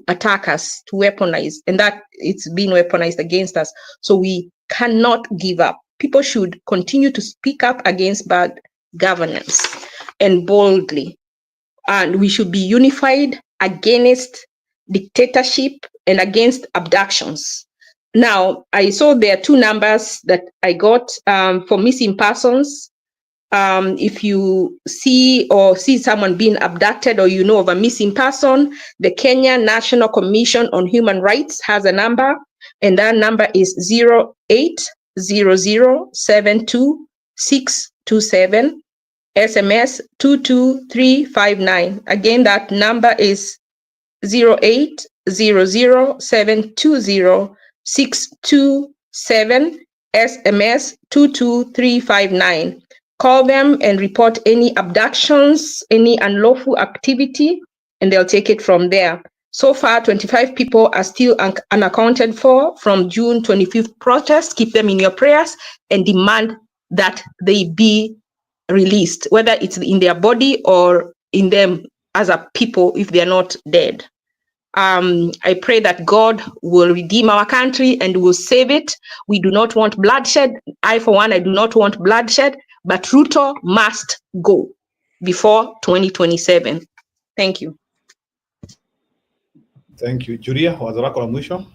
attack us, to weaponize, and that it's being weaponized against us. So we cannot give up. People should continue to speak up against bad governance and boldly, and we should be unified against dictatorship and against abductions. Now, I saw there are two numbers that I got for missing persons. If you see someone being abducted, or you know of a missing person, the Kenya National Commission on Human Rights has a number, and that number is 0800722627, SMS 22359. Again, that number is 0800720627, SMS 22359. Call them and report any abductions, any unlawful activity, and they'll take it from there. So far, 25 people are still unaccounted for from June 25th protest. Keep them in your prayers and demand that they be released, whether it's in their body or in them as a people if they are not dead. I pray that God will redeem our country and will save it. We do not want bloodshed. I, for one, I do not want bloodshed, but Ruto must go before 2027. Thank you. Thank you. Julia, wazo lako la mwisho?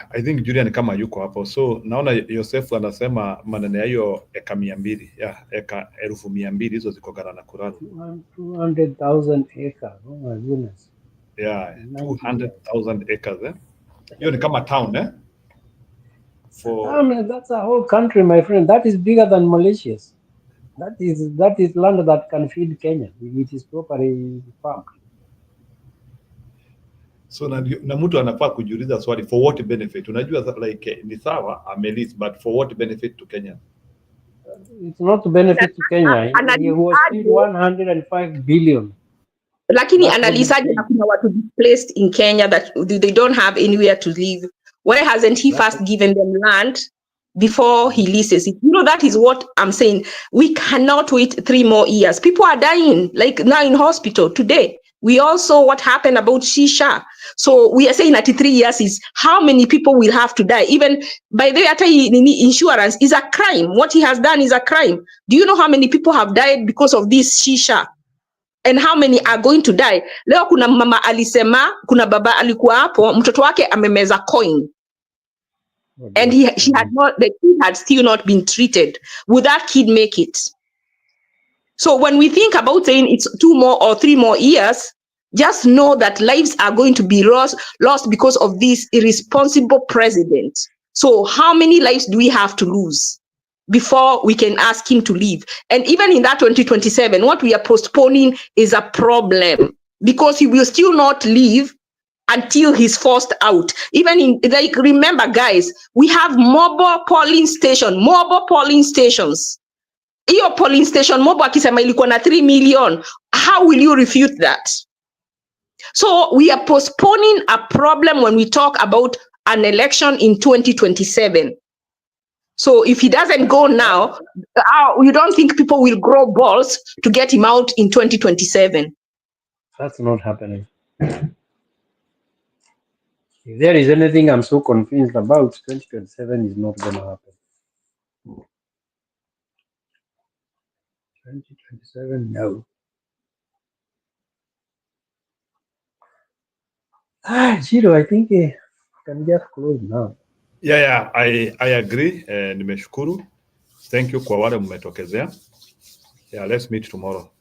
I think Julia ni kama yuko hapo. So naona Yosefu anasema maneno ya hiyo eka 200, eka 1,200 hizo ziko Garana Kurani. 200,000 acres. Oh my goodness. Yeah, 200,000 acres. Hiyo ni kama town, That's a whole country, my friend. That is bigger than Malaysia's. That is land that can feed Kenya if it is properly farmed. So na mtu anafaa kujiuliza swali, for what benefit? Unajua like ni sawa amelist, but for what benefit to Kenya? It's not to benefit to Kenya. He was paid 105 billion. Lakini analisaje na kuna watu displaced in Kenya that they don't have anywhere to live? Why hasn't he first given them land before he leases it? You know, that is what I'm saying. We cannot wait 3 more years. People are dying, like now in hospital today. We all saw what happened about Shisha. So we are saying that 3 years is how many people will have to die. Even by the way, insurance is a crime. What he has done is a crime. Do you know how many people have died because of this Shisha? And how many are going to die? Leo kuna mama alisema, kuna baba alikuwa hapo, mtoto wake amemeza coin. And the kid had still not been treated. Would that kid make it? So when we think about saying it's 2 more or 3 more years, just know that lives are going to be lost because of this irresponsible president. So how many lives do we have to lose before we can ask him to leave? And even in that 2027, what we are postponing is a problem, because he will still not leave until he's forced out. Even in, like, remember guys, we have mobile polling stations. Hiyo polling station mobile akisema ilikuwa na 3 million, how will you refute that? So we are postponing a problem when we talk about an election in 2027. So if he doesn't go now, you don't think people will grow balls to get him out in 2027? That's not happening. If there is anything I'm so convinced about, 2027 is not going to happen. 2027, no. Zero, I think can just close now. Yeah, I agree. Nimeshukuru. Thank you kwa wale mmetokezea. Yeah, let's meet tomorrow.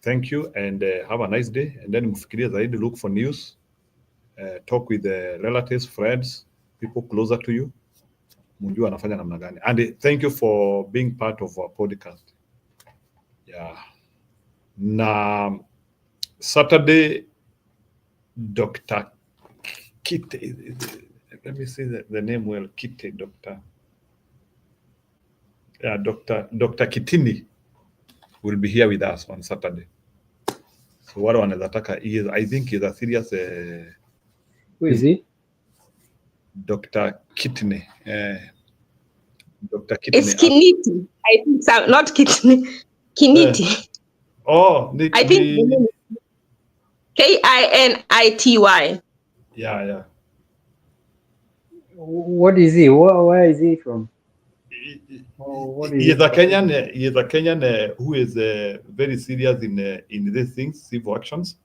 Thank you and have a nice day. And then mfikirie zaidi, look for news. Talk with the relatives, friends, people closer to you. Mjue anafanya namna gani. And thank you for being part of our podcast. Yeah. Na Saturday, Dr. Kite, let me say the name well, Kite, Dr. Yeah, Dr. Kitini will be here with us on Saturday. So what wanaweza taka, I think he's a serious Who is he? Dr. Kitney. Dr. Kitney. It's Kiniti. I think so, not Kitney. Kiniti. I think the name is Kinity. Yeah. What is he? Where is he from? He is a Kenyan who is very serious in these things, civil actions.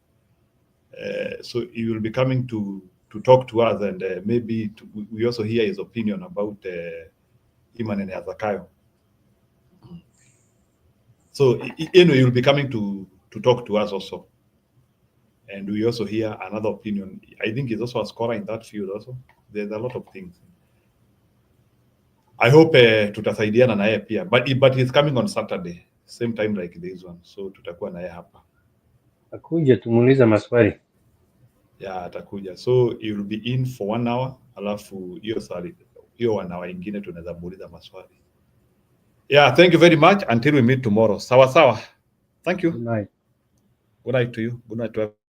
So he will be coming to talk to us, and maybe we also hear his opinion about him and Azakayo. So he will be coming to talk to us also, and we also hear another opinion. I think he's also a scholar in that field also. There's a lot of things. I hope tutasaidiana na yeye pia, but he's coming on Saturday, same time like this one, so tutakuwa na yeye hapa. Akuja tumuuliza maswali. Yeah, atakuja. So he will be in for 1 hour, alafu hiyo 1 hour ingine tunaweza muuliza maswali. Yeah, thank you very much until we meet tomorrow. Sawa. Thank you. Good night. Good night to you. Good night to everyone.